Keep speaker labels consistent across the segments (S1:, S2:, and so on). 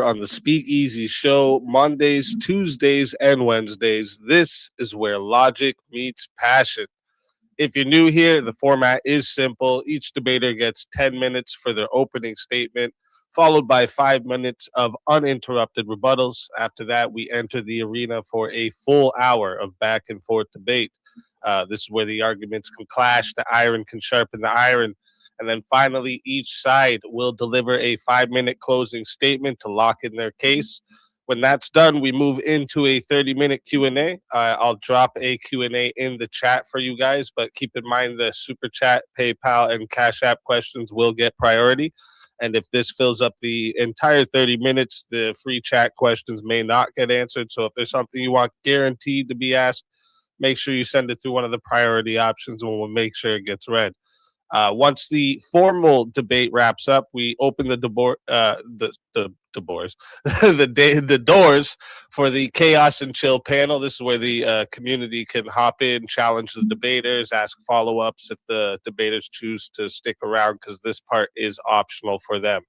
S1: on the Speakeasy Show, Mondays, Tuesdays, and Wednesdays. This is where logic meets passion. If you're new here, the format is simple. Each debater gets 10 minutes for their opening statement, followed by 5 minutes of uninterrupted rebuttals. After that, we enter the arena for a full hour of back and forth debate. This is where the arguments can clash, the iron can sharpen the iron, and then finally, each side will deliver a 5 minute closing statement to lock in their case. When that's done, we move into a 30-minute Q&A. I'll drop a Q&A in the chat for you guys, but keep in mind the Super Chat, PayPal, and Cash App questions will get priority. And if this fills up the entire 30 minutes, the free chat questions may not get answered. So if there's something you want guaranteed to be asked, make sure you send it through one of the priority options and we'll make sure it gets read. Once the formal debate wraps up, we open the the doors for the Chaos and Chill panel. This is where the community can hop in, challenge the debaters, ask follow-ups if the debaters choose to stick around, because this part is optional for them.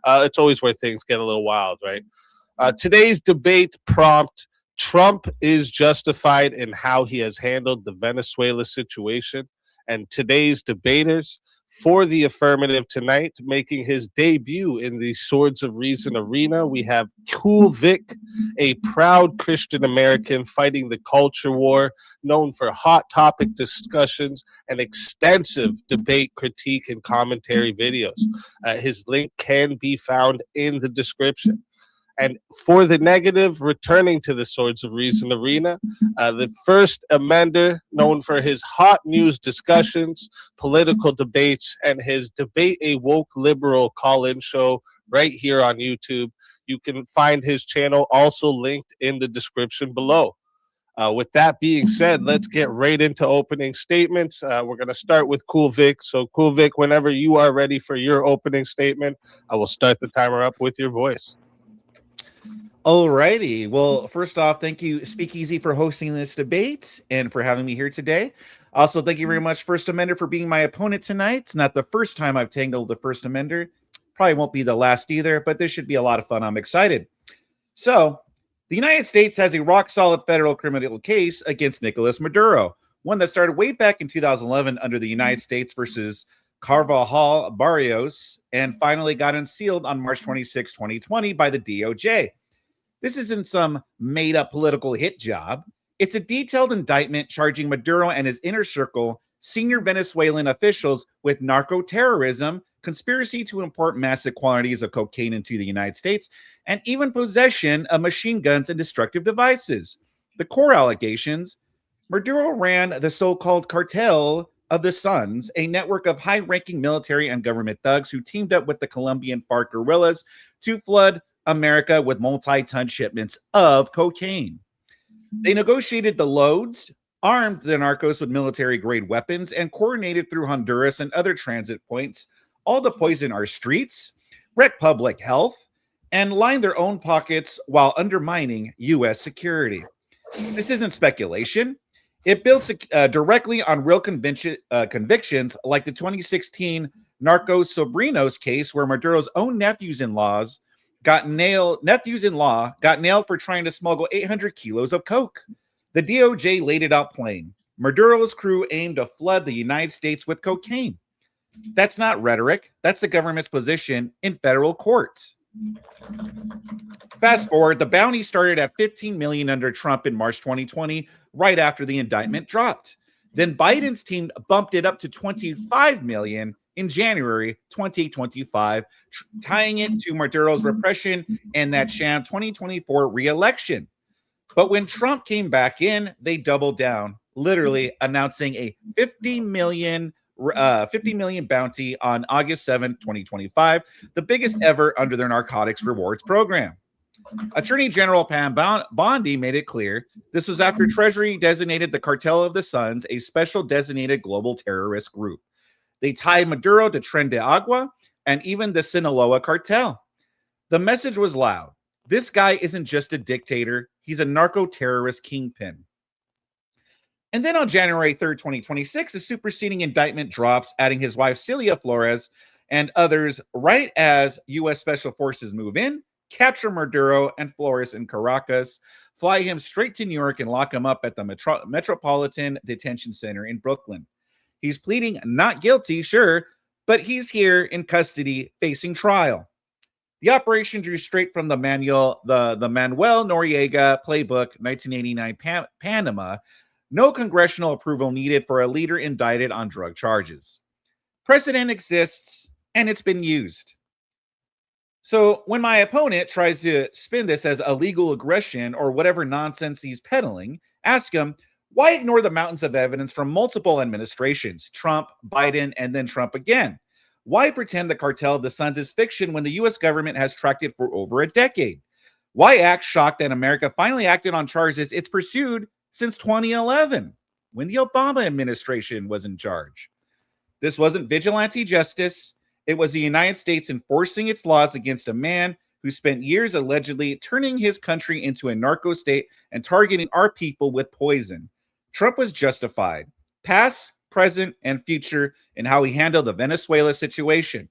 S1: It's always where things get a little wild, right? Today's debate prompt: Trump is justified in how he has handled the Venezuela situation. And today's debaters for the affirmative tonight, making his debut in the Swords of Reason arena, we have KEWL Vic, a proud Christian American fighting the culture war, known for hot topic discussions and extensive debate critique and commentary videos. His link can be found in the description. And for the negative, returning to the Swords of Reason arena, the first amender, known for his hot news discussions, political debates, and his Debate a Woke Liberal call-in show right here on YouTube. You can find his channel also linked in the description below. With that being said, let's get right into opening statements. We're going to start with KEWL Vic. So, KEWL Vic, whenever you are ready for your opening statement, I will start the timer up with your voice.
S2: Alrighty. Well, first off, thank you, Speakeasy, for hosting this debate and for having me here today. Also, thank you very much, First Amender, for being my opponent tonight. It's not the first time I've tangled the First Amender. Probably won't be the last either, but this should be a lot of fun. I'm excited. So, the United States has a rock-solid federal criminal case against Nicolas Maduro, one that started way back in 2011 under the United States versus Carvajal Barrios, and finally got unsealed on March 26, 2020 by the DOJ. This isn't some made-up political hit job. It's a detailed indictment charging Maduro and his inner circle, senior Venezuelan officials, with narco-terrorism, conspiracy to import massive quantities of cocaine into the United States, and even possession of machine guns and destructive devices. The core allegations: Maduro ran the so-called Cartel of the Suns, a network of high-ranking military and government thugs who teamed up with the Colombian FARC guerrillas to flood America with multi-ton shipments of cocaine. They negotiated the loads, armed the narcos with military-grade weapons, and coordinated through Honduras and other transit points, all to poison our streets, wreck public health, and line their own pockets while undermining U.S. security. This isn't speculation. It builds directly on real convictions, like the 2016 Narcos Sobrinos case, where Maduro's own nephews-in-law got nailed for trying to smuggle 800 kilos of coke. The DOJ laid it out plain. Maduro's crew aimed to flood the United States with cocaine. That's not rhetoric. That's the government's position in federal court. Fast forward, the bounty started at $15 million under Trump in March 2020, right after the indictment dropped. Then Biden's team bumped it up to $25 million in January 2025, tying it to Maduro's repression and that sham 2024 re-election. But when Trump came back in, they doubled down, literally announcing a $50 million bounty on August 7, 2025, the biggest ever under their narcotics rewards program. Attorney General Pam Bondi made it clear this was after Treasury designated the Cartel of the Suns a special designated global terrorist group. They tied Maduro to Tren de Agua and even the Sinaloa cartel. The message was loud. This guy isn't just a dictator. He's a narco-terrorist kingpin. And then on January 3rd, 2026, a superseding indictment drops, adding his wife, Celia Flores, and others right as U.S. Special Forces move in, capture Maduro and Flores in Caracas, fly him straight to New York, and lock him up at the Metropolitan Detention Center in Brooklyn. He's pleading not guilty, sure, but he's here in custody facing trial. The operation drew straight from the manual, the Manuel Noriega playbook, 1989 Panama. No congressional approval needed for a leader indicted on drug charges. Precedent exists, and it's been used. So when my opponent tries to spin this as illegal aggression or whatever nonsense he's peddling, ask him, why ignore the mountains of evidence from multiple administrations, Trump, Biden, and then Trump again? Why pretend the cartel of the Suns is fiction when the US government has tracked it for over a decade? Why act shocked that America finally acted on charges it's pursued since 2011, when the Obama administration was in charge? This wasn't vigilante justice. It was the United States enforcing its laws against a man who spent years allegedly turning his country into a narco state and targeting our people with poison. Trump was justified, past, present, and future, in how he handled the Venezuela situation.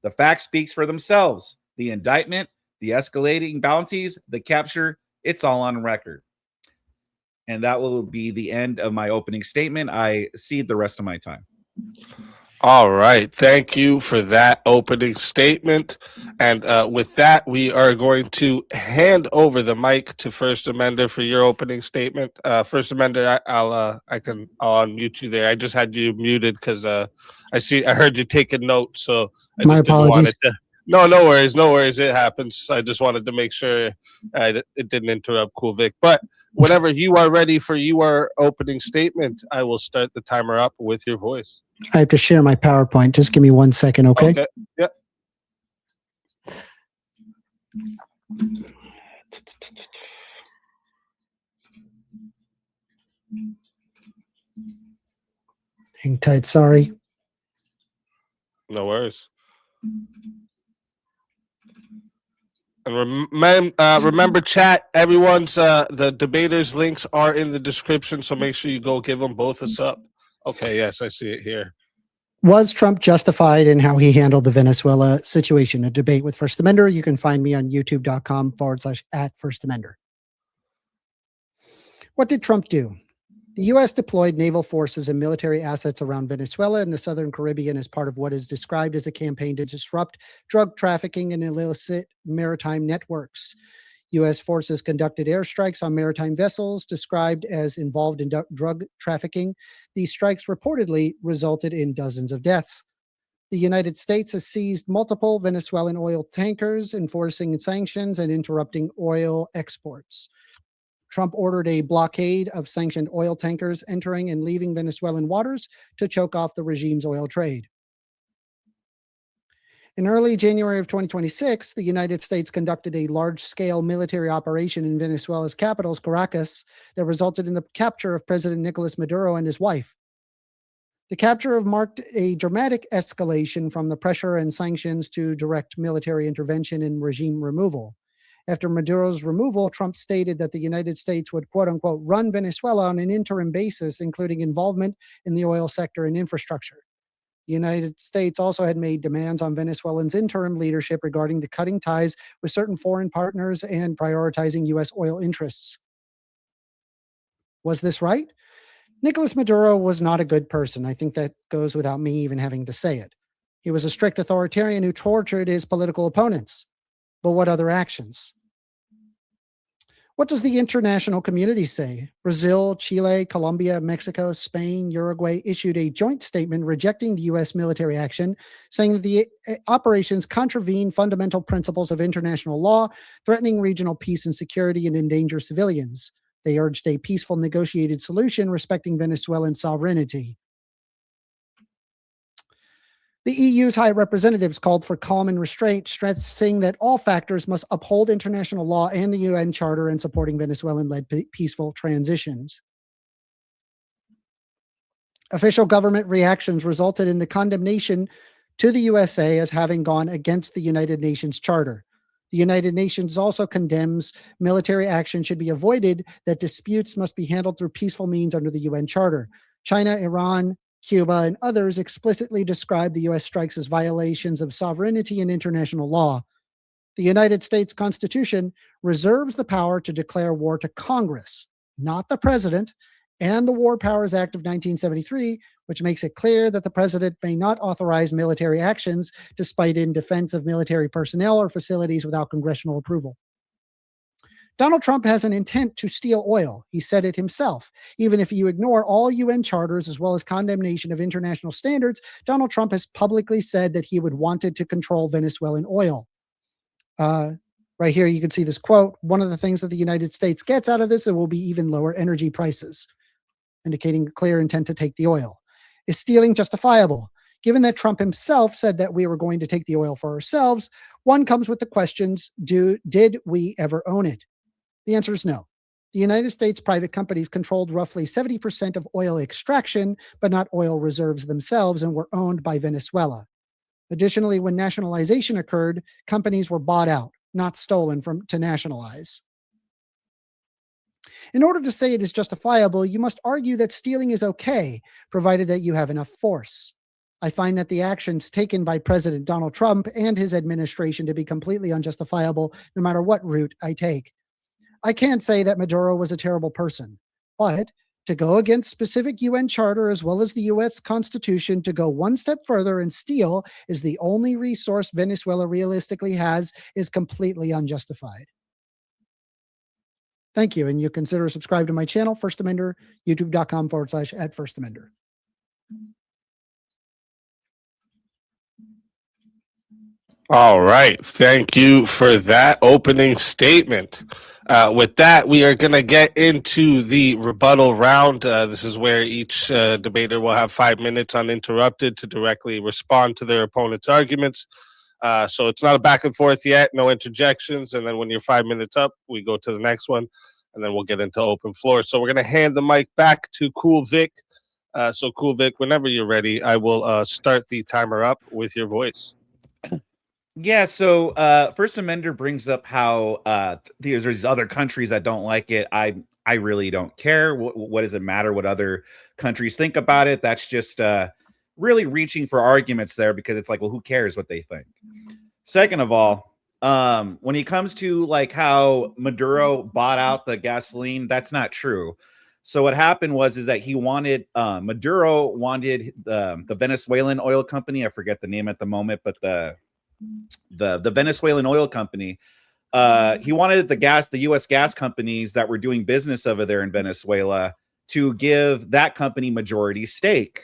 S2: The facts speak for themselves. The indictment, the escalating bounties, the capture, it's all on record. And that will be the end of my opening statement. I cede the rest of my time.
S1: All right. Thank you for that opening statement. And with that, we are going to hand over the mic to First Amender for your opening statement. First Amender, I'll unmute you there. I just had you muted because I heard you taking notes, so I
S3: My
S1: just didn't
S3: apologies.
S1: want it to. No worries. It happens. I just wanted to make sure it didn't interrupt Cool Vic. But whenever you are ready for your opening statement, I will start the timer up with your voice.
S3: I have to share my PowerPoint. Just give me 1 second, okay?
S1: Okay. Yep.
S3: Hang tight, sorry.
S1: No worries. And remember, chat, everyone's the debaters' links are in the description, so make sure you go give them both us up. Okay, yes, I see it here.
S3: Was Trump justified in how he handled the Venezuela situation? A debate with First Amender. You can find me on youtube.com/@FirstAmender. What did Trump do? The U.S. deployed naval forces and military assets around Venezuela and the Southern Caribbean as part of what is described as a campaign to disrupt drug trafficking and illicit maritime networks. U.S. forces conducted airstrikes on maritime vessels described as involved in drug trafficking. These strikes reportedly resulted in dozens of deaths. The United States has seized multiple Venezuelan oil tankers, enforcing sanctions and interrupting oil exports. Trump ordered a blockade of sanctioned oil tankers entering and leaving Venezuelan waters to choke off the regime's oil trade. In early January of 2026, the United States conducted a large-scale military operation in Venezuela's capital, Caracas, that resulted in the capture of President Nicolas Maduro and his wife. The capture marked a dramatic escalation from the pressure and sanctions to direct military intervention and regime removal. After Maduro's removal, Trump stated that the United States would, quote-unquote, run Venezuela on an interim basis, including involvement in the oil sector and infrastructure. The United States also had made demands on Venezuelans' interim leadership regarding the cutting ties with certain foreign partners and prioritizing U.S. oil interests. Was this right? Nicolas Maduro was not a good person. I think that goes without me even having to say it. He was a strict authoritarian who tortured his political opponents. But what other actions? What does the international community say? Brazil, Chile, Colombia, Mexico, Spain, Uruguay issued a joint statement rejecting the U.S. military action, saying that the operations contravene fundamental principles of international law, threatening regional peace and security, and endanger civilians. They urged a peaceful negotiated solution respecting Venezuelan sovereignty. The EU's high representatives called for calm and restraint, stressing that all factors must uphold international law and the UN Charter in supporting Venezuelan-led peaceful transitions. Official government reactions resulted in the condemnation to the USA as having gone against the United Nations Charter. The United Nations also condemns military action should be avoided, that disputes must be handled through peaceful means under the UN Charter. China, Iran, Cuba, and others explicitly describe the U.S. strikes as violations of sovereignty and international law. The United States Constitution reserves the power to declare war to Congress, not the president, and the War Powers Act of 1973, which makes it clear that the president may not authorize military actions despite in defense of military personnel or facilities without congressional approval. Donald Trump has an intent to steal oil. He said it himself. Even if you ignore all UN charters as well as condemnation of international standards, Donald Trump has publicly said that he would wanted to control Venezuelan oil. Right here, you can see this quote. One of the things that the United States gets out of this, it will be even lower energy prices, indicating a clear intent to take the oil. Is stealing justifiable? Given that Trump himself said that we were going to take the oil for ourselves, one comes with the questions, did we ever own it? The answer is no. The United States private companies controlled roughly 70% of oil extraction, but not oil reserves themselves, and were owned by Venezuela. Additionally, when nationalization occurred, companies were bought out, not stolen to nationalize. In order to say it is justifiable, you must argue that stealing is okay, provided that you have enough force. I find that the actions taken by President Donald Trump and his administration to be completely unjustifiable, no matter what route I take. I can't say that Maduro was a terrible person, but to go against specific UN charter as well as the US Constitution, to go one step further and steal is the only resource Venezuela realistically has, is completely unjustified. Thank you, and you consider subscribe to my channel, First Amender, youtube.com/@First Amender.
S1: All right. Thank you for that opening statement. With that, we are going to get into the rebuttal round. This is where each debater will have 5 minutes uninterrupted to directly respond to their opponent's arguments. So it's not a back and forth yet, no interjections. And then when you're 5 minutes up, we go to the next one, and then we'll get into open floor. So we're going to hand the mic back to Cool Vic. So Cool Vic, whenever you're ready, I will start the timer up with your voice.
S2: Yeah, so First Amender brings up how there's other countries that don't like it. I really don't care. What does it matter what other countries think about it? That's just really reaching for arguments there, because it's like, well, who cares what they think? Second of all, when it comes to like how Maduro bought out the gasoline, that's not true. So what happened is that he wanted Maduro wanted the Venezuelan oil company. I forget the name at the moment, but the Venezuelan oil company. He wanted the U.S. gas companies that were doing business over there in Venezuela to give that company majority stake.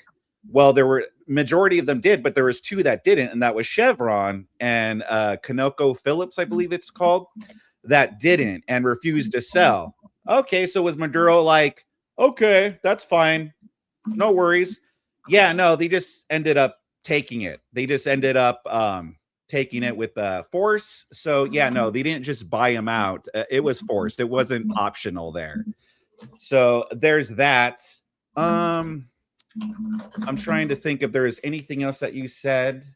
S2: Well, there were majority of them did, but there was two that didn't, and that was Chevron and ConocoPhillips, I believe it's called, that didn't and refused to sell. Okay, so was Maduro like, okay, that's fine, no worries? Yeah, no, they just ended up taking it. They just ended up taking it with force. So yeah, no, they didn't just buy him out. It was forced. It wasn't optional there. So there's that. I'm trying to think if there is anything else that you said.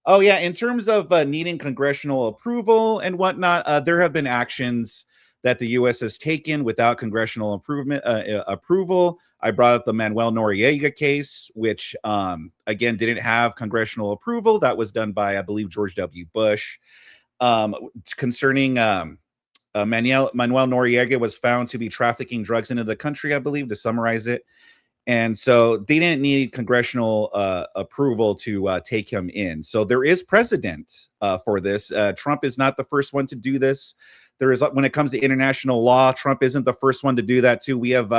S2: Oh yeah, in terms of needing congressional approval and whatnot, there have been actions that the U.S. has taken without congressional approval. I brought up the Manuel Noriega case, which, again, didn't have congressional approval. That was done by, I believe, George W. Bush. Concerning Manuel Noriega was found to be trafficking drugs into the country, I believe, to summarize it. And so they didn't need congressional approval to take him in. So there is precedent for this. Trump is not the first one to do this. There is, when it comes to international law, Trump isn't the first one to do that too. We have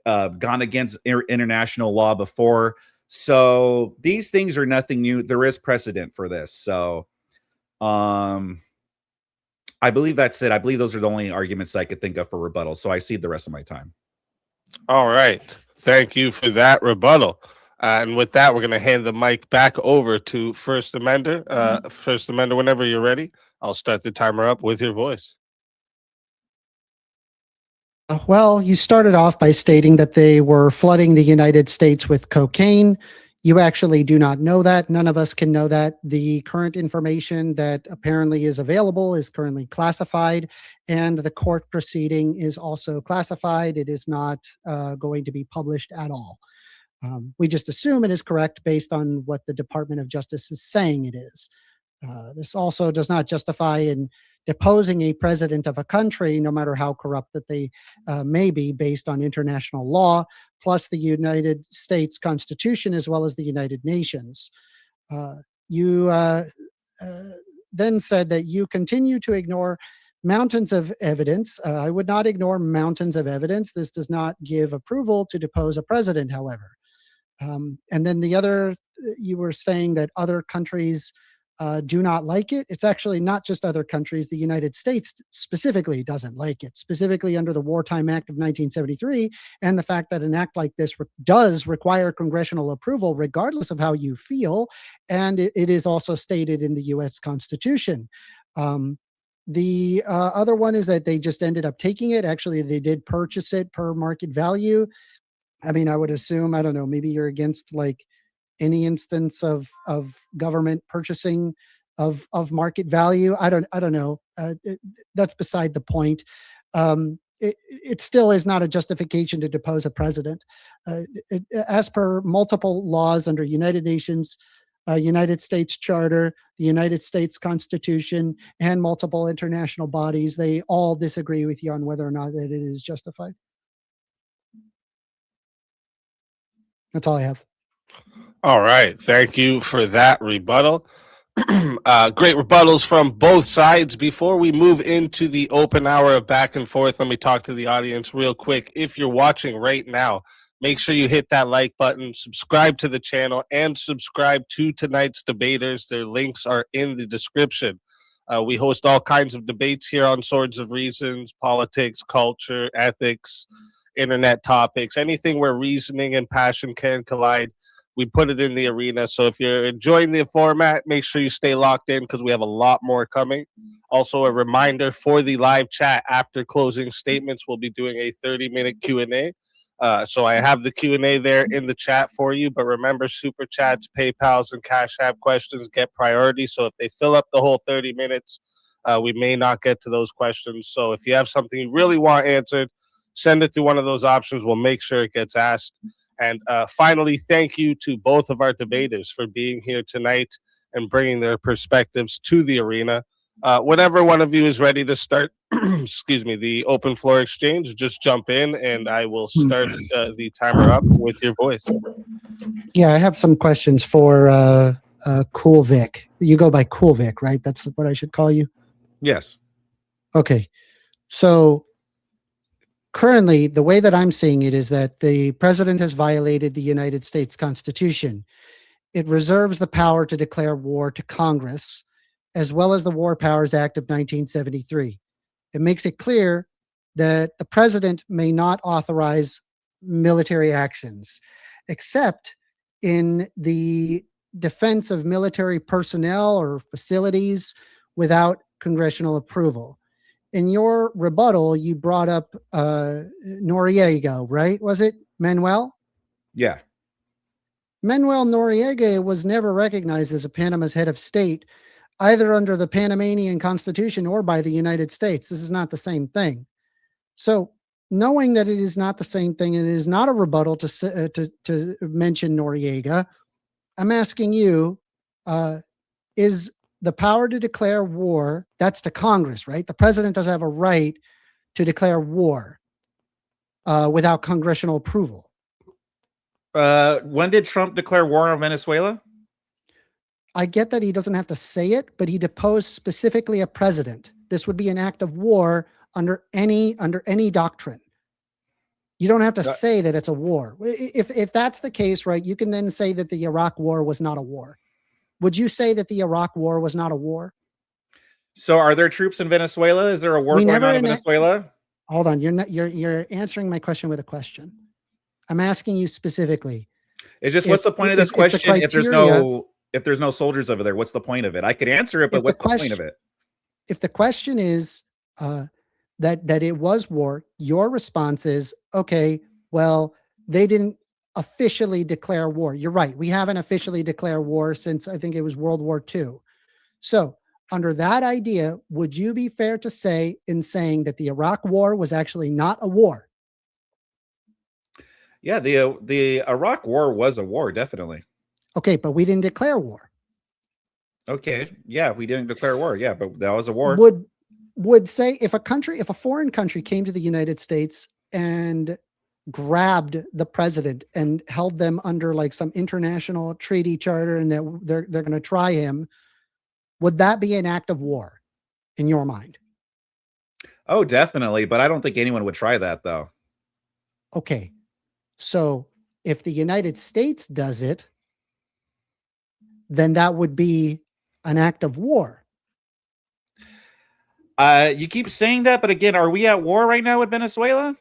S2: gone against international law before. So these things are nothing new. There is precedent for this. So I believe that's it. I believe those are the only arguments I could think of for rebuttal. So I cede the rest of my time.
S1: All right. Thank you for that rebuttal. And with that, we're going to hand the mic back over to First Amender. First Amender, whenever you're ready, I'll start the timer up with your voice.
S3: Well, you started off by stating that they were flooding the United States with cocaine. You actually do not know that. None of us can know that. The current information that apparently is available is currently classified, and the court proceeding is also classified. It is not going to be published at all. We just assume it is correct based on what the Department of Justice is saying it is. This also does not justify in deposing a president of a country, no matter how corrupt that they may be, based on international law, plus the United States Constitution, as well as the United Nations. You then said that you continue to ignore mountains of evidence. I would not ignore mountains of evidence. This does not give approval to depose a president, however. And then the other, you were saying that other countries do not like it. It's actually not just other countries. The United States specifically doesn't like it, specifically under the Wartime Act of 1973, and the fact that an act like this does require congressional approval, regardless of how you feel. And it is also stated in the U.S. Constitution. The other one is that they just ended up taking it. Actually, they did purchase it per market value. I mean, I would assume, I don't know, maybe you're against like any instance of government purchasing of market value. I don't know. That's beside the point. It still is not a justification to depose a president. As per multiple laws under United Nations, United States Charter, the United States Constitution, and multiple international bodies, they all disagree with you on whether or not that it is justified. That's all I have.
S1: All right. Thank you for that rebuttal. Great rebuttals from both sides. Before we move into the open hour of back and forth, let me talk to the audience real quick. If you're watching right now, make sure you hit that like button, subscribe to the channel, and subscribe to tonight's debaters. Their links are in the description. We host all kinds of debates here on Swords of Reasons, politics, culture, ethics, internet topics, anything where reasoning and passion can collide. We put it in the arena. So if you're enjoying the format, make sure you stay locked in because we have a lot more coming. Also, a reminder for the live chat after closing statements, we'll be doing a 30-minute Q&A. So I have the Q&A there in the chat for you. But remember, Super Chats, PayPals, and Cash App questions get priority. So if they fill up the whole 30 minutes, we may not get to those questions. So if you have something you really want answered, send it through one of those options. We'll make sure it gets asked. And finally, thank you to both of our debaters for being here tonight and bringing their perspectives to the arena. Whenever one of you is ready to start, excuse me, the open floor exchange, just jump in and I will start the timer up with your voice.
S3: Yeah, I have some questions for Cool Vic. You go by Cool Vic, right? That's what I should call you?
S2: Yes.
S3: Okay. So currently, the way that I'm seeing it is that the president has violated the United States Constitution. It reserves the power to declare war to Congress, as well as the War Powers Act of 1973. It makes it clear that the president may not authorize military actions, except in the defense of military personnel or facilities without congressional approval. In your rebuttal, you brought up Noriega, right? Was it Manuel?
S2: Yeah.
S3: Manuel Noriega was never recognized as a Panama's head of state, either under the Panamanian Constitution or by the United States. This is not the same thing. So knowing that it is not the same thing and it is not a rebuttal to mention Noriega, I'm asking you, is the power to declare war, that's to Congress, right? The president does have a right to declare war without congressional approval.
S2: When did Trump declare war on Venezuela?
S3: I get that he doesn't have to say it, but he deposed specifically a president. This would be an act of war under any doctrine. You don't have to say that it's a war. If that's the case, right, you can then say that the Iraq war was not a war. Would you say that the Iraq war was not a war?
S2: So are there troops in Venezuela? Is there a war going on in Venezuela?
S3: Hold on. You're answering my question with a question. I'm asking you specifically.
S2: It's just, what's the point of this question if there's no soldiers over there? What's the point of it? I could answer it, but what's the point of it?
S3: If the question is that it was war, your response is, okay, well, they didn't officially declare war. You're right. We haven't officially declared war since I think it was World War II. So under that idea, would you be fair to say in saying that the Iraq war was actually not a war?
S2: Yeah, the Iraq war was a war, definitely.
S3: Okay, but we didn't declare war.
S2: Okay, yeah, we didn't declare war. Yeah, but that was a war.
S3: Would say if a foreign country came to the United States and grabbed the president and held them under like some international treaty charter and that they're going to try him, would that be an act of war in your mind?
S2: Oh, definitely, but I don't think anyone would try that though.
S3: Okay. So if the United States does it, then that would be an act of war.
S2: You keep saying that, but again, are we at war right now with Venezuela?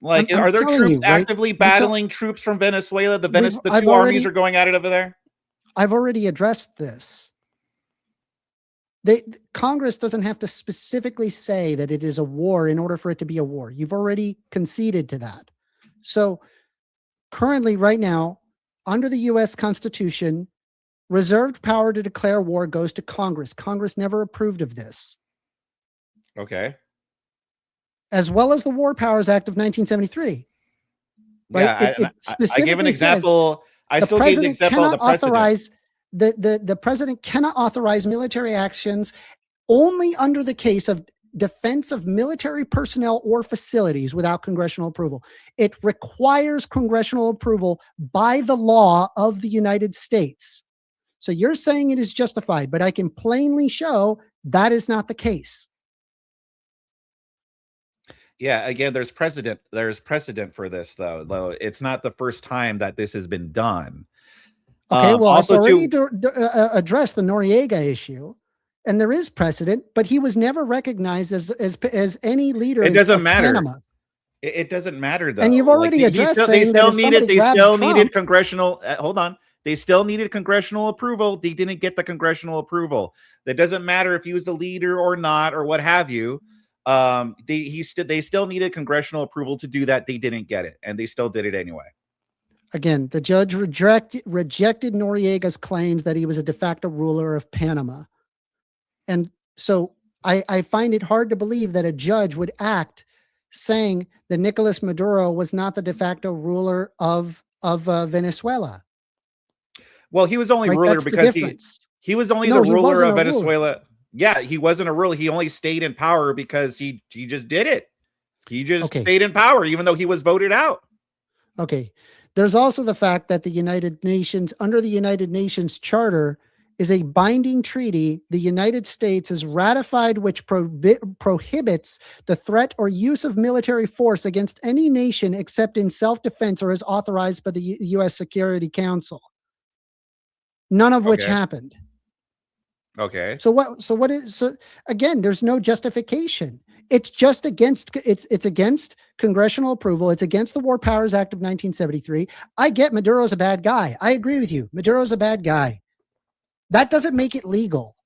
S2: Like,
S3: I'm
S2: are there
S3: telling
S2: troops
S3: you, right?
S2: actively battling troops from Venezuela? The
S3: I've
S2: two
S3: already-
S2: armies are going at it over there.
S3: I've already addressed this. Congress doesn't have to specifically say that it is a war in order for it to be a war. You've already conceded to that. So currently, right now, under the U.S. Constitution, reserved power to declare war goes to Congress. Congress never approved of this.
S2: Okay.
S3: As well as the War Powers Act of 1973. Right?
S2: Yeah, I gave an
S3: specifically
S2: example. I
S3: the
S2: still gave the
S3: president
S2: example of the
S3: cannot
S2: precedent.
S3: authorize the president cannot authorize military actions only under the case of defense of military personnel or facilities without congressional approval. It requires congressional approval by the law of the United States. So you're saying it is justified, but I can plainly show that is not the case.
S2: Yeah, again, there's precedent for this though it's not the first time that this has been done.
S3: Okay, well,
S2: also
S3: I've already addressed the Noriega issue, and there is precedent, but he was never recognized as any leader.
S2: It doesn't matter.
S3: Panama.
S2: It doesn't matter though.
S3: And you've already addressed
S2: they still needed
S3: Trump,
S2: congressional. Hold on, they still needed congressional approval. They didn't get the congressional approval. That doesn't matter if he was a leader or not or what have you. They still needed congressional approval to do that. They didn't get it, and they still did it anyway.
S3: Again, the judge rejected Noriega's claims that he was a de facto ruler of Panama. And so I find it hard to believe that a judge would act saying that Nicolas Maduro was not the de facto ruler of Venezuela.
S2: Well, he was only
S3: Right?
S2: ruler
S3: That's
S2: because he was only the ruler of Venezuela. Ruler. Yeah, he wasn't a ruler. He only stayed in power because he just did it. He just stayed in power, even though he was voted out.
S3: Okay. There's also the fact that the United Nations, under the United Nations Charter, is a binding treaty the United States has ratified, which prohibits the threat or use of military force against any nation except in self-defense or is authorized by the U.S. Security Council. None of which happened.
S2: Okay.
S3: So again, there's no justification. It's just against it's against congressional approval. It's against the War Powers Act of 1973. I get Maduro's a bad guy. I agree with you. Maduro's a bad guy. That doesn't make it legal.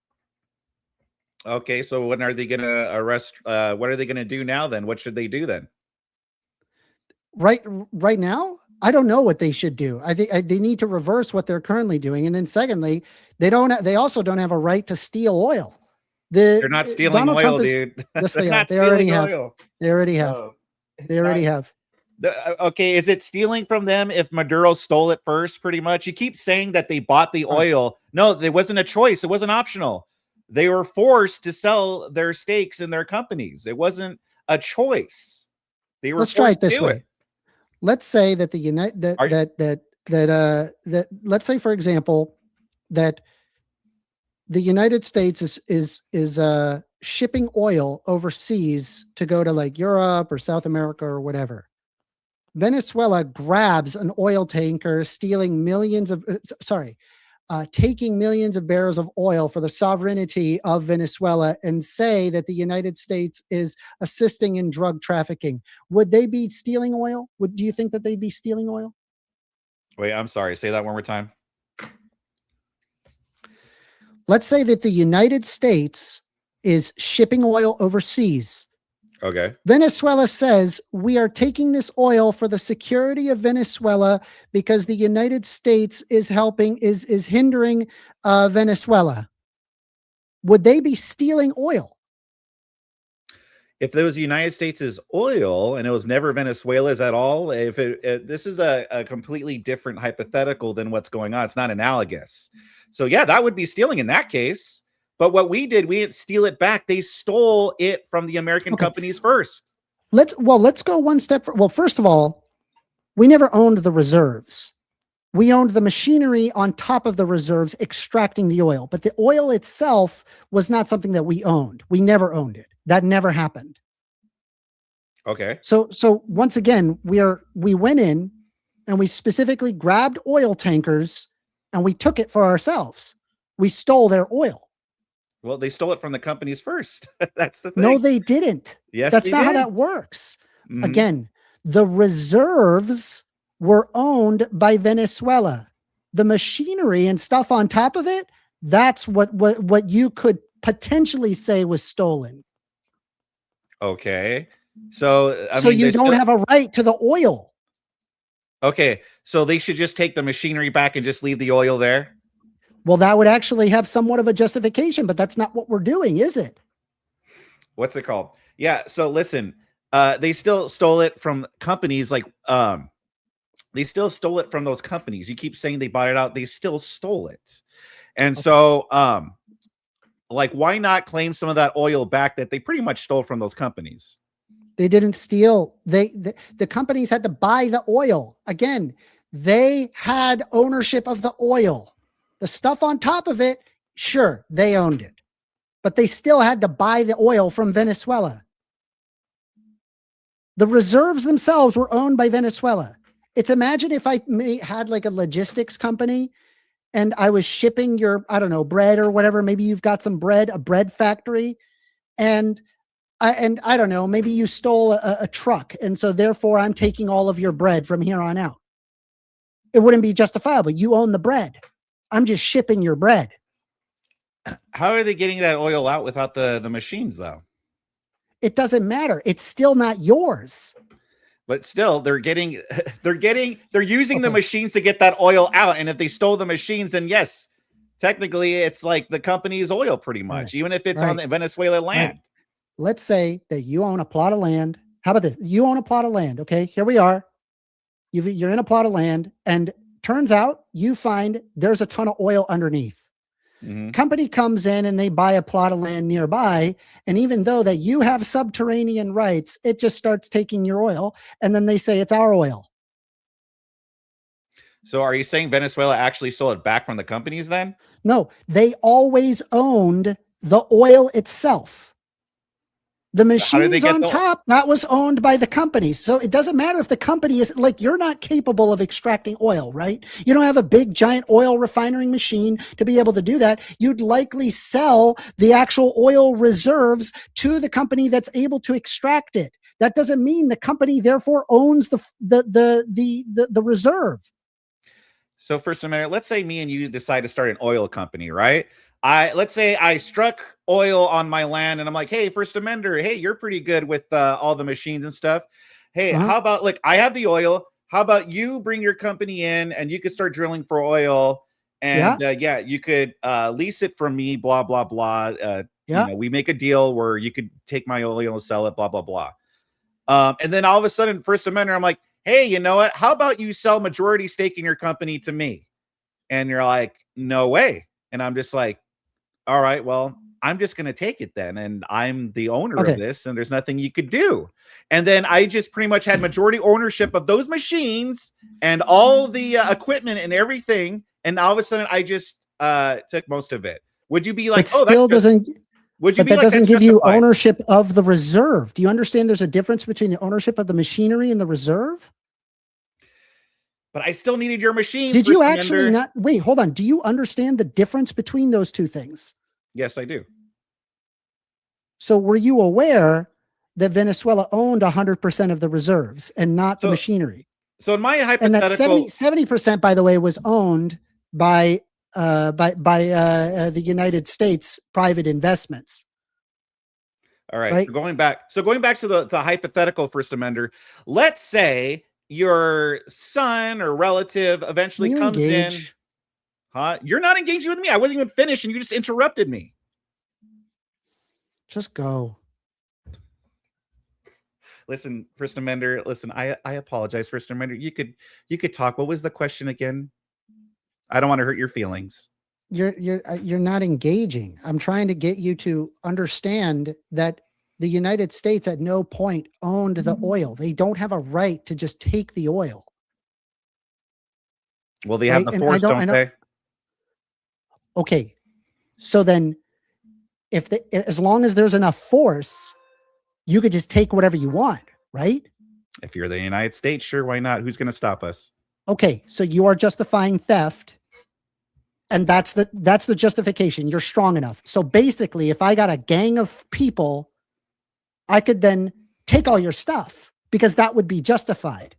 S2: Okay, so when are they going to arrest? What are they going to do now then? What should they do then?
S3: Right now, I don't know what they should do. I think they need to reverse what they're currently doing. And then secondly, they also don't have a right to steal oil.
S2: They're not stealing oil, dude.
S3: Yes, they are. They already have. They already have. They already have.
S2: Okay, is it stealing from them if Maduro stole it first, pretty much? You keep saying that they bought the oil. No, there wasn't a choice. It wasn't optional. They were forced to sell their stakes in their companies. It wasn't a choice. They were
S3: Let's try it
S2: forced to
S3: this
S2: do
S3: way.
S2: it.
S3: Let's say that let's say, for example, that the United States is shipping oil overseas to go to like Europe or South America or whatever. Venezuela grabs an oil tanker, taking millions of barrels of oil for the sovereignty of Venezuela, and say that the United States is assisting in drug trafficking. Would they be stealing oil? Do you think that they'd be stealing oil?
S2: Wait, I'm sorry. Say that one more time.
S3: Let's say that the United States is shipping oil overseas.
S2: Okay.
S3: Venezuela says we are taking this oil for the security of Venezuela because the United States is hindering Venezuela. Would they be stealing oil?
S2: if there was the United States' oil and it was never Venezuela's at all, if this is a completely different hypothetical than what's going on. It's not analogous. So yeah, that would be stealing in that case. But what we did, we didn't steal it back. They stole it from the American companies first.
S3: Let's go one step. Well, first of all, we never owned the reserves. We owned the machinery on top of the reserves extracting the oil, but the oil itself was not something that we owned. We never owned it. That never happened.
S2: Okay.
S3: So once again, we went in and we specifically grabbed oil tankers and we took it for ourselves. We stole their oil.
S2: Well, they stole it from the companies first. That's the thing.
S3: No, they didn't.
S2: Yes,
S3: that's not
S2: did.
S3: how that works.
S2: Mhm.
S3: Again, the reserves were owned by Venezuela. The machinery and stuff on top of it, that's what you could potentially say was stolen.
S2: Okay. So
S3: So you don't have a right to the oil.
S2: Okay, so they should just take the machinery back and just leave the oil there?
S3: Well, that would actually have somewhat of a justification, but that's not what we're doing, is it?
S2: What's it called? Yeah, so listen, they still stole it from companies like they still stole it from those companies. You keep saying they bought it out, they still stole it. And so like why not claim some of that oil back that they pretty much stole from those companies?
S3: They didn't steal. The companies had to buy the oil. Again, they had ownership of the oil. The stuff on top of it, sure, they owned it. But they still had to buy the oil from Venezuela. The reserves themselves were owned by Venezuela. It's imagine if I had like a logistics company and I was shipping your, I don't know, bread or whatever. Maybe you've got some bread, a bread factory. And I don't know, maybe you stole a truck. And so therefore I'm taking all of your bread from here on out. It wouldn't be justifiable. You own the bread. I'm just shipping your bread.
S2: How are they getting that oil out without the machines though?
S3: It doesn't matter. It's still not yours.
S2: But still, they're using the machines to get that oil out. And if they stole the machines, then yes, technically it's like the company's oil pretty much, even if it's on the Venezuela land.
S3: Right. Let's say that you own a plot of land. How about this? You own a plot of land. Okay, here we are. You're in a plot of land, and turns out you find there's a ton of oil underneath. Mm-hmm. Company comes in and they buy a plot of land nearby. And even though that you have subterranean rights, it just starts taking your oil. And then they say it's our oil.
S2: So are you saying Venezuela actually stole it back from the companies then?
S3: No, they always owned the oil itself. The machines on top, that was owned by the companies. So it doesn't matter if the company is like, you're not capable of extracting oil, right? You don't have a big giant oil refining machine to be able to do that. You'd likely sell the actual oil reserves to the company that's able to extract it. That doesn't mean the company therefore owns the reserve.
S2: So first a minute, let's say me and you decide to start an oil company, right? Let's say I struck oil on my land and I'm like, hey, First Amender, hey, you're pretty good with all the machines and stuff. Hey, how about like I have the oil? How about you bring your company in and you could start drilling for oil? And you could lease it from me, blah, blah, blah. You know, we make a deal where you could take my oil and sell it, blah, blah, blah. And then all of a sudden, First Amender, I'm like, hey, you know what? How about you sell majority stake in your company to me? And you're like, no way. And I'm just like, all right, well, I'm just going to take it then. And I'm the owner of this and there's nothing you could do. And then I just pretty much had majority ownership of those machines and all the equipment and everything. And all of a sudden I just took most of it. Would you be like,
S3: but still doesn't,
S2: would you
S3: but
S2: be
S3: that
S2: like,
S3: doesn't give you ownership of the reserve? Do you understand there's a difference between the ownership of the machinery and the reserve?
S2: But I still needed your machines.
S3: Did you actually not? Wait, hold on. Do you understand the difference between those two things?
S2: Yes, I do.
S3: So were you aware that Venezuela owned 100% of the reserves and not the machinery?
S2: So in my hypothetical,
S3: and that 70%, by the way, was owned by the United States private investments.
S2: All right. So going back to the hypothetical First Amender, let's say your son or relative eventually comes in. Huh? You're not engaging with me. I wasn't even finished and you just interrupted me.
S3: Just go.
S2: Listen, First Amender. Listen, I apologize, First Amender. You could talk. What was the question again? I don't want to hurt your feelings.
S3: You're not engaging. I'm trying to get you to understand that the United States at no point owned the oil. They don't have a right to just take the oil.
S2: Well, they have
S3: Right?
S2: the
S3: And
S2: force, don't they?
S3: Okay. So then as long as there's enough force, you could just take whatever you want, right?
S2: If you're the United States, sure, why not? Who's going to stop us?
S3: Okay, so you are justifying theft, and that's the justification. You're strong enough. So basically, if I got a gang of people, I could then take all your stuff because that would be justified.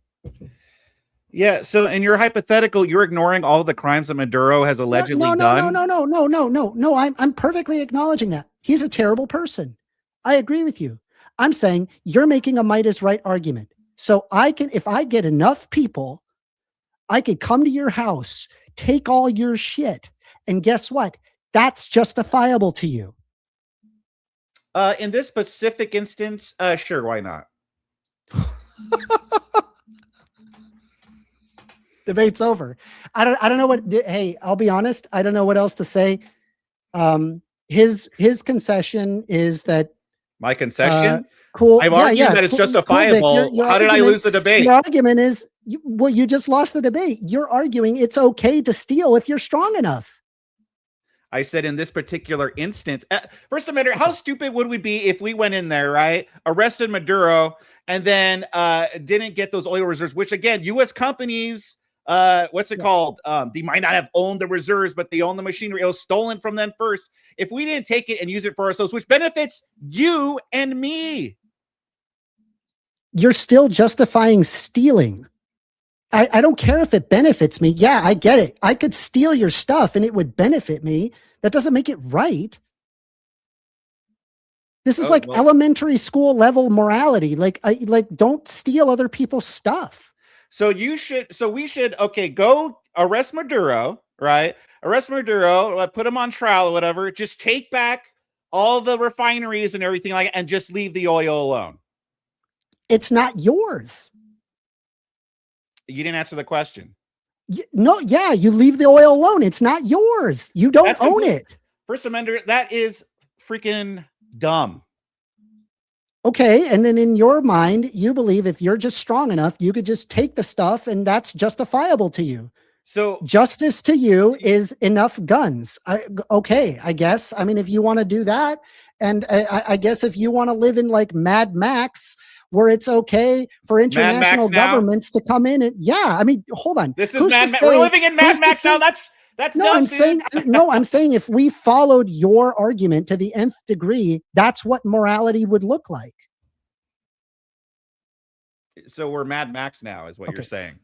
S2: Yeah. So in your hypothetical, you're ignoring all of the crimes that Maduro has allegedly done.
S3: No. I'm perfectly acknowledging that. He's a terrible person. I agree with you. I'm saying you're making a might is right argument. So if I get enough people, I could come to your house, take all your shit, and guess what? That's justifiable to you.
S2: In this specific instance, sure, why not?
S3: Debate's over. I don't know what. Hey, I'll be honest. I don't know what else to say. His concession is that
S2: my concession.
S3: Cool.
S2: I've argued that it's justifiable.
S3: Cool,
S2: How did I lose the debate?
S3: Your argument is, you just lost the debate. You're arguing it's okay to steal if you're strong enough.
S2: I said in this particular instance, First Amendment, how stupid would we be if we went in there, right, arrested Maduro, and then didn't get those oil reserves, which again, U.S. companies, what's it called? They might not have owned the reserves, but they own the machinery. It was stolen from them first. If we didn't take it and use it for ourselves, which benefits you and me.
S3: You're still justifying stealing. I don't care if it benefits me. Yeah, I get it. I could steal your stuff and it would benefit me. That doesn't make it right. This is elementary school level morality. Like don't steal other people's stuff.
S2: So we should, okay, go arrest Maduro, right? Arrest Maduro, put him on trial or whatever. Just take back all the refineries and everything and just leave the oil alone.
S3: It's not yours.
S2: You didn't answer the question.
S3: You leave the oil alone. It's not yours. You don't own it.
S2: First Amendment, that is freaking dumb.
S3: Okay, and then in your mind, you believe if you're just strong enough, you could just take the stuff and that's justifiable to you.
S2: So
S3: justice to you is enough guns. I guess. I mean, if you want to do that, and I guess if you want to live in like Mad Max, where it's okay for international governments to come in and I mean, hold on.
S2: This is Mad Max. We're living in Mad Max now. That's
S3: no,
S2: dumb,
S3: I'm saying if we followed your argument to the nth degree, that's what morality would look like.
S2: So we're Mad Max now, is what you're saying.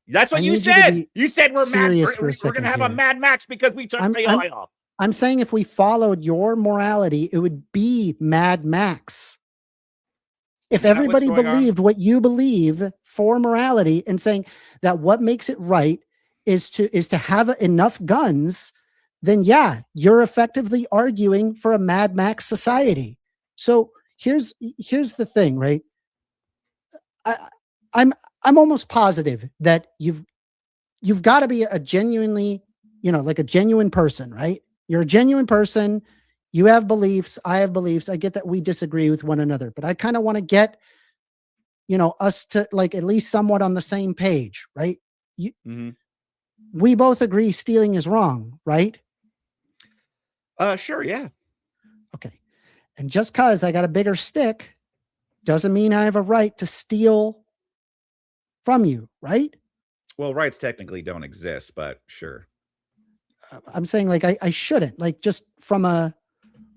S2: That's what you said. You said we're Mad. We're going to have a Mad Max because we took the oil.
S3: I'm saying if we followed your morality, it would be Mad Max. If everybody believed what you believe for morality and saying that what makes it right is to have enough guns, then you're effectively arguing for a Mad Max society. So here's the thing, right? I'm almost positive that you've got to be a genuinely, like a genuine person, right? You're a genuine person. You have beliefs. I have beliefs. I get that we disagree with one another, but I kind of want to get, us to like at least somewhat on the same page, right? We both agree stealing is wrong, right?
S2: Sure. Yeah.
S3: Okay. And just cause I got a bigger stick doesn't mean I have a right to steal from you, right?
S2: Well, rights technically don't exist, but sure.
S3: I'm saying like I shouldn't, like just from a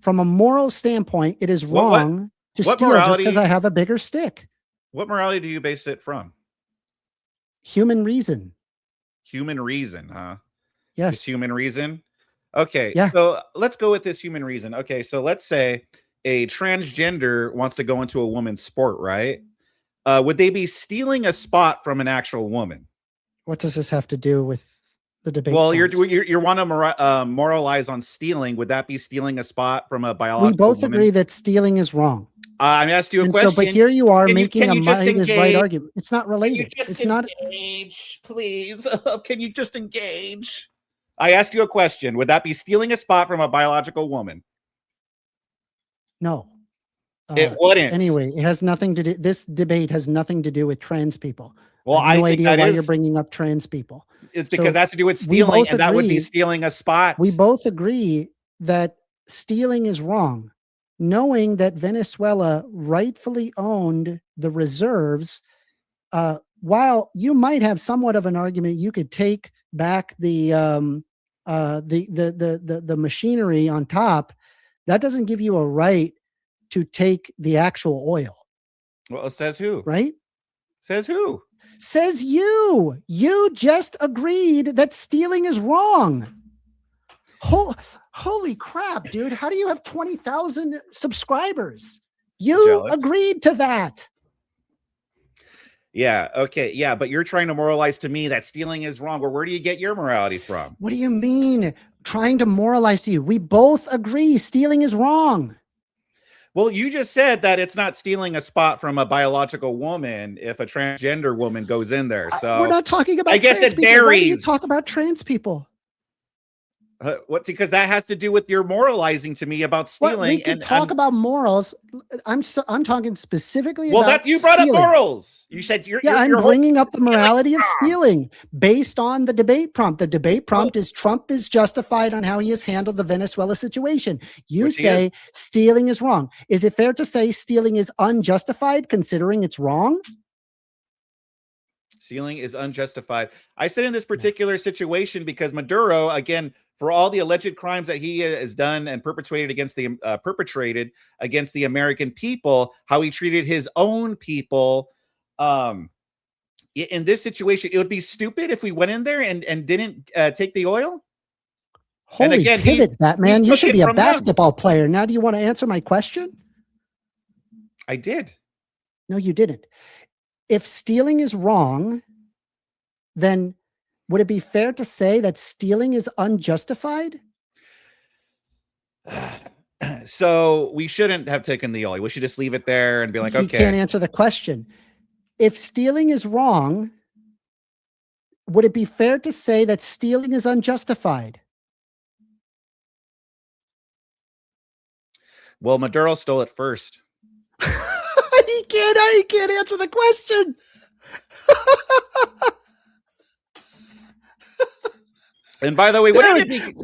S3: moral standpoint, it is wrong to steal just because I have a bigger stick.
S2: What morality do you base it from?
S3: Human reason.
S2: Human reason, huh?
S3: Yes.
S2: Just human reason. Okay.
S3: Yeah.
S2: So let's go with this human reason. Okay. So let's say a transgender wants to go into a woman's sport, right? Would they be stealing a spot from an actual woman?
S3: What does this have to do with the debate.
S2: Well,
S3: prompt.
S2: you want to moralize on stealing. Would that be stealing a spot from a biological
S3: We both
S2: woman?
S3: agree that stealing is wrong.
S2: I asked you a
S3: And
S2: question.
S3: so, but here you are
S2: Can
S3: making a
S2: just
S3: might is right
S2: engage?
S3: argument. It's not related. It's not.
S2: Engage, please. Can you just engage? I asked you a question. Would that be stealing a spot from a biological woman?
S3: No.
S2: It wouldn't.
S3: Anyway, it has nothing to do. This debate has nothing to do with trans people.
S2: Well,
S3: I have no idea why
S2: is,
S3: you're bringing up trans people.
S2: It's because it has to do with stealing, and that would be stealing a spot.
S3: We both agree that stealing is wrong. Knowing that Venezuela rightfully owned the reserves, while you might have somewhat of an argument, you could take back the machinery on top. That doesn't give you a right to take the actual oil.
S2: Well, it says who?
S3: Right?
S2: Says who?
S3: Says you. You just agreed that stealing is wrong. Holy crap, dude. How do you have 20,000 subscribers? You agreed to that.
S2: Yeah. Okay. Yeah. But you're trying to moralize to me that stealing is wrong. Or where do you get your morality from?
S3: What do you mean trying to moralize to you? We both agree stealing is wrong.
S2: Well, you just said that it's not stealing a spot from a biological woman if a transgender woman goes in there. So
S3: we're not talking about.
S2: I guess
S3: trans
S2: it
S3: people.
S2: varies.
S3: Why do you talk about trans people?
S2: What? Because that has to do with your moralizing to me about stealing.
S3: Well, we can talk about morals. I'm talking specifically
S2: about. Well, that you brought
S3: stealing.
S2: Up morals. You said
S3: I'm bringing up the morality of stealing based on the debate prompt. The debate prompt is Trump is justified on how he has handled the Venezuela situation. You say stealing is wrong. Is it fair to say stealing is unjustified considering it's wrong?
S2: Stealing is unjustified. I said in this particular situation because Maduro, again, for all the alleged crimes that he has done and perpetrated against the American people, how he treated his own people. In this situation, it would be stupid if we went in there and didn't take the oil.
S3: Holy again, pivot, Batman! You should be a basketball player. Now, do you want to answer my question?
S2: I did.
S3: No, you didn't. If stealing is wrong, then would it be fair to say that stealing is unjustified?
S2: So we shouldn't have taken the oil. We should just leave it there and be like, okay.
S3: You can't answer the question. If stealing is wrong, would it be fair to say that stealing is unjustified?
S2: Well, Maduro stole it first.
S3: He can't answer the question.
S2: And by the way,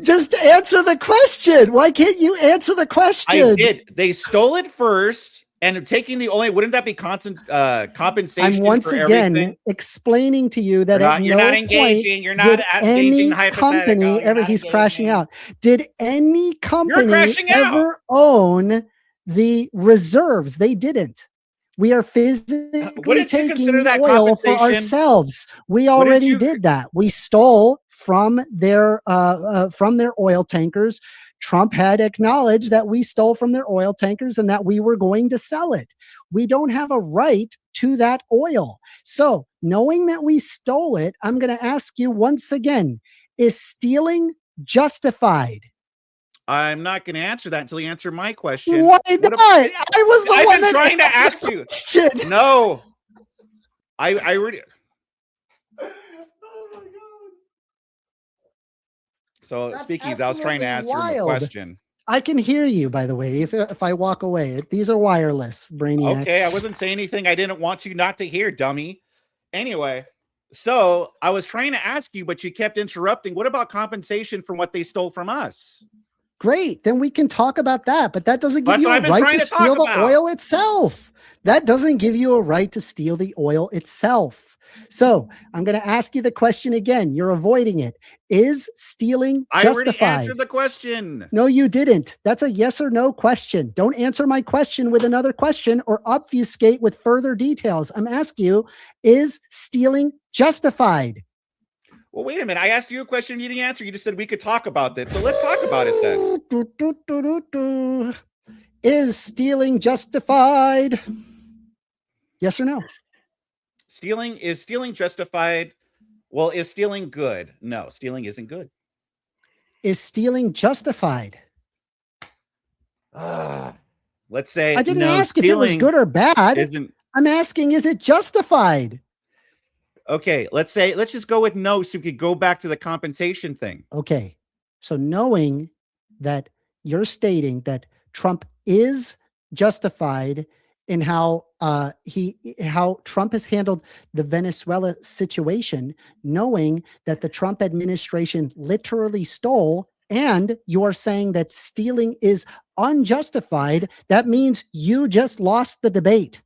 S3: just answer the question. Why can't you answer the question?
S2: I did. They stole it first, and taking the oil, wouldn't that be compensation?
S3: I'm once again
S2: everything?
S3: Explaining to you that
S2: you're not engaging. You're not engaging.
S3: Any company ever? He's crashing out. Did any company ever own the reserves? They didn't. We are physically taking the oil for ourselves. We already did that. We stole from their oil tankers. Trump had acknowledged that we stole from their oil tankers and that we were going to sell it. We don't have a right to that oil. So knowing that we stole it, I'm going to ask you once again, is stealing justified?
S2: I'm not going to answer that until you answer my question.
S3: Why not? I was the one that
S2: trying to ask you.
S3: Question.
S2: No. I already. Oh my God. So speaking, I was trying to answer the question.
S3: I can hear you, by the way, if I walk away. These are wireless, Brainiacs.
S2: Okay, I wasn't saying anything I didn't want you not to hear, dummy. Anyway, so I was trying to ask you, but you kept interrupting. What about compensation from what they stole from us?
S3: Great, then we can talk about that, but that doesn't give you a right to steal the oil itself. That doesn't give you a right to steal the oil itself. So I'm going to ask you the question again. You're avoiding it. Is stealing justified?
S2: I already answered the question.
S3: No, you didn't. That's a yes or no question. Don't answer my question with another question or obfuscate with further details. I'm asking you, is stealing justified?
S2: Well, wait a minute. I asked you a question you didn't answer. You just said we could talk about this. So let's talk about it then.
S3: Is stealing justified? Yes or no?
S2: Is stealing justified? Well, is stealing good? No, stealing isn't good.
S3: Is stealing justified?
S2: Let's say
S3: I didn't
S2: no,
S3: ask if it was
S2: stealing
S3: good or bad.
S2: isn't.
S3: I'm asking, is it justified?
S2: Okay, let's just go with no, so we could go back to the compensation thing.
S3: Okay. So knowing that you're stating that Trump is justified in how Trump has handled the Venezuela situation, knowing that the Trump administration literally stole, and you are saying that stealing is unjustified, that means you just lost the debate.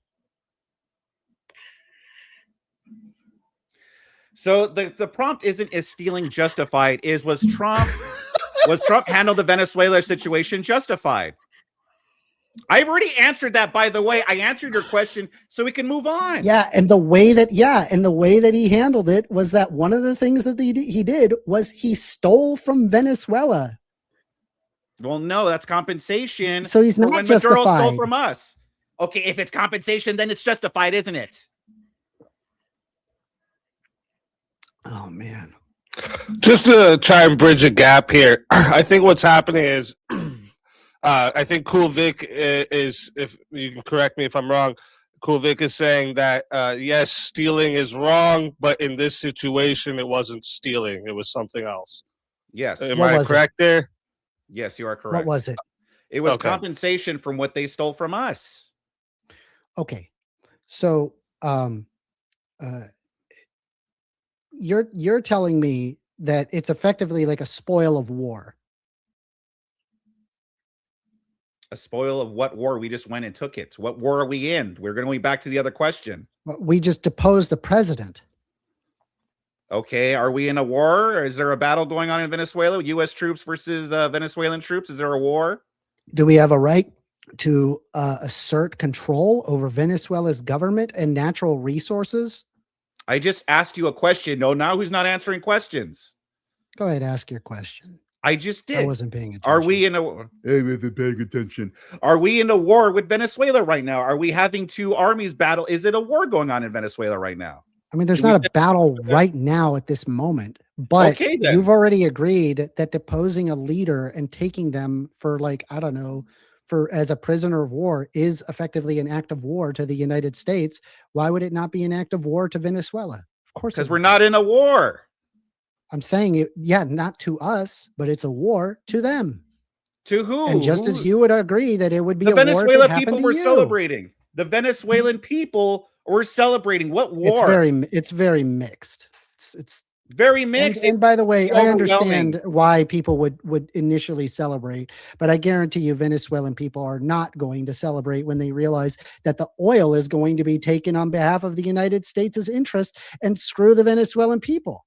S2: So the prompt isn't is stealing justified, was Trump handled the Venezuela situation justified? I've already answered that, by the way. I answered your question, so we can move on.
S3: Yeah, and the way that he handled it was that one of the things that he did was he stole from Venezuela.
S2: Well, no, that's compensation.
S3: So he's not
S2: when
S3: justified.
S2: Maduro stole from us. Okay, if it's compensation, then it's justified, isn't it?
S3: Oh man.
S1: Just to try and bridge a gap here, I think what's happening is, I think Cool Vic is, if you can correct me if I'm wrong, Cool Vic is saying that, yes, stealing is wrong, but in this situation, it wasn't stealing. It was something else.
S2: Yes.
S1: Am I correct there?
S2: Yes, you are correct.
S3: What was it?
S2: It was compensation from what they stole from us.
S3: Okay. So, you're telling me that it's effectively like a spoil of war.
S2: A spoil of what war? We just went and took it. What war are we in? We're going to be back to the other question.
S3: We just deposed the president.
S2: Okay, are we in a war? Or is there a battle going on in Venezuela? U.S. troops versus Venezuelan troops? Is there a war?
S3: Do we have a right to assert control over Venezuela's government and natural resources?
S2: I just asked you a question. No, now who's not answering questions?
S3: Go ahead, ask your question.
S2: I just did.
S3: I wasn't paying attention.
S2: Are we in a? I wasn't paying attention. Are we in a war with Venezuela right now? Are we having two armies battle? Is it a war going on in Venezuela right now?
S3: I mean, there's not a battle right now at this moment, but you've already agreed that deposing a leader and taking them for, like, I don't know, as a prisoner of war is effectively an act of war to the United States. Why would it not be an act of war to Venezuela? Of course,
S2: because we're not in a war.
S3: I'm saying it, yeah, not to us, but it's a war to them.
S2: To who?
S3: And just as you would agree that it would be
S2: the
S3: a
S2: Venezuela
S3: war if it
S2: people
S3: happened
S2: were
S3: to you.
S2: celebrating. The Venezuelan people were celebrating. What war?
S3: It's very mixed. It's
S2: very mixed.
S3: And by the way, I understand why people would initially celebrate, but I guarantee you Venezuelan people are not going to celebrate when they realize that the oil is going to be taken on behalf of the United States' interest and screw the Venezuelan people.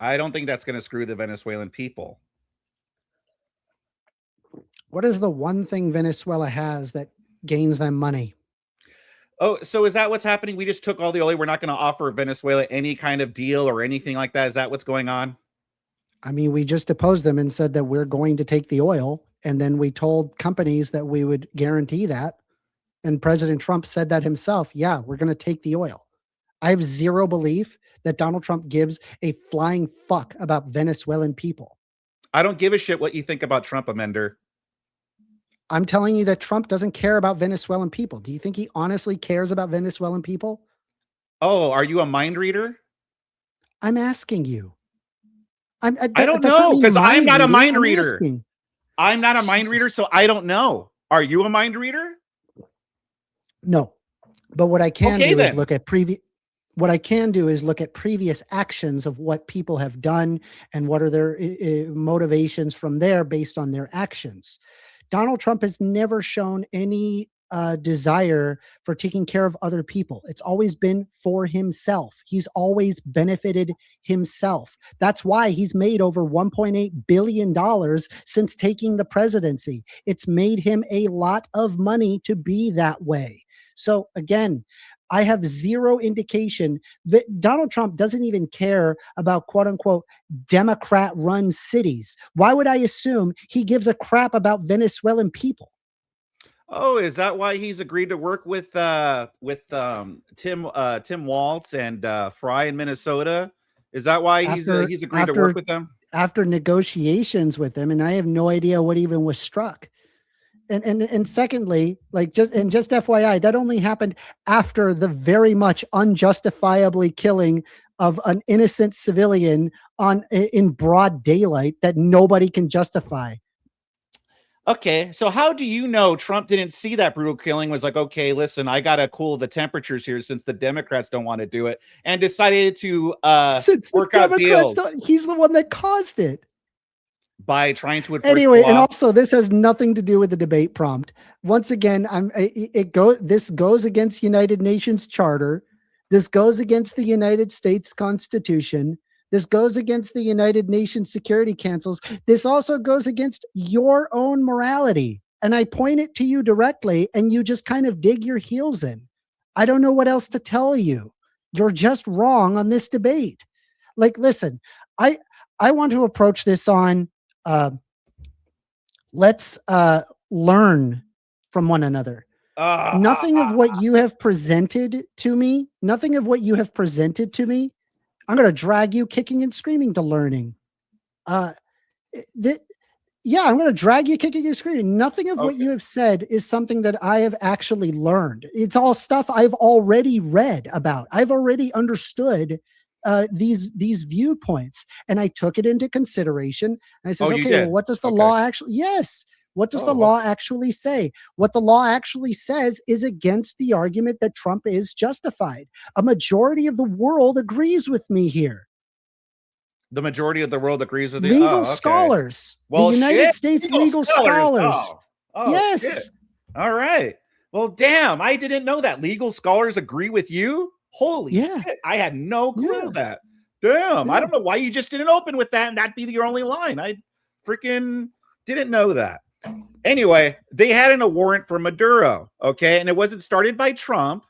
S2: I don't think that's going to screw the Venezuelan people.
S3: What is the one thing Venezuela has that gains them money?
S2: Oh, so is that what's happening? We just took all the oil. We're not going to offer Venezuela any kind of deal or anything like that. Is that what's going on?
S3: I mean, we just deposed them and said that we're going to take the oil. And then we told companies that we would guarantee that. And President Trump said that himself. Yeah, we're going to take the oil. I have zero belief that Donald Trump gives a flying fuck about Venezuelan people.
S2: I don't give a shit what you think about Trump, Amender.
S3: I'm telling you that Trump doesn't care about Venezuelan people. Do you think he honestly cares about Venezuelan people?
S2: Oh, are you a mind reader?
S3: I'm asking you.
S2: I don't know, because I'm not a mind reader.
S3: Asking.
S2: I'm not a mind reader, so I don't know. Are you a mind reader?
S3: No. But what I can do is look at previous actions of what people have done and what are their motivations from there based on their actions. Donald Trump has never shown any desire for taking care of other people. It's always been for himself. He's always benefited himself. That's why he's made over $1.8 billion since taking the presidency. It's made him a lot of money to be that way. So again, I have zero indication that Donald Trump doesn't even care about quote unquote Democrat run cities. Why would I assume he gives a crap about Venezuelan people?
S2: Oh, is that why he's agreed to work with Tim Waltz and Fry in Minnesota? Is that why
S3: After-
S2: he's agreed to
S3: after-
S2: work with them?
S3: After negotiations with him, and I have no idea what even was struck. And secondly, like just FYI, that only happened after the very much unjustifiably killing of an innocent civilian in broad daylight that nobody can justify.
S2: Okay, so how do you know Trump didn't see that brutal killing, was like, okay, listen, I gotta cool the temperatures here since the Democrats don't want to do it, and decided to
S3: Since the
S2: work out
S3: Democrats
S2: deals
S3: he's the one that caused it.
S2: by trying to enforce
S3: Anyway,
S2: the
S3: and
S2: law?
S3: also this has nothing to do with the debate prompt. Once again, this goes against United Nations Charter. This goes against the United States Constitution. This goes against the United Nations Security Councils. This also goes against your own morality. And I point it to you directly, and you just kind of dig your heels in. I don't know what else to tell you. You're just wrong on this debate. Like, listen, I want to approach this on let's learn from one another. Nothing of what you have presented to me, I'm going to drag you kicking and screaming to learning. I'm going to drag you kicking and screaming. Nothing of what you have said is something that I have actually learned. It's all stuff I've already read about. I've already understood these viewpoints, and I took it into consideration. And I said, okay, well, what does the law actually? Yes. What does the law actually say? What the law actually says is against the argument that Trump is justified. A majority of the world agrees with me here.
S2: The majority of the world agrees with you?
S3: Legal scholars.
S2: Well,
S3: the United States legal scholars. Yes.
S2: Shit. All right. Well, damn, I didn't know that. Legal scholars agree with you? Holy shit. I had no clue that. Damn. I don't know why you just didn't open with that and that'd be your only line. I freaking didn't know that. Anyway, they had a warrant for Maduro, okay? And it wasn't started by Trump.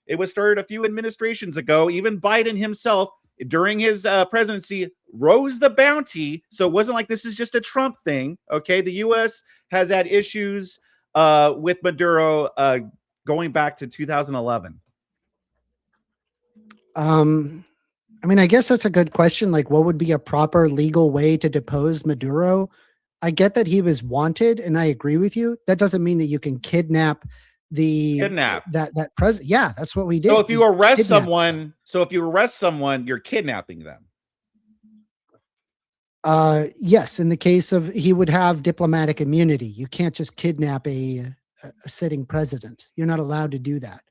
S2: It was started a few administrations ago. Even Biden himself, during his presidency, rose the bounty. So it wasn't like this is just a Trump thing, okay? The U.S. has had issues with Maduro going back to 2011.
S3: I mean, I guess that's a good question. Like, what would be a proper legal way to depose Maduro? I get that he was wanted, and I agree with you. That doesn't mean that you can kidnap that president. Yeah, that's what we did.
S2: So if you arrest someone, you're kidnapping them.
S3: Yes, in the case of, he would have diplomatic immunity. You can't just kidnap a sitting president. You're not allowed to do that.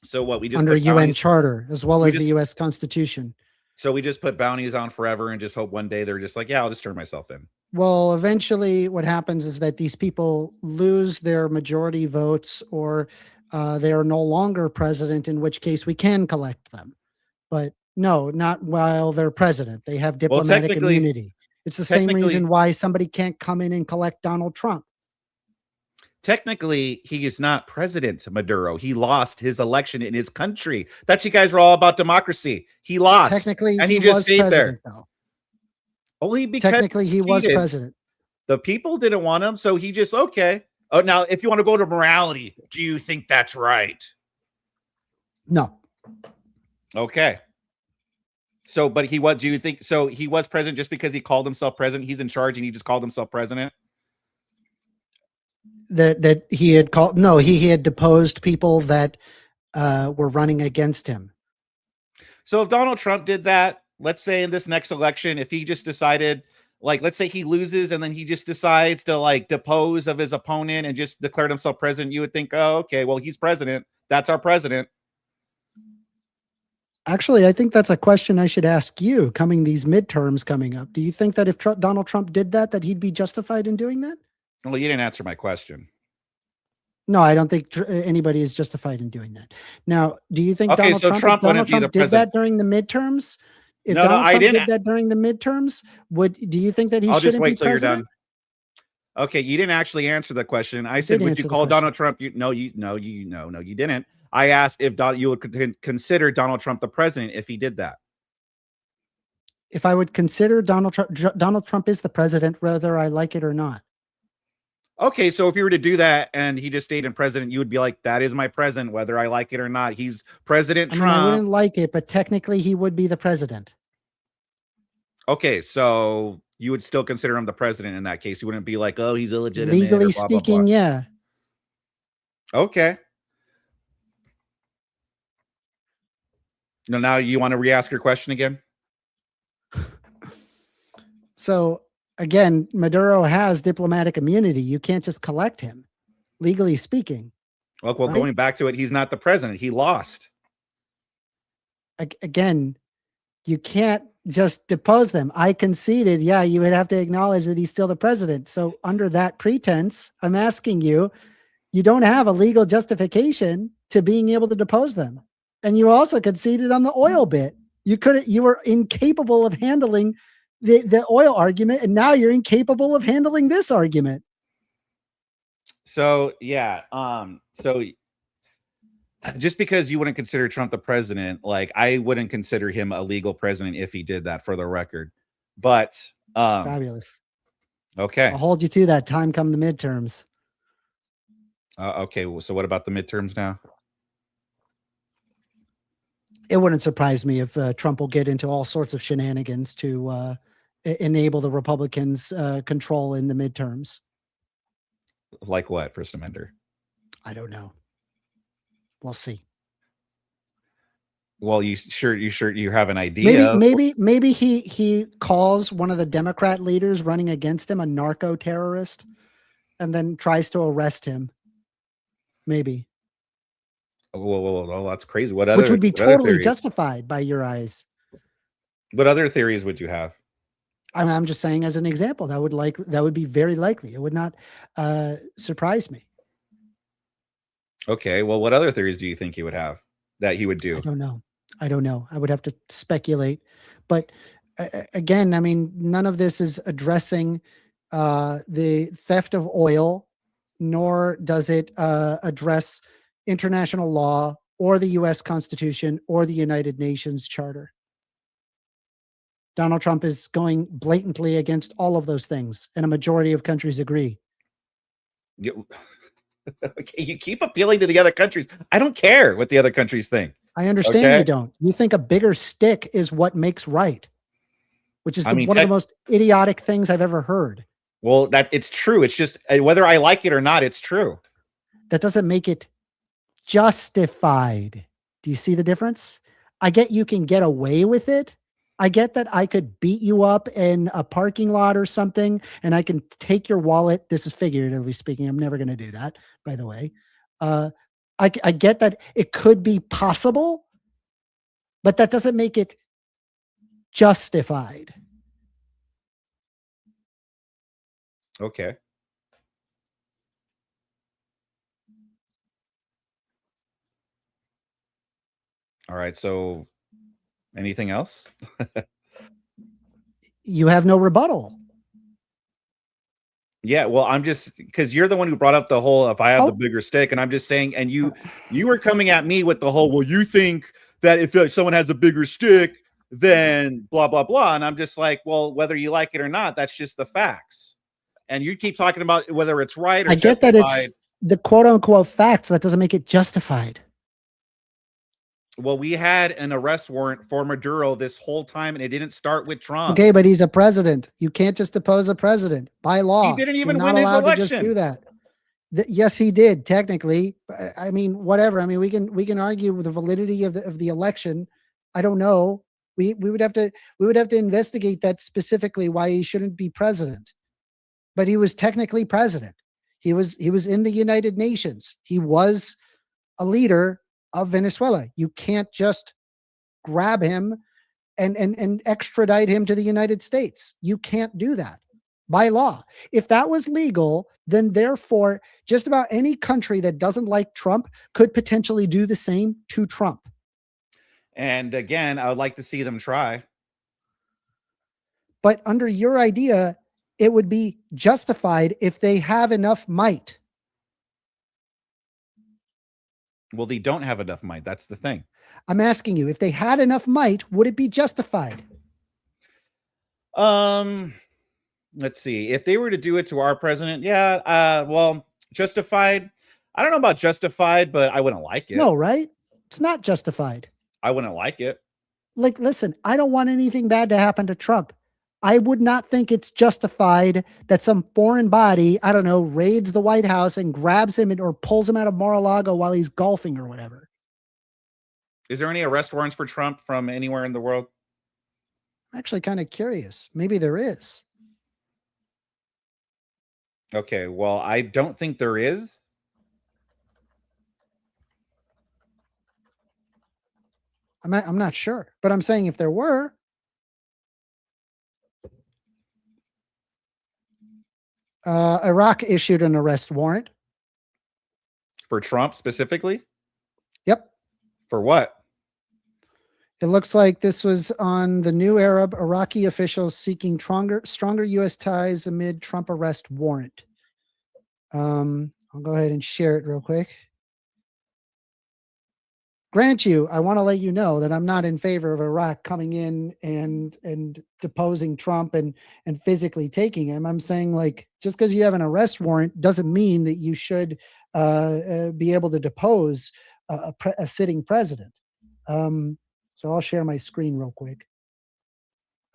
S2: So what, we just
S3: under UN Charter as well as the U.S. Constitution.
S2: So we just put bounties on forever and just hope one day they're just like, yeah, I'll just turn myself in.
S3: Well, eventually what happens is that these people lose their majority votes, or they are no longer president, in which case we can collect them. But no, not while they're president. They have diplomatic immunity. It's the same reason why somebody can't come in and collect Donald Trump.
S2: Technically, he is not President Maduro. He lost his election in his country. Thought you guys were all about democracy. He lost.
S3: Technically,
S2: and
S3: he
S2: just stayed there.
S3: Though.
S2: Only because
S3: technically he was president.
S2: The people didn't want him, so he just, okay. Oh, now, if you want to go to morality, do you think that's right?
S3: No.
S2: Okay. So, but he was, do you think, so he was president just because he called himself president? He's in charge and he just called himself president?
S3: That he had called, no, he had deposed people that were running against him.
S2: So if Donald Trump did that, let's say in this next election, if he just decided, like, let's say he loses and then he just decides to like depose of his opponent and just declared himself president, you would think, oh, okay, well, he's president. That's our president.
S3: Actually, I think that's a question I should ask you these midterms coming up. Do you think that if Donald Trump did that he'd be justified in doing that?
S2: Well, you didn't answer my question.
S3: No, I don't think anybody is justified in doing that. Now, do you think
S2: Donald Trump
S3: did that during the midterms? If Donald Trump did that during the midterms, do you think that he shouldn't be president? I'll just wait till you're done.
S2: Okay, you didn't actually answer the question. I said, would you call Donald Trump? No, you didn't. I asked if you would consider Donald Trump the president if he did that.
S3: If I would consider Donald Trump is the president, whether I like it or not.
S2: Okay, so if you were to do that and he just stayed in president, you would be like, that is my president, whether I like it or not. He's President
S3: I
S2: Trump.
S3: mean, I wouldn't like it, but technically he would be the president.
S2: Okay, so you would still consider him the president in that case. You wouldn't be like, oh, he's illegitimate.
S3: Legally
S2: or blah, blah,
S3: speaking,
S2: blah.
S3: yeah.
S2: Okay. No, now you want to re-ask your question again?
S3: So again, Maduro has diplomatic immunity. You can't just collect him, legally speaking.
S2: Well,
S3: right?
S2: Going back to it, he's not the president. He lost.
S3: Again, you can't just depose them. I conceded, yeah, you would have to acknowledge that he's still the president. So under that pretense, I'm asking you, you don't have a legal justification to being able to depose them. And you also conceded on the oil bit. You were incapable of handling the oil argument, and now you're incapable of handling this argument.
S2: So yeah, so just because you wouldn't consider Trump the president, like I wouldn't consider him a legal president if he did that, for the record. But
S3: Fabulous.
S2: Okay,
S3: I'll hold you to that. Time come the midterms.
S2: Okay, well, so what about the midterms now?
S3: It wouldn't surprise me if Trump will get into all sorts of shenanigans to enable the Republicans' control in the midterms.
S2: Like what, First Amender?
S3: I don't know. We'll see.
S2: Well, you have an idea.
S3: Maybe he calls one of the Democrat leaders running against him a narco terrorist, and then tries to arrest him. Maybe.
S2: Well, that's crazy. Which
S3: would be totally justified by your eyes.
S2: What other theories would you have?
S3: I'm just saying as an example, that would be very likely. It would not surprise me.
S2: Okay, well, what other theories do you think he would have that he would do?
S3: I don't know. I would have to speculate. But again, I mean, none of this is addressing the theft of oil, nor does it address international law or the U.S. Constitution or the United Nations Charter. Donald Trump is going blatantly against all of those things, and a majority of countries agree.
S2: Okay, you keep appealing to the other countries. I don't care what the other countries think.
S3: I understand you don't. You think a bigger stick is what makes right, which is one of the most idiotic things I've ever heard.
S2: Well, it's true. It's just whether I like it or not, it's true.
S3: That doesn't make it justified. Do you see the difference? I get you can get away with it. I get that I could beat you up in a parking lot or something, and I can take your wallet. This is figuratively speaking. I'm never going to do that, by the way. I get that it could be possible, but that doesn't make it justified.
S2: Okay. All right. So anything else?
S3: You have no rebuttal.
S2: Yeah, well, I'm just because you're the one who brought up the whole if I have the bigger stick, and I'm just saying, and you were coming at me with the whole, well, you think that if someone has a bigger stick, then blah blah blah, and I'm just like, well, whether you like it or not, that's just the facts. And you keep talking about whether it's right or
S3: I get
S2: justified.
S3: that it's the quote unquote facts. That doesn't make it justified.
S2: Well, we had an arrest warrant for Maduro this whole time, and it didn't start with Trump.
S3: Okay, but he's a president. You can't just depose a president by law.
S2: He didn't even
S3: You're
S2: win
S3: not
S2: his
S3: allowed
S2: election.
S3: to just do that. Yes, he did technically. I mean, whatever. I mean, we can argue with the validity of the election. I don't know. We would have to investigate that specifically why he shouldn't be president. But he was technically president. He was in the United Nations. He was a leader of Venezuela. You can't just grab him and extradite him to the United States. You can't do that by law. If that was legal, then therefore just about any country that doesn't like Trump could potentially do the same to Trump.
S2: And again, I would like to see them try.
S3: But under your idea, it would be justified if they have enough might.
S2: Well, they don't have enough might. That's the thing.
S3: I'm asking you, if they had enough might, would it be justified?
S2: let's see. If they were to do it to our president, yeah, well, justified. I don't know about justified, but I wouldn't like it.
S3: No, right? It's not justified.
S2: I wouldn't like it.
S3: Like, listen, I don't want anything bad to happen to Trump. I would not think it's justified that some foreign body, I don't know, raids the White House and grabs him or pulls him out of Mar-a-Lago while he's golfing or whatever.
S2: Is there any arrest warrants for Trump from anywhere in the world?
S3: I'm actually kind of curious. Maybe there is.
S2: Okay, well, I don't think there is.
S3: I'm not sure, but I'm saying if there were, Iraq issued an arrest warrant.
S2: For Trump specifically?
S3: Yep.
S2: For what?
S3: It looks like this was on the new Arab Iraqi officials seeking stronger U.S. ties amid Trump arrest warrant. I'll go ahead and share it real quick. Grant you, I want to let you know that I'm not in favor of Iraq coming in and deposing Trump and physically taking him. I'm saying, like, just because you have an arrest warrant doesn't mean that you should be able to depose a sitting president. So I'll share my screen real quick.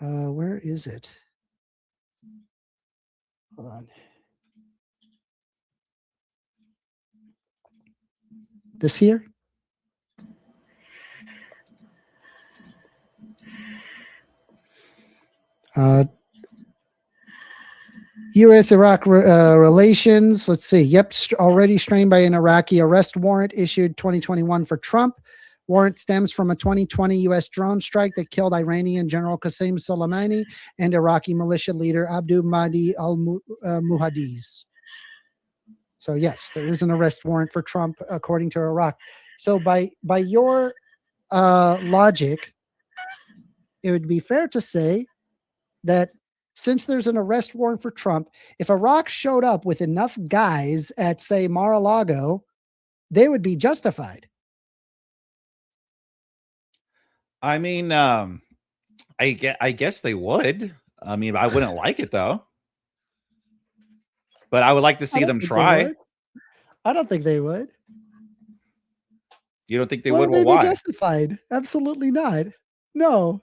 S3: Where is it? Hold on. This here? U.S.-Iraq relations. Let's see. Yep, already strained by an Iraqi arrest warrant issued 2021 for Trump. Warrant stems from a 2020 U.S. drone strike that killed Iranian General Qasem Soleimani and Iraqi militia leader Abdul Mahdi al-Muhadis. So yes, there is an arrest warrant for Trump according to Iraq. So by your logic, it would be fair to say that since there's an arrest warrant for Trump, if Iraq showed up with enough guys at, say, Mar-a-Lago, they would be justified.
S2: I mean, I guess they would. I mean, I wouldn't like it though. But I would like to see them try.
S3: I don't think they would.
S2: You don't think they
S3: would?
S2: Well,
S3: Would they
S2: why?
S3: Be justified? Absolutely not. No.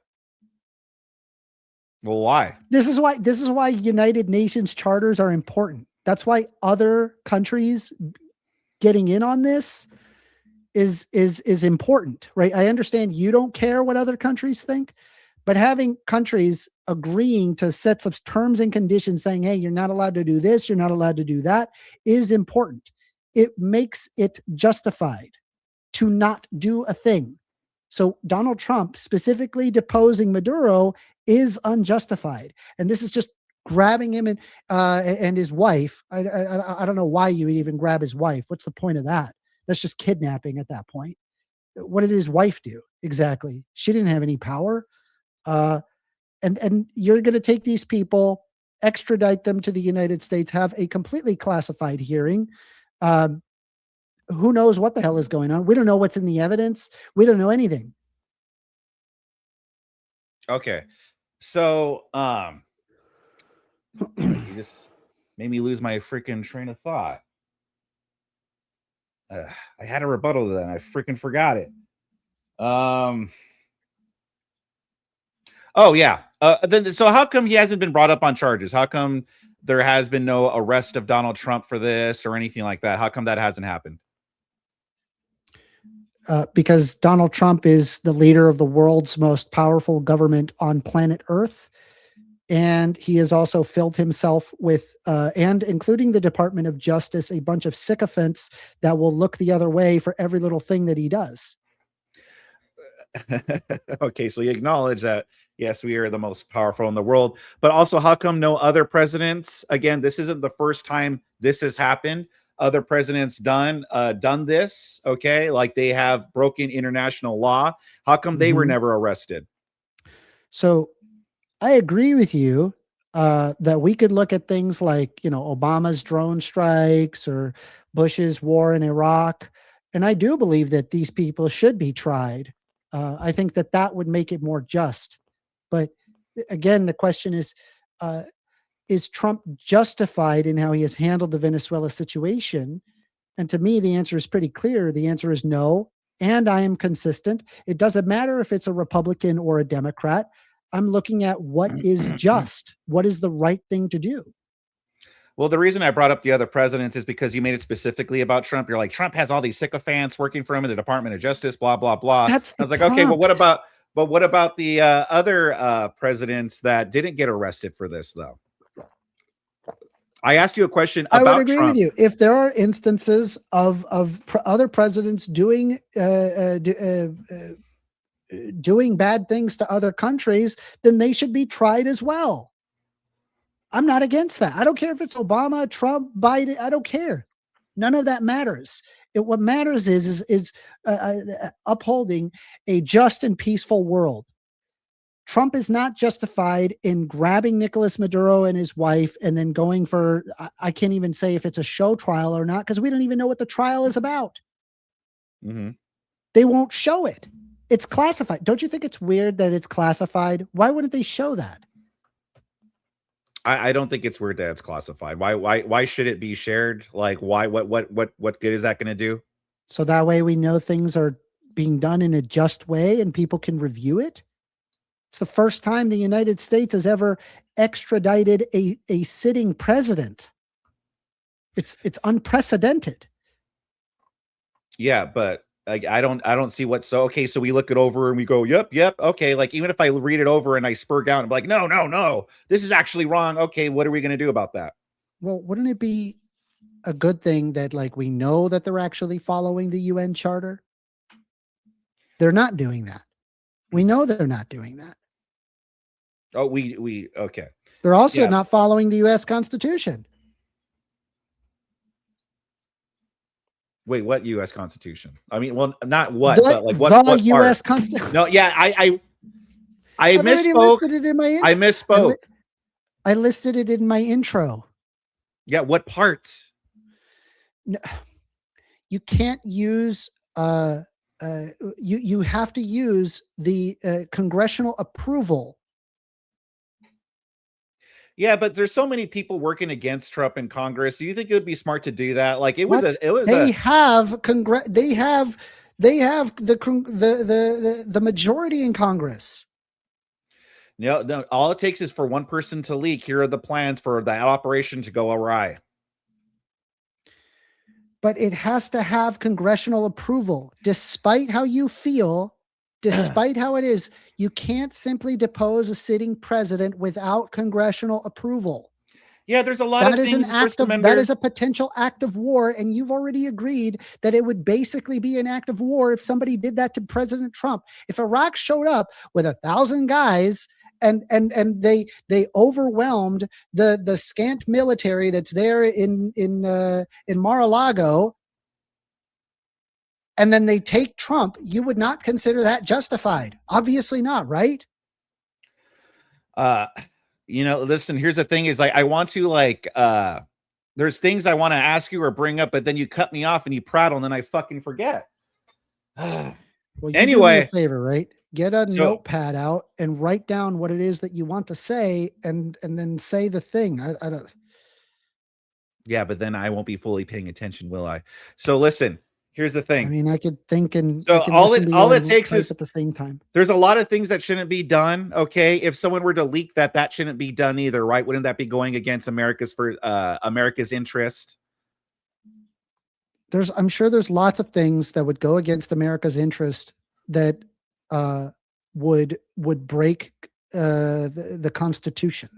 S2: Well, why?
S3: This is why United Nations charters are important. That's why other countries getting in on this is important, right? I understand you don't care what other countries think, but having countries agreeing to sets of terms and conditions saying, hey, you're not allowed to do this, you're not allowed to do that, is important. It makes it justified to not do a thing. So Donald Trump specifically deposing Maduro is unjustified. And this is just grabbing him and his wife. I don't know why you would even grab his wife. What's the point of that? That's just kidnapping at that point. What did his wife do exactly? She didn't have any power. And you're going to take these people, extradite them to the United States, have a completely classified hearing. Who knows what the hell is going on? We don't know what's in the evidence. We don't know anything.
S2: Okay. So, you just made me lose my freaking train of thought. I had a rebuttal to that and I freaking forgot it. Oh yeah. So how come he hasn't been brought up on charges? How come there has been no arrest of Donald Trump for this or anything like that? How come that hasn't happened?
S3: Because Donald Trump is the leader of the world's most powerful government on planet Earth. And he has also filled himself with, and including the Department of Justice, a bunch of sycophants that will look the other way for every little thing that he does.
S2: Okay, so you acknowledge that, yes, we are the most powerful in the world, but also how come no other presidents, again, this isn't the first time this has happened. Other presidents done this, okay? Like they have broken international law. How come they were never arrested?
S3: So I agree with you that we could look at things like, Obama's drone strikes or Bush's war in Iraq. And I do believe that these people should be tried. I think that would make it more just. But again, the question is, is Trump justified in how he has handled the Venezuela situation? And to me, the answer is pretty clear. The answer is no. And I am consistent. It doesn't matter if it's a Republican or a Democrat. I'm looking at what is just, what is the right thing to do.
S2: Well, the reason I brought up the other presidents is because you made it specifically about Trump. You're like, Trump has all these sycophants working for him in the Department of Justice, blah, blah, blah.
S3: That's
S2: I was like,
S3: the
S2: okay, but
S3: prompt.
S2: what about the other presidents that didn't get arrested for this, though? I asked you a question
S3: I would
S2: about
S3: agree
S2: Trump.
S3: with you. If there are instances of other presidents doing bad things to other countries, then they should be tried as well. I'm not against that. I don't care if it's Obama, Trump, Biden. I don't care. None of that matters. What matters is upholding a just and peaceful world. Trump is not justified in grabbing Nicolas Maduro and his wife and then going for, I can't even say if it's a show trial or not, because we don't even know what the trial is about.
S2: Mm-hmm.
S3: They won't show it. It's classified. Don't you think it's weird that it's classified? Why wouldn't they show that?
S2: I don't think it's weird that it's classified. Why should it be shared? Like, why? What good is that going to do?
S3: So that way we know things are being done in a just way and people can review it. It's the first time the United States has ever extradited a sitting president. It's unprecedented.
S2: Yeah, but I don't see what. So okay, so we look it over and we go, yep, okay. Like even if I read it over and I spur out and be like, no, this is actually wrong. Okay, what are we going to do about that?
S3: Well, wouldn't it be a good thing that like we know that they're actually following the UN Charter? They're not doing that. We know they're not doing that.
S2: Oh, we okay.
S3: They're also not following the U.S. Constitution.
S2: Wait, what U.S. Constitution? I mean, well, not what, but like what?
S3: The U.S.
S2: part?
S3: Constitution.
S2: No, yeah, I misspoke.
S3: Listed it in my
S2: I misspoke.
S3: I listed it in my intro.
S2: Yeah, what part?
S3: No, you can't use. You have to use the congressional approval.
S2: Yeah, but there's so many people working against Trump in Congress. Do you think it would be smart to do that? Like it was
S3: they have the majority in Congress.
S2: No, all it takes is for one person to leak. Here are the plans for that operation to go awry.
S3: But it has to have congressional approval, despite how you feel. Despite how it is, you can't simply depose a sitting president without congressional approval.
S2: Yeah, there's a lot of things.
S3: That is a potential act of war, and you've already agreed that it would basically be an act of war if somebody did that to President Trump. If Iraq showed up with 1,000 guys and they overwhelmed the scant military that's there in Mar-a-Lago, and then they take Trump, you would not consider that justified. Obviously not, right?
S2: Listen, here's the thing is like, I want to like, there's things I want to ask you or bring up, but then you cut me off and you prattle and then I fucking forget.
S3: Well, you
S2: anyway,
S3: do me a favor, right? Get a notepad out and write down what it is that you want to say and then say the thing. I don't.
S2: Yeah, but then I won't be fully paying attention, will I? So listen, here's the thing.
S3: I mean, I could think and
S2: so all it takes is
S3: at the same time.
S2: There's a lot of things that shouldn't be done. Okay, if someone were to leak that shouldn't be done either, right? Wouldn't that be going against America's interest?
S3: I'm sure there's lots of things that would go against America's interest that would break the Constitution.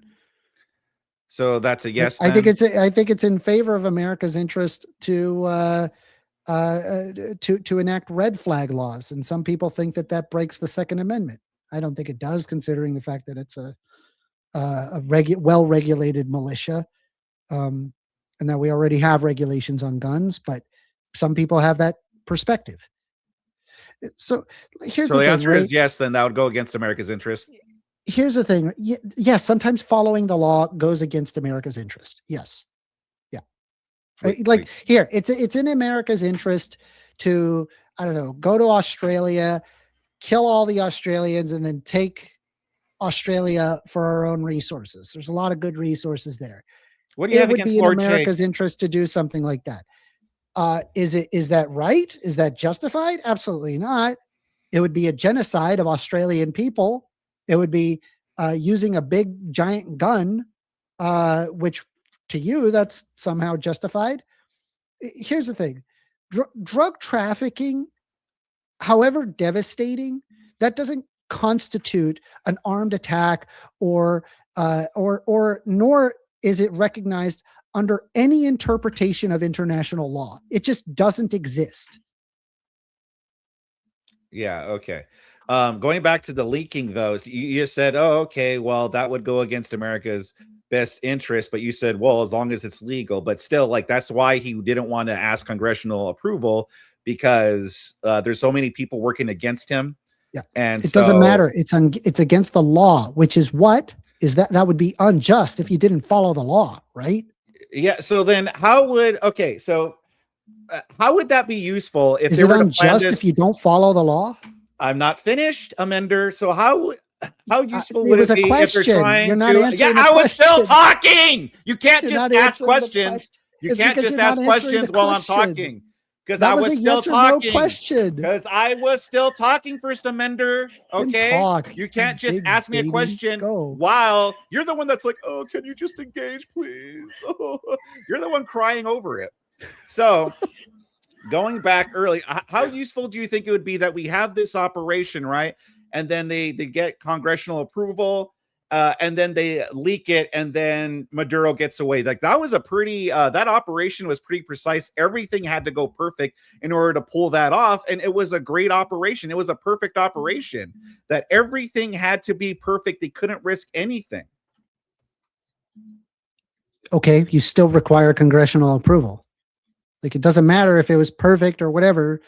S2: So that's a yes.
S3: I think it's in favor of America's interest to enact red flag laws, and some people think that breaks the Second Amendment. I don't think it does, considering the fact that it's a well-regulated militia, and that we already have regulations on guns. But some people have that perspective. So here's the
S2: answer
S3: thing,
S2: is yes. Then that would go against America's interest.
S3: Here's the thing. Yes, sometimes following the law goes against America's interest. Yes. Here, it's in America's interest to, I don't know, go to Australia, kill all the Australians, and then take Australia for our own resources. There's a lot of good resources there.
S2: What do you
S3: It
S2: have
S3: would
S2: against
S3: be in
S2: Lord
S3: America's
S2: Jake?
S3: interest to do something like that. Is that right? Is that justified? Absolutely not. It would be a genocide of Australian people. It would be using a big giant gun, which to you that's somehow justified. Here's the thing: drug trafficking, however devastating, that doesn't constitute an armed attack, or nor is it recognized under any interpretation of international law. It just doesn't exist.
S2: Yeah, okay. Going back to the leaking, though, so you just said, oh, okay, well, that would go against America's best interest, but you said, well, as long as it's legal. But still, like, that's why he didn't want to ask congressional approval, because there's so many people working against him.
S3: Yeah,
S2: and
S3: it doesn't matter. It's against the law, which is that would be unjust if you didn't follow the law, right?
S2: Yeah. So then, how would that be useful if
S3: is
S2: they
S3: it
S2: were to plan
S3: unjust
S2: this?
S3: if you don't follow the law?
S2: I'm not finished, Amender. So how useful
S3: it
S2: would
S3: was
S2: it
S3: a
S2: be if they're
S3: question.
S2: trying
S3: You're not
S2: to?
S3: answering
S2: Yeah,
S3: the
S2: I was still
S3: question.
S2: talking. You can't
S3: You're
S2: just
S3: not
S2: ask
S3: answering the
S2: questions.
S3: question.
S2: You
S3: It's
S2: can't
S3: because
S2: just
S3: you're
S2: ask
S3: not answering
S2: questions
S3: the
S2: while I'm
S3: question.
S2: talking. Because
S3: That
S2: I
S3: was
S2: was
S3: a
S2: still
S3: yes or no
S2: talking.
S3: question.
S2: Because I was still talking, First Amender. Okay.
S3: Talk.
S2: You can't just
S3: Big
S2: ask me a
S3: baby.
S2: question
S3: Go.
S2: while you're the one that's like, oh, can you just engage, please? Oh, you're the one crying over it. So going back early, how useful do you think it would be that we have this operation, right? And then they get congressional approval, and then they leak it, and then Maduro gets away. Like, that was a pretty, that operation was pretty precise. Everything had to go perfect in order to pull that off. And it was a great operation. It was a perfect operation that everything had to be perfect. They couldn't risk anything.
S3: Okay, you still require congressional approval. Like, it doesn't matter if it was perfect or whatever.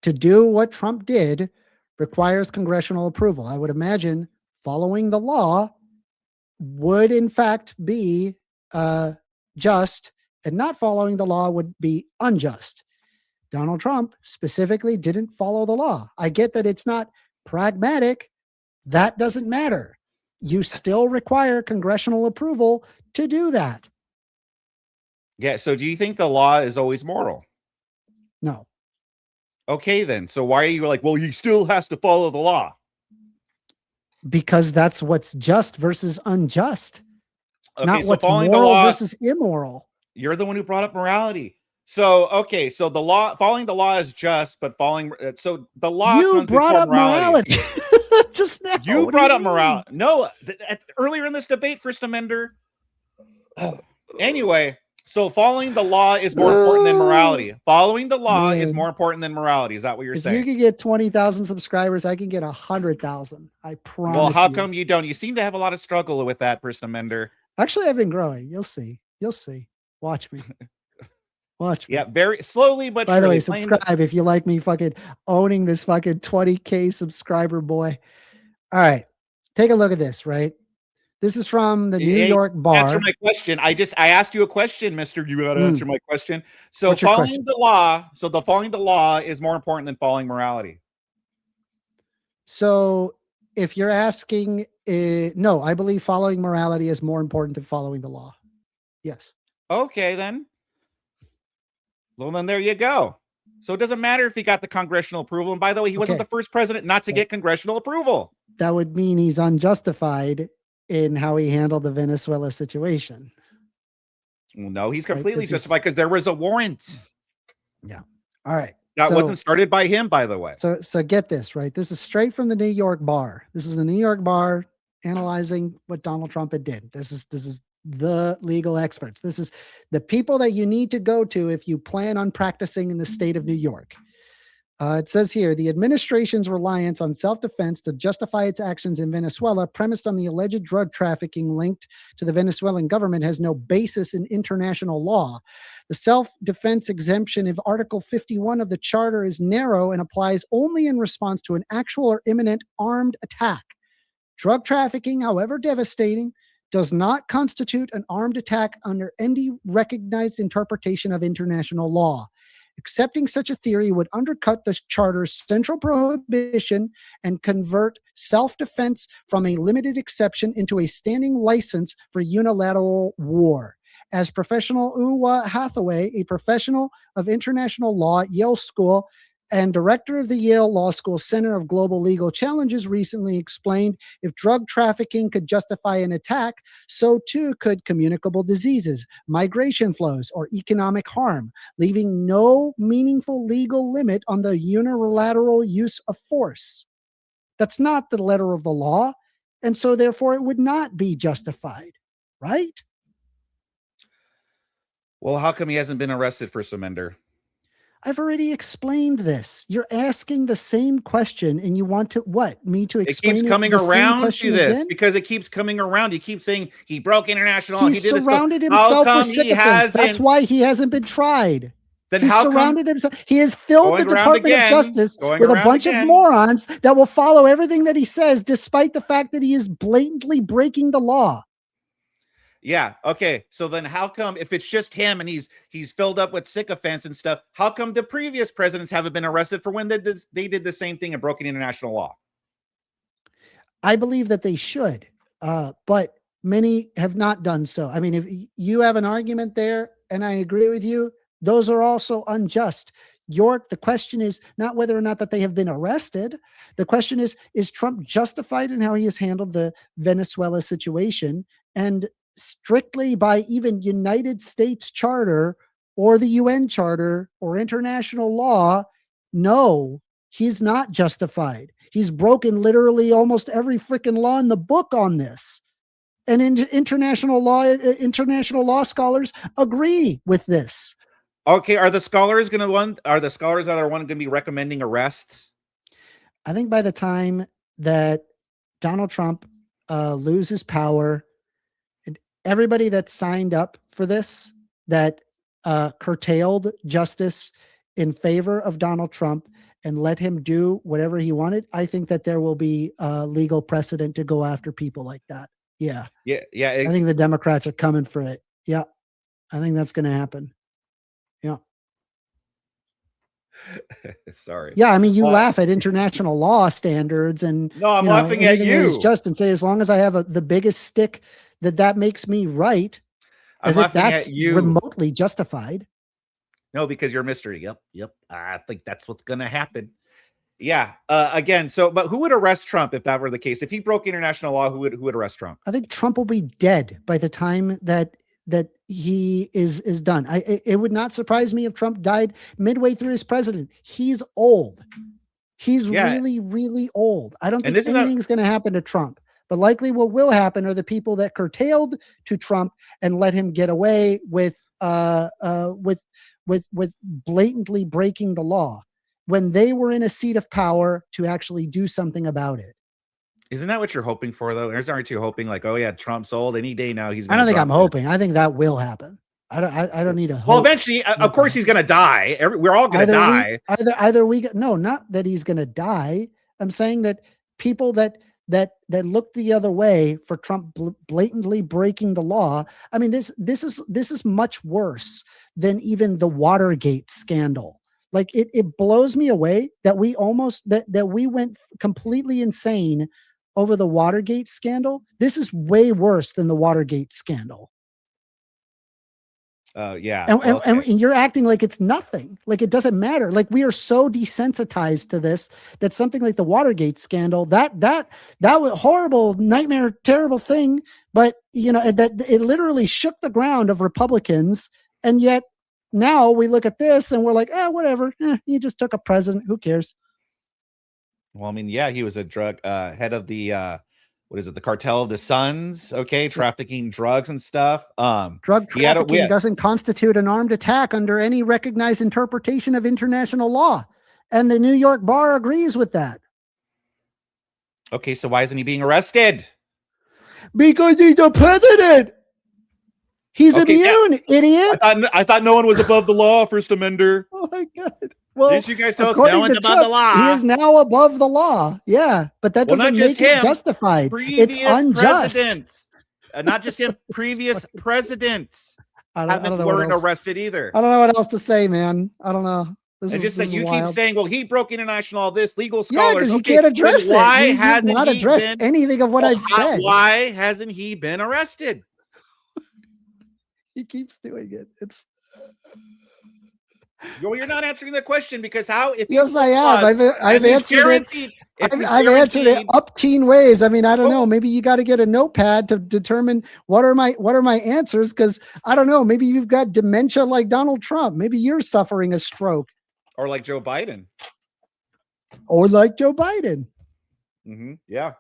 S3: To do what Trump did requires congressional approval. I would imagine following the law would in fact be just, and not following the law would be unjust. Donald Trump specifically didn't follow the law. I get that it's not pragmatic. That doesn't matter. You still require congressional approval to do that.
S2: Yeah. So do you think the law is always moral?
S3: No.
S2: Okay, then. So why are you like, well, he still has to follow the law?
S3: Because that's what's just versus unjust.
S2: Okay,
S3: not
S2: so
S3: what's
S2: following
S3: moral
S2: the law
S3: versus immoral.
S2: You're the one who brought up morality. So, okay, so following the law is just, but so the law
S3: You
S2: comes
S3: brought
S2: before
S3: up morality just now.
S2: You
S3: What do
S2: brought up
S3: mean?
S2: morality. No, earlier in this debate, First Amender. Anyway, so following the law is more important than morality. Following the law is more important than morality. Is that what you're
S3: If
S2: saying?
S3: you could get 20,000 subscribers, I can get 100,000. I promise.
S2: Well, how come you don't? You seem to have a lot of struggle with that, First Amender.
S3: Actually, I've been growing. You'll see. You'll see. Watch me. Watch me.
S2: Yeah, very slowly but
S3: By the way,
S2: surely.
S3: subscribe if you like me fucking owning this fucking 20K subscriber boy. All right. Take a look at this, right? This is from the New York Bar.
S2: Answer my question. I asked you a question, mister. You got to answer my question. So
S3: What's your
S2: following the law, following the law is more important than following morality.
S3: So if you're asking, no, I believe following morality is more important than following the law. Yes.
S2: Okay, then. Well, then there you go. So it doesn't matter if he got the congressional approval. And by the way, he wasn't the first president not to get congressional approval.
S3: That would mean he's unjustified in how he handled the Venezuela situation.
S2: Well, no, he's completely justified because there was a warrant.
S3: Yeah. All right.
S2: That wasn't started by him, by the way.
S3: So get this, right? This is straight from the New York Bar. This is the New York Bar analyzing what Donald Trump had did. This is the legal experts. This is the people that you need to go to if you plan on practicing in the state of New York. It says here, the administration's reliance on self-defense to justify its actions in Venezuela, premised on the alleged drug trafficking linked to the Venezuelan government, has no basis in international law. The self-defense exemption of Article 51 of the Charter is narrow and applies only in response to an actual or imminent armed attack. Drug trafficking, however devastating, does not constitute an armed attack under any recognized interpretation of international law. Accepting such a theory would undercut the Charter's central prohibition and convert self-defense from a limited exception into a standing license for unilateral war. As Professional Uwa Hathaway, a professional of international law at Yale School and director of the Yale Law School Center of Global Legal Challenges, recently explained, if drug trafficking could justify an attack, so too could communicable diseases, migration flows, or economic harm, leaving no meaningful legal limit on the unilateral use of force. That's not the letter of the law, and so therefore it would not be justified, right?
S2: Well, how come he hasn't been arrested, First Amender?
S3: I've already explained this. You're asking the same question, and you want to what? Me to explain
S2: it keeps coming
S3: the same
S2: around
S3: question
S2: to this
S3: again?
S2: because it keeps coming around. You keep saying he broke international law.
S3: He
S2: He did this.
S3: surrounded
S2: How
S3: himself
S2: come
S3: with
S2: he
S3: sycophants.
S2: hasn't?
S3: That's why he hasn't been tried.
S2: Then
S3: He
S2: how come
S3: surrounded himself. He has filled the
S2: Going around
S3: Department of
S2: again,
S3: Justice
S2: going
S3: with a
S2: around
S3: bunch of
S2: again.
S3: morons that will follow everything that he says, despite the fact that he is blatantly breaking the law.
S2: Yeah. Okay. So then how come if it's just him and he's filled up with sycophants and stuff, how come the previous presidents haven't been arrested for when they did the same thing and broken international law?
S3: I believe that they should, but many have not done so. I mean, if you have an argument there, and I agree with you, those are also unjust. York, the question is not whether or not that they have been arrested. The question is Trump justified in how he has handled the Venezuela situation? And strictly by even United States Charter or the UN Charter or international law, no, he's not justified. He's broken literally almost every freaking law in the book on this. And in international law scholars agree with this.
S2: Okay, are the scholars going to be recommending arrests?
S3: I think by the time that Donald Trump loses power, everybody that signed up for this, that curtailed justice in favor of Donald Trump and let him do whatever he wanted, I think that there will be legal precedent to go after people like that. Yeah.
S2: Yeah.
S3: I think the Democrats are coming for it. Yeah. I think that's going to happen. Yeah.
S2: Sorry.
S3: Yeah. I mean, you laugh at international law standards and
S2: no, I'm laughing at you.
S3: Just and say, as long as I have the biggest stick that makes me right, as if that's remotely justified.
S2: No, because you're a mystery. Yep. I think that's what's going to happen. Yeah. Again, but who would arrest Trump if that were the case? If he broke international law, who would arrest Trump?
S3: I think Trump will be dead by the time that he is done. It would not surprise me if Trump died midway through his presidency. He's old. He's really, really old. I don't think anything's going to happen to Trump. But likely what will happen are the people that curtailed to Trump and let him get away with blatantly breaking the law when they were in a seat of power to actually do something about it.
S2: Isn't that what you're hoping for, though? Aren't you hoping like, oh yeah, Trump's old, any day now he's?
S3: I don't think I'm hoping. I think that will happen. I don't need to hope.
S2: Well, eventually, of course, he's going to die. We're all going to die.
S3: Not that he's going to die. I'm saying that people that look the other way for Trump blatantly breaking the law. I mean, this is much worse than even the Watergate scandal. Like it blows me away that we went completely insane over the Watergate scandal. This is way worse than the Watergate scandal.
S2: Yeah.
S3: And you're acting like it's nothing, like it doesn't matter. Like we are so desensitized to this that something like the Watergate scandal, that was horrible, nightmare, terrible thing. But that it literally shook the ground of Republicans. And yet now we look at this and we're like, whatever. He just took a president. Who cares?
S2: Well, I mean, yeah, he was a drug head of the the cartel of the Suns, trafficking drugs and stuff.
S3: Drug trafficking doesn't constitute an armed attack under any recognized interpretation of international law. And the New York bar agrees with that.
S2: Okay, so why isn't he being arrested?
S3: Because he's the president. He's immune, idiot.
S2: I thought no one was above the law, First Amender.
S3: Oh my God. Well,
S2: didn't you guys tell us no one's above the law?
S3: He is now above the law. Yeah, but that doesn't make it justified. It's unjust.
S2: Not just him, previous presidents.
S3: I don't know what
S2: weren't
S3: else.
S2: arrested either.
S3: I don't know what else to say, man. I don't know.
S2: And just that
S3: this
S2: you
S3: is
S2: keep
S3: wild.
S2: saying, well, he broke international, all this legal
S3: Yeah,
S2: scholars.
S3: because you
S2: Okay,
S3: can't address
S2: then why
S3: it. You've
S2: hasn't
S3: not
S2: he
S3: addressed
S2: been,
S3: anything of what I've said.
S2: why hasn't he been arrested?
S3: He keeps doing it. It's
S2: You're not answering the question, because how? If
S3: yes, I have. I've answered it. I've answered it up teen ways. I mean, I don't know. Maybe you got to get a notepad to determine what are my answers, because I don't know. Maybe you've got dementia like Donald Trump. Maybe you're suffering a stroke,
S2: or like Joe Biden, Yeah.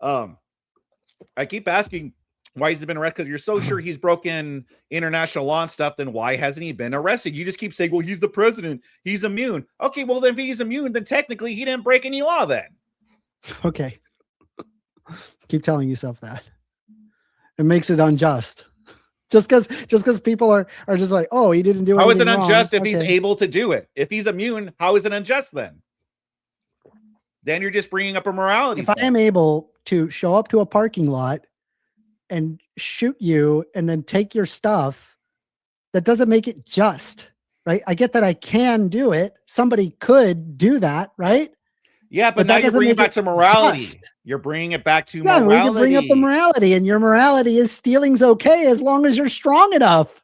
S2: I keep asking why he's been arrested. You're so sure he's broken international law and stuff, then why hasn't he been arrested? You just keep saying, well, he's the president, he's immune. Okay, well, then if he's immune, then technically he didn't break any law then.
S3: Okay. Keep telling yourself that. It makes it unjust. Just because people are just like, oh, he didn't do anything.
S2: How is it unjust
S3: wrong?
S2: if he's able to do it? If he's immune, how is it unjust then? Then you're just bringing up a morality.
S3: If I am able to show up to a parking lot and shoot you and then take your stuff, that doesn't make it just, right? I get that I can do it. Somebody could do that, right?
S2: Yeah, but now you're bringing it back to morality.
S3: Just.
S2: You're bringing it back to
S3: morality.
S2: morality.
S3: We can bring up the morality, and your morality is stealing's okay as long as you're strong enough.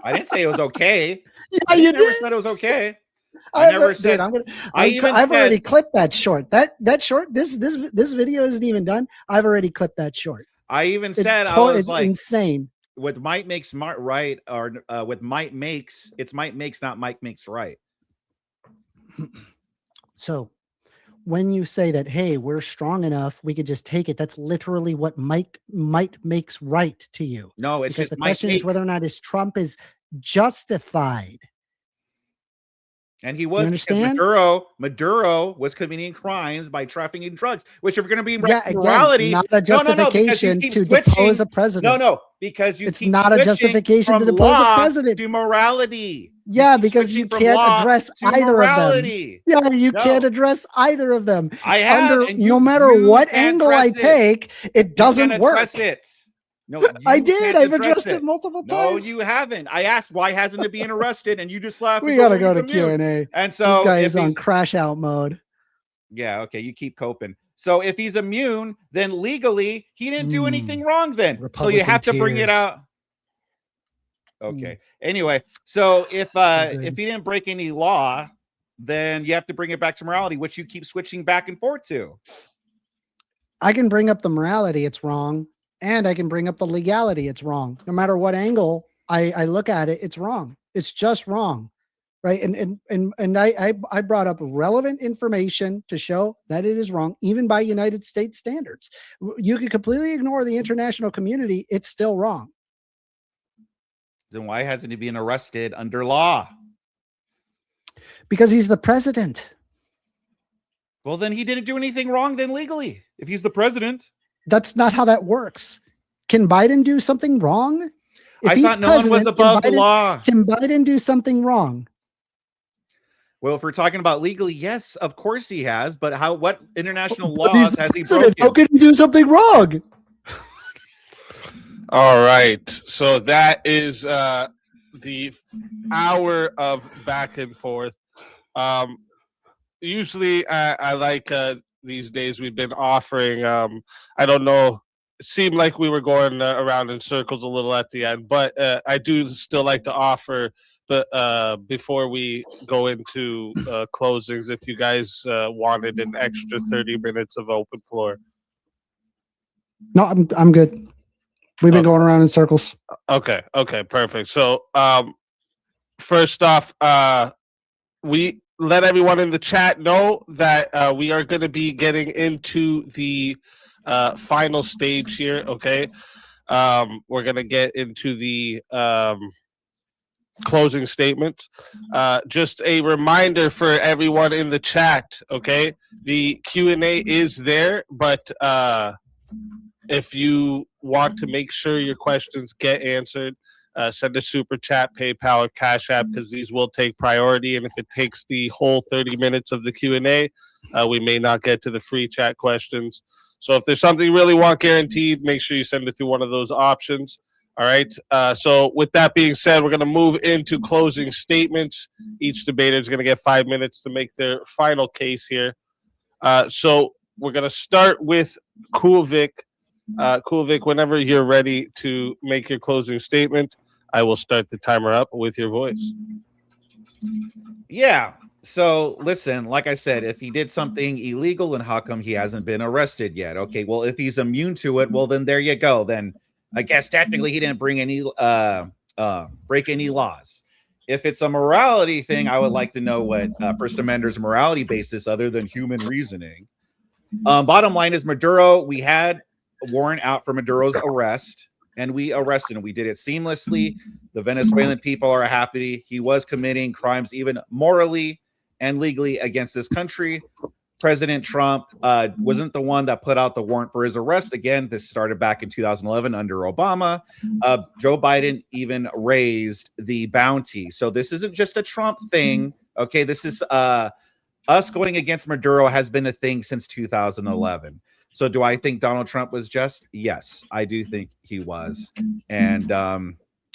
S2: I didn't say it was okay.
S3: Yeah, you did.
S2: Said it was okay. I never said.
S3: I've already clipped that short. That short. This video isn't even done. I've already clipped that short.
S2: I even said I was like
S3: insane.
S2: With might makes right, or with might makes, it's might makes, not might makes right.
S3: So when you say that, hey, we're strong enough, we could just take it, that's literally what might makes right to you.
S2: No, it's
S3: because
S2: just
S3: the question is whether or not Trump is justified.
S2: And he was.
S3: Understand?
S2: Maduro was committing crimes by trafficking drugs, which if we're going to be
S3: morality, not a justification to depose a president.
S2: No, because
S3: it's not a justification to depose a president.
S2: To morality.
S3: Yeah, because you can't address either of them. Yeah, you can't address either of them.
S2: I have,
S3: no matter what angle I take, it doesn't work.
S2: No,
S3: I did. I've addressed it multiple times.
S2: No, you haven't. I asked why hasn't it been arrested, and you just laughed.
S3: We gotta go to Q&A.
S2: And so
S3: this guy is on crash out mode.
S2: Yeah, okay, you keep coping. So if he's immune, then legally he didn't do anything wrong. Then so you have to bring it out. Okay. Anyway, so if he didn't break any law, then you have to bring it back to morality, which you keep switching back and forth to.
S3: I can bring up the morality, it's wrong. And I can bring up the legality. It's wrong. No matter what angle I look at it, it's wrong. It's just wrong. Right. And I brought up relevant information to show that it is wrong, even by United States standards. You can completely ignore the international community. It's still wrong.
S2: Then why hasn't he been arrested under law?
S3: Because he's the president.
S2: Well, then he didn't do anything wrong then legally, if he's the president.
S3: That's not how that works. Can Biden do something wrong?
S2: I thought no one was above the law.
S3: Can Biden do something wrong?
S2: Well, if we're talking about legally, yes, of course he has. But what international laws has he broken?
S3: How could he do something wrong?
S1: All right. So that is the hour of back and forth. Usually I like these days we've been offering, I don't know, it seemed like we were going around in circles a little at the end, but I do still like to offer, but before we go into closings, if you guys wanted an extra 30 minutes of open floor.
S3: No, I'm good. We've been going around in circles.
S1: Okay, perfect. So first off, we let everyone in the chat know that we are going to be getting into the final stage here, okay? We're going to get into the closing statements. Just a reminder for everyone in the chat, okay? The Q&A is there, but if you want to make sure your questions get answered, send a super chat, PayPal, or Cash App, because these will take priority. And if it takes the whole 30 minutes of the Q&A, we may not get to the free chat questions. So if there's something you really want guaranteed, make sure you send it through one of those options. All right. So with that being said, we're going to move into closing statements. Each debater is going to get 5 minutes to make their final case here. So we're going to start with KEWL V1C. KEWL V1C, whenever you're ready to make your closing statement, I will start the timer up with your voice.
S2: Yeah. So listen, like I said, if he did something illegal, then how come he hasn't been arrested yet? Okay, well, if he's immune to it, well, then there you go. Then I guess technically he didn't bring any break any laws. If it's a morality thing, I would like to know what First Amendment's morality basis other than human reasoning. Bottom line is Maduro, we had a warrant out for Maduro's arrest, and we arrested him. We did it seamlessly. The Venezuelan people are happy. He was committing crimes even morally and legally against this country. President Trump wasn't the one that put out the warrant for his arrest. Again, this started back in 2011 under Obama. Joe Biden even raised the bounty. So this isn't just a Trump thing. Okay, this is us going against Maduro has been a thing since 2011. So do I think Donald Trump was just? Yes, I do think he was. And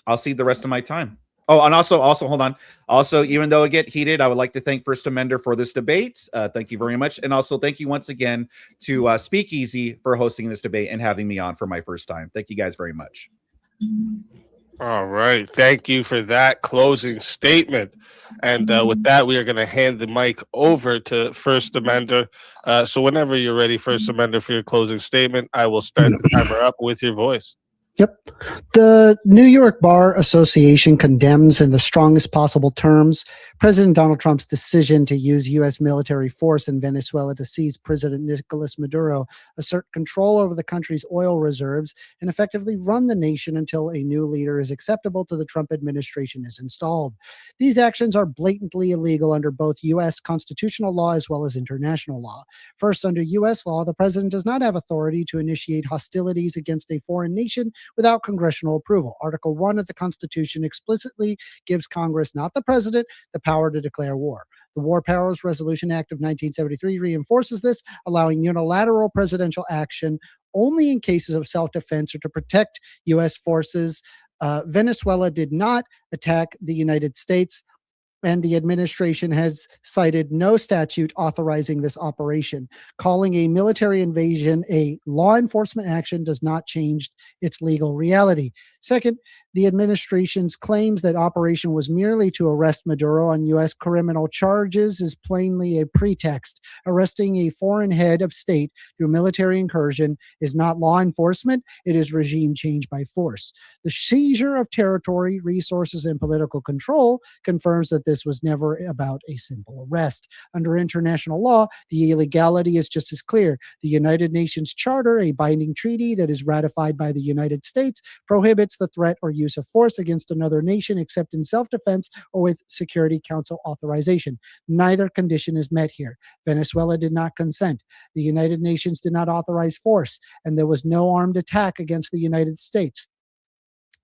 S2: I'll see the rest of my time. Oh, and also hold on. Also, even though it get heated, I would like to thank First Amender for this debate. Thank you very much. And also thank you once again to Speakeasy for hosting this debate and having me on for my first time. Thank you guys very much.
S1: All right. Thank you for that closing statement. And with that, we are going to hand the mic over to First Amender. So whenever you're ready, First Amender, for your closing statement, I will start the timer up with your voice.
S3: Yep. The New York Bar Association condemns in the strongest possible terms President Donald Trump's decision to use U.S. military force in Venezuela to seize President Nicolas Maduro, assert control over the country's oil reserves, and effectively run the nation until a new leader is acceptable to the Trump administration is installed. These actions are blatantly illegal under both U.S. constitutional law as well as international law. First, under U.S. law, the president does not have authority to initiate hostilities against a foreign nation without congressional approval. Article 1 of the Constitution explicitly gives Congress, not the president, the power to declare war. The War Powers Resolution Act of 1973 reinforces this, allowing unilateral presidential action only in cases of self-defense or to protect U.S. forces. Venezuela did not attack the United States, and the administration has cited no statute authorizing this operation. Calling a military invasion a law enforcement action does not change its legal reality. Second, the administration's claims that operation was merely to arrest Maduro on U.S. criminal charges is plainly a pretext. Arresting a foreign head of state through military incursion is not law enforcement, it is regime change by force. The seizure of territory, resources, and political control confirms that this was never about a simple arrest. Under international law, the illegality is just as clear. The United Nations Charter, a binding treaty that is ratified by the United States, prohibits the threat or use of force against another nation except in self-defense or with Security Council authorization. Neither condition is met here. Venezuela did not consent. The United Nations did not authorize force, and there was no armed attack against the United States.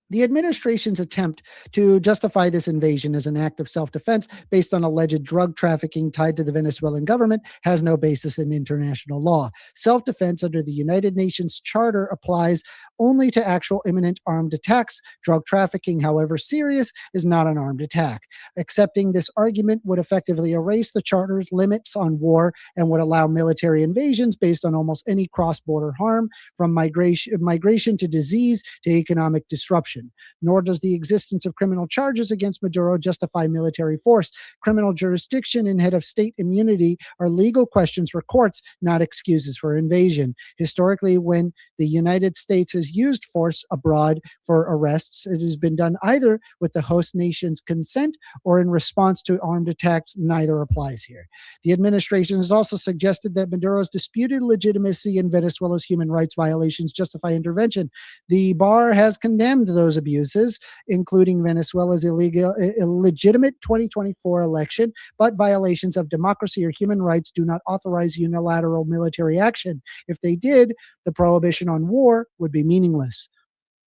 S3: The administration's attempt to justify this invasion as an act of self-defense based on alleged drug trafficking tied to the Venezuelan government has no basis in international law. Self-defense under the United Nations Charter applies only to actual imminent armed attacks. Drug trafficking, however serious, is not an armed attack. Accepting this argument would effectively erase the Charter's limits on war and would allow military invasions based on almost any cross-border harm, from migration to disease to economic disruption. Nor does the existence of criminal charges against Maduro justify military force. Criminal jurisdiction and head of state immunity are legal questions for courts, not excuses for invasion. Historically, when the United States has used force abroad for arrests, it has been done either with the host nation's consent or in response to armed attacks. Neither applies here. The administration has also suggested that Maduro's disputed legitimacy in Venezuela's human rights violations justify intervention. The bar has condemned those abuses, including Venezuela's illegitimate 2024 election, but violations of democracy or human rights do not authorize unilateral military action. If they did, the prohibition on war would be meaningless.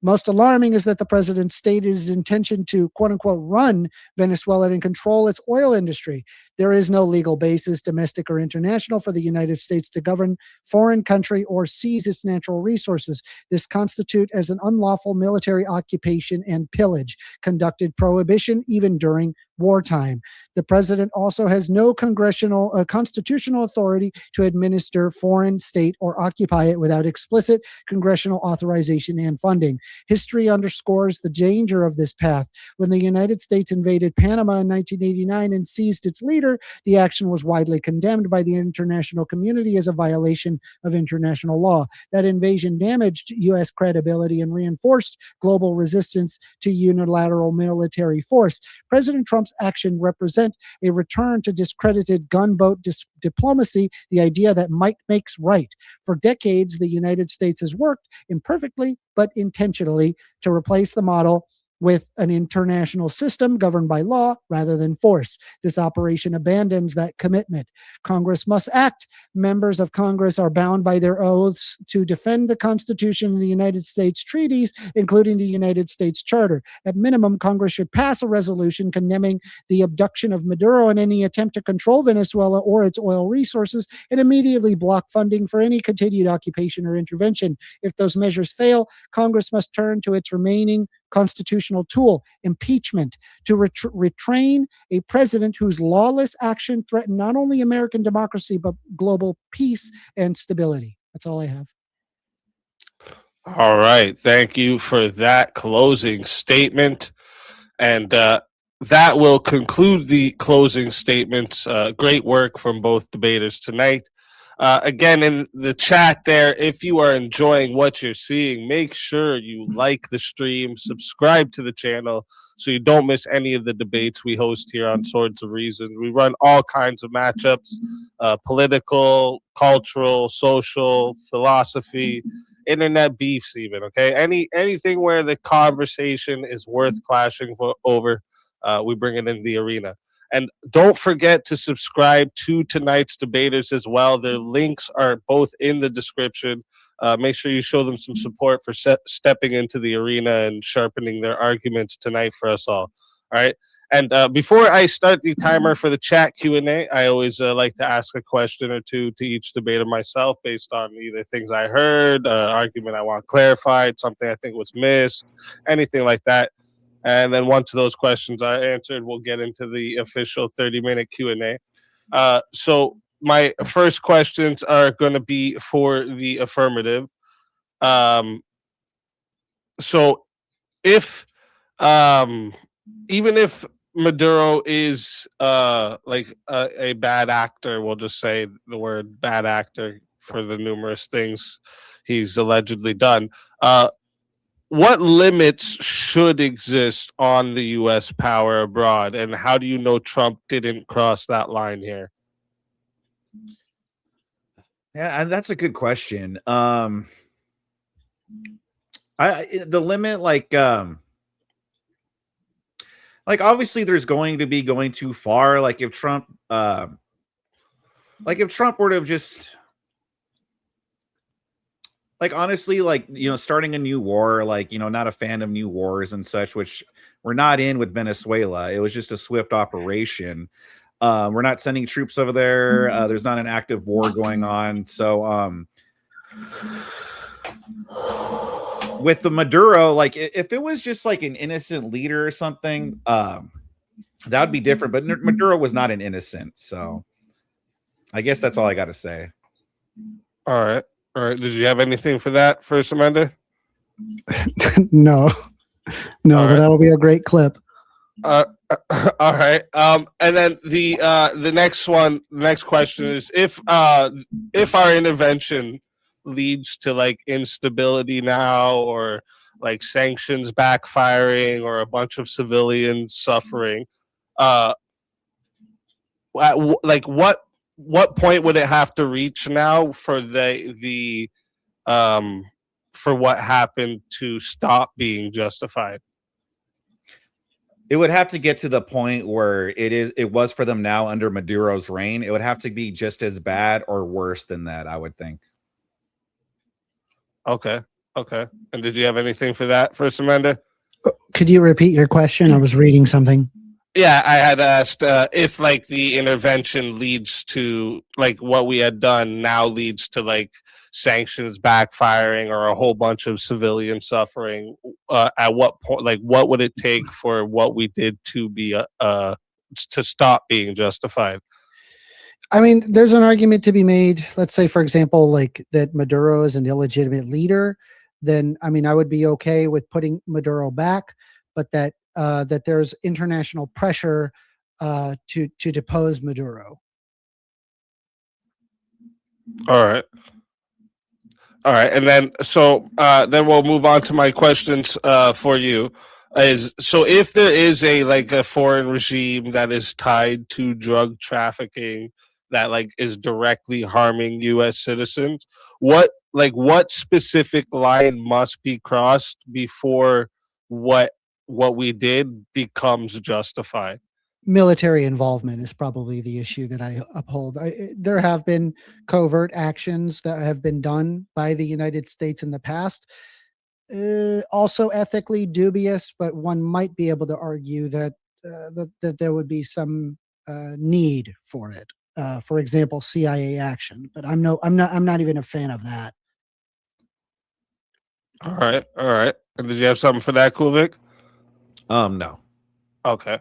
S3: Most alarming is that the president stated his intention to, quote unquote, run Venezuela and control its oil industry. There is no legal basis, domestic or international, for the United States to govern foreign country or seize its natural resources. This constitute as an unlawful military occupation and pillage, conducted prohibition even during wartime. The president also has no constitutional authority to administer foreign, state, or occupy it without explicit congressional authorization and funding. History underscores the danger of this path. When the United States invaded Panama in 1989 and seized its leader, the action was widely condemned by the international community as a violation of international law. That invasion damaged U.S. credibility and reinforced global resistance to unilateral military force. President Trump's action represent a return to discredited gunboat diplomacy, the idea that might makes right. For decades, the United States has worked imperfectly but intentionally to replace the model with an international system governed by law rather than force. This operation abandons that commitment. Congress must act. Members of Congress are bound by their oaths to defend the Constitution and the United States treaties, including the United States Charter. At minimum, Congress should pass a resolution condemning the abduction of Maduro and any attempt to control Venezuela or its oil resources, and immediately block funding for any continued occupation or intervention. If those measures fail, Congress must turn to its remaining constitutional tool, impeachment, to retrain a president whose lawless action threatened not only American democracy, but global peace and stability. That's all I have.
S1: All right. Thank you for that closing statement. And that will conclude the closing statements. Great work from both debaters tonight. Again, in the chat there, if you are enjoying what you're seeing, make sure you like the stream, subscribe to the channel so you don't miss any of the debates we host here on Swords of Reason. We run all kinds of matchups, political, cultural, social, philosophy, internet beefs even, okay? Anything where the conversation is worth clashing over, we bring it in the arena. And don't forget to subscribe to tonight's debaters as well. Their links are both in the description. Make sure you show them some support for stepping into the arena and sharpening their arguments tonight for us all. All right. And before I start the timer for the chat Q&A, I always like to ask a question or two to each debater myself based on either things I heard, argument I want clarified, something I think was missed, anything like that. And then once those questions are answered, we'll get into the official 30-minute Q&A. So my first questions are going to be for the affirmative. So if even if Maduro is like a bad actor, we'll just say the word bad actor for the numerous things he's allegedly done, what limits should exist on the U.S. power abroad, and how do you know Trump didn't cross that line here?
S2: Yeah, and that's a good question. The limit, like obviously there's going to be going too far. Like if Trump were to just, like, honestly, like, you know, starting a new war, like, you know, not a fan of new wars and such, which we're not in with Venezuela. It was just a swift operation. We're not sending troops over there. There's not an active war going on. So with the Maduro, like if it was just like an innocent leader or something, that would be different. But Maduro was not an innocent. So I guess that's all I got to say.
S1: All right. All right. Did you have anything for that, First Amendment?
S3: No,
S1: All
S3: but
S1: right.
S3: that'll be a great clip.
S1: All right. And then the next question is if our intervention leads to like instability now, or like sanctions backfiring, or a bunch of civilians suffering, like what point would it have to reach now for the for what happened to stop being justified?
S2: It would have to get to the point where it was for them now under Maduro's reign. It would have to be just as bad or worse than that, I would think.
S1: Okay. Okay. And did you have anything for that, First Amender?
S3: Could you repeat your question? I was reading something.
S1: Yeah, I had asked if like the intervention leads to like what we had done now leads to like sanctions backfiring or a whole bunch of civilian suffering. At what point, like, what would it take for what we did to be to stop being justified?
S3: I mean, there's an argument to be made. Let's say, for example, like that Maduro is an illegitimate leader. Then, I mean, I would be okay with putting Maduro back, but that there's international pressure to depose Maduro.
S1: All right. All right, and then then we'll move on to my questions for you. Is so if there is a foreign regime that is tied to drug trafficking that like is directly harming U.S. citizens, what specific line must be crossed before what what we did becomes justified?
S3: Military involvement is probably the issue that I uphold. There have been covert actions that have been done by the United States in the past, also ethically dubious, but one might be able to argue that there would be some need for it. For example, CIA action, but I'm not even a fan of that.
S1: All right, all right. And did you have something for that, Kuvik?
S2: No.
S1: Okay.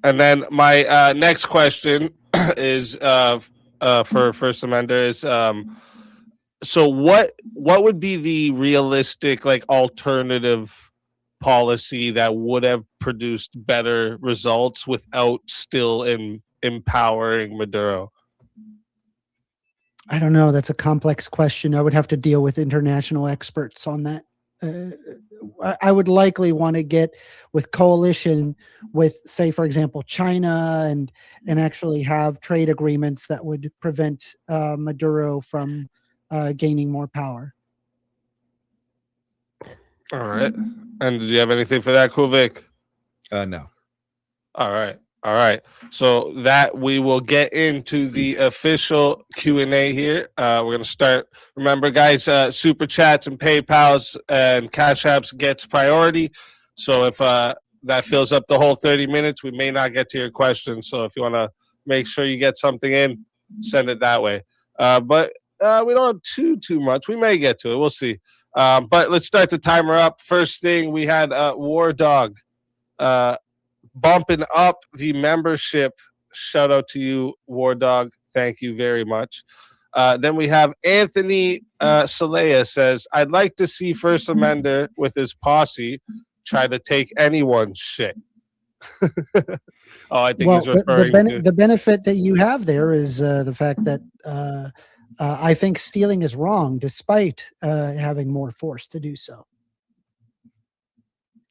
S1: And then my next question is for First Amender is so what would be the realistic like alternative policy that would have produced better results without still empowering Maduro?
S3: I don't know. That's a complex question. I would have to deal with international experts on that. Uh, I would likely want to get with coalition with, say, for example, China, and actually have trade agreements that would prevent Maduro from gaining more power.
S1: All right. And did you have anything for that, Kuvik?
S2: No.
S1: All right. All right. So that we will get into the official Q&A here. We're going to start. Remember, guys, Super Chats and PayPals and Cash Apps gets priority. So if that fills up the whole 30 minutes, we may not get to your questions. So if you want to make sure you get something in, send it that way. But we don't have too much. We may get to it. We'll see. But let's start the timer up. First thing, we had War Dog. Bumping up the membership. Shout out to you, War Dog. Thank you very much. Then we have Anthony Salea says, I'd like to see First Amender with his posse try to take anyone's shit. I think he's referring to
S3: the benefit that you have there is the fact that I think stealing is wrong, despite having more force to do so.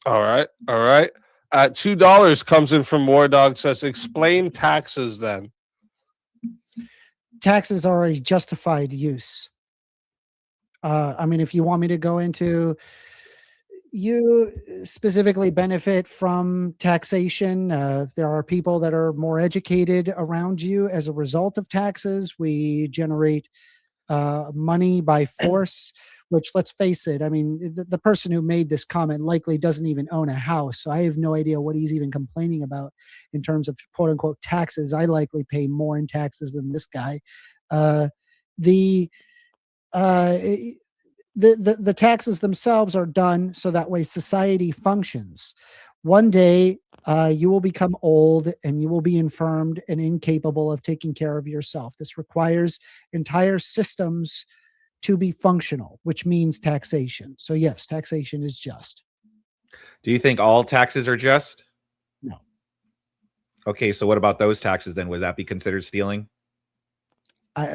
S1: All right. All right. $2 comes in from War Dog, says, explain taxes then.
S3: Taxes are a justified use. I mean, if you want me to go into, you specifically benefit from taxation. There are people that are more educated around you as a result of taxes. We generate money by force, which, let's face it, I mean, the person who made this comment likely doesn't even own a house. So I have no idea what he's even complaining about in terms of quote unquote taxes. I likely pay more in taxes than this guy. The taxes themselves are done so that way society functions. One day, you will become old and you will be infirmed and incapable of taking care of yourself. This requires entire systems to be functional, which means taxation. So yes, taxation is just.
S2: Do you think all taxes are just?
S3: No.
S2: Okay, so what about those taxes then? Would that be considered stealing?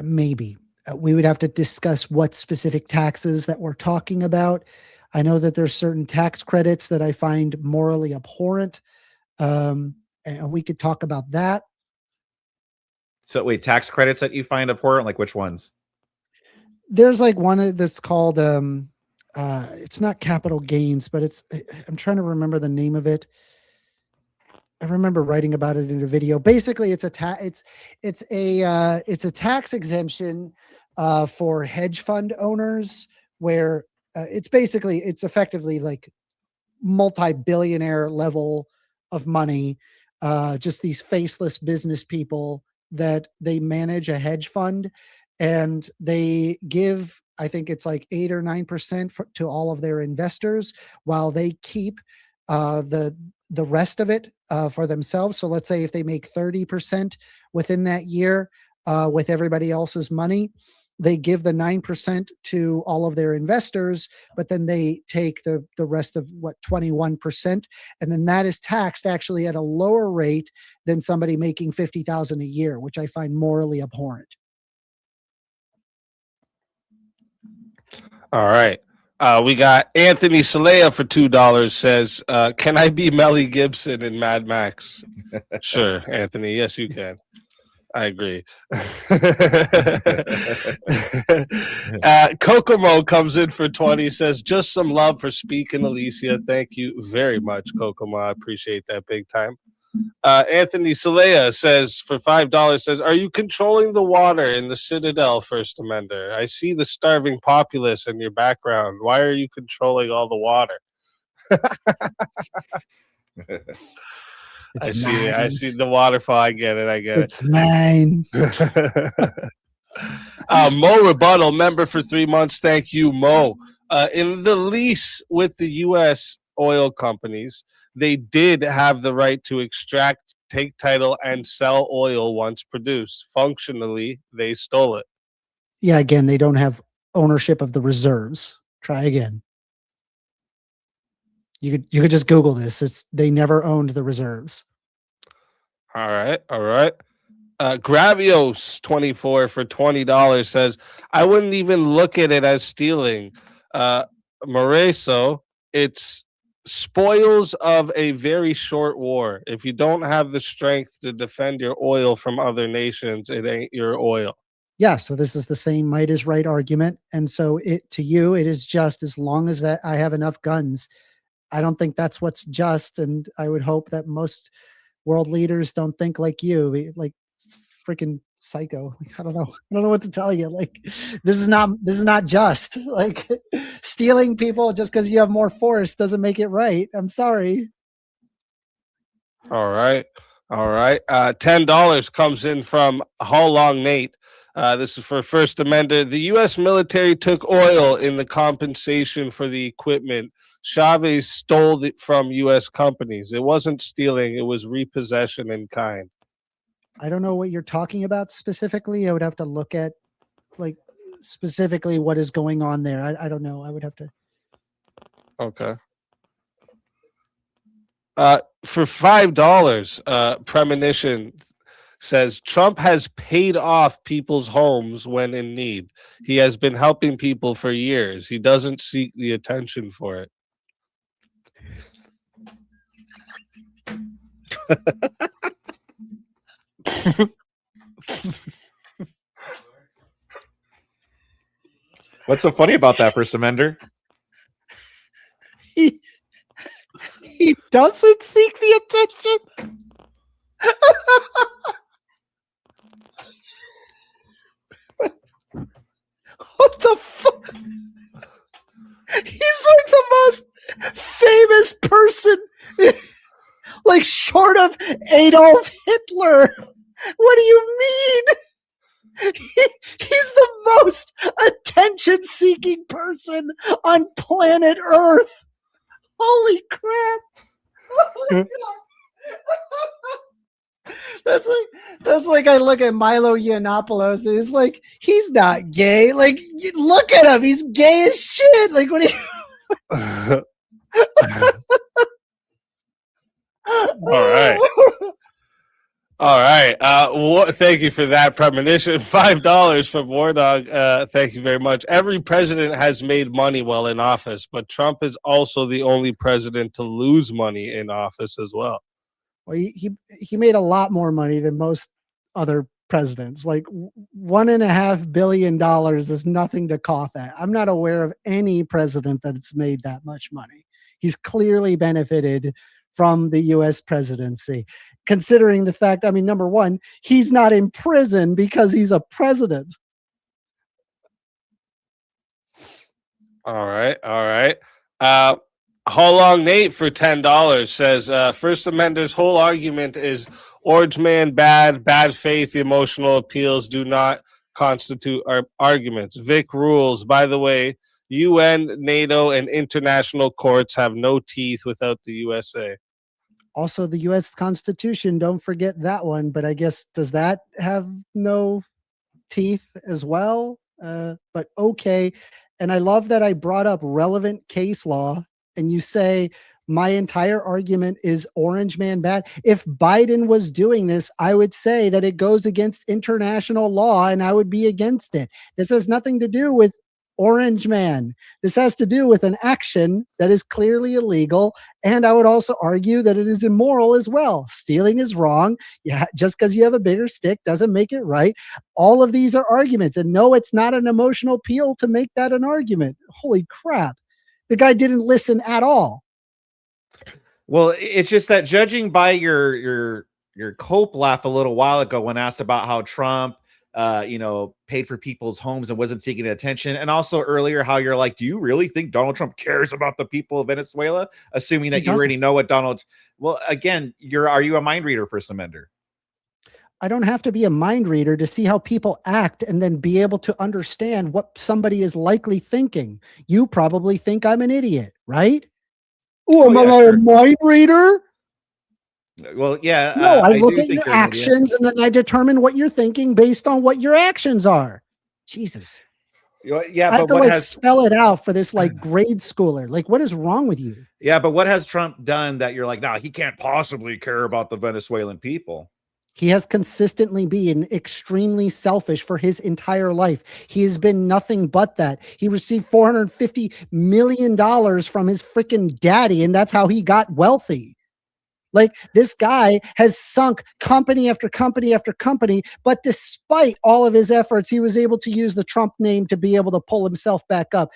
S3: Maybe. We would have to discuss what specific taxes that we're talking about. I know that there's certain tax credits that I find morally abhorrent. And we could talk about that.
S2: So wait, tax credits that you find abhorrent, like which ones?
S3: There's like one that's called, it's not capital gains, but I'm trying to remember the name of it. I remember writing about it in a video. Basically, it's a tax exemption for hedge fund owners, where it's effectively like multi-billionaire level of money. Just these faceless business people that they manage a hedge fund, and they give, I think it's like 8 or 9% to all of their investors, while they keep the rest of it for themselves. So let's say if they make 30% within that year with everybody else's money, they give the 9% to all of their investors, but then they take the rest of 21%. And then that is taxed actually at a lower rate than somebody making 50,000 a year, which I find morally abhorrent.
S1: All right. We got Anthony Salea for $2 says, can I be Melly Gibson in Mad Max? Sure, Anthony. Yes, you can. I agree. Kokomo comes in for 20, says, just some love for speaking, Alicia. Thank you very much, Kokomo. I appreciate that big time. Anthony Salea says, for $5, says, are you controlling the water in the Citadel, First Amender? I see the starving populace in your background. Why are you controlling all the water? I see the waterfall. I get it.
S3: It's mine.
S1: Mo Rebuttal, member for 3 months. Thank you, Mo. In the lease with the U.S. oil companies, they did have the right to extract, take title, and sell oil once produced. Functionally, they stole it.
S3: Yeah, again, they don't have ownership of the reserves. Try again. You could just Google this. They never owned the reserves.
S1: All right. Gravios 24 for $20 says, I wouldn't even look at it as stealing. Moreso, it's spoils of a very short war. If you don't have the strength to defend your oil from other nations, it ain't your oil.
S3: Yeah, so this is the same might is right argument. And so it is just, as long as that I have enough guns. I don't think that's what's just, and I would hope that most world leaders don't think like you, like freaking psycho. Like, I don't know what to tell you. Like, this is not just. Like, stealing people just because you have more force doesn't make it right. I'm sorry.
S1: All right. $10 comes in from How Long Nate. This is for First Amendment. The U.S. military took oil in the compensation for the equipment. Chavez stole it from U.S. companies. It wasn't stealing. It was repossession in kind.
S3: I don't know what you're talking about specifically. I would have to look at, like, specifically what is going on there. I don't know. I would have to.
S1: Okay. For $5, Premonition says Trump has paid off people's homes when in need. He has been helping people for years. He doesn't seek the attention for it.
S2: What's so funny about that, First Amender?
S3: He doesn't seek the attention. What the fuck? He's like the most famous person, like short of Adolf Hitler. What do you mean? He's the most attention-seeking person on planet Earth. Holy crap! Oh my God. That's like I look at Milo Yiannopoulos. It's like, he's not gay. Like, look at him. He's gay as shit. Like, what do you?
S1: All right. Thank you for that premonition. $5 from War Dog. Thank you very much. Every president has made money while in office, but Trump is also the only president to lose money in office as well.
S3: Well, he made a lot more money than most other presidents. Like, $1.5 billion is nothing to cough at. I'm not aware of any president that's made that much money. He's clearly benefited from the U.S. presidency, considering the fact, I mean, number one, he's not in prison because he's a president.
S1: All right, all right. Uh, How long Nate for $10 says First Amender's whole argument is Orange Man bad, bad faith, emotional appeals do not constitute arguments. Vic rules. By the way, UN, NATO, and international courts have no teeth without the USA.
S3: Also, the U.S. Constitution, don't forget that one. But I guess, does that have no teeth as well? But okay. And I love that I brought up relevant case law, and you say my entire argument is Orange Man bad. If Biden was doing this, I would say that it goes against international law and I would be against it. This has nothing to do with Orange Man. This has to do with an action that is clearly illegal. And I would also argue that it is immoral as well. Stealing is wrong. Yeah, just because you have a bigger stick doesn't make it right. All of these are arguments. And no, it's not an emotional appeal to make that an argument. Holy crap. The guy didn't listen at all.
S2: Well, it's just that judging by your Cope laugh a little while ago when asked about how Trump paid for people's homes and wasn't seeking attention, and also earlier how you're like, do you really think Donald Trump cares about the people of Venezuela? Assuming that you already know what Donald. Well, again, are you a mind reader, First Amender?
S3: I don't have to be a mind reader to see how people act and then be able to understand what somebody is likely thinking. You probably think I'm an idiot, right? Oh, am I a mind reader?
S2: Well, yeah.
S3: No, I look at your actions and then I determine what you're thinking based on what your actions are. Jesus.
S2: Yeah,
S3: I have to spell it out for this grade schooler. Like, what is wrong with you?
S2: Yeah, but what has Trump done that you're like, nah, he can't possibly care about the Venezuelan people?
S3: He has consistently been extremely selfish for his entire life. He has been nothing but that. He received $450 million from his freaking daddy, and that's how he got wealthy. Like, this guy has sunk company after company after company, but despite all of his efforts, he was able to use the Trump name to be able to pull himself back up.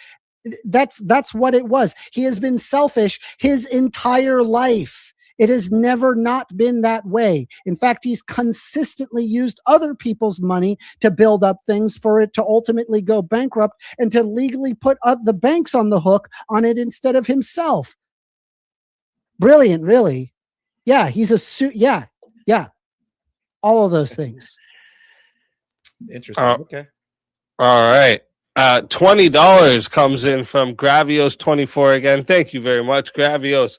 S3: That's what it was. He has been selfish his entire life. It has never not been that way. In fact, he's consistently used other people's money to build up things for it to ultimately go bankrupt and to legally put the banks on the hook on it instead of himself. Brilliant, really. Yeah, he's a suit. Yeah. All of those things.
S2: Interesting. Okay.
S1: All right. $20 comes in from Gravios24 again. Thank you very much, Gravios.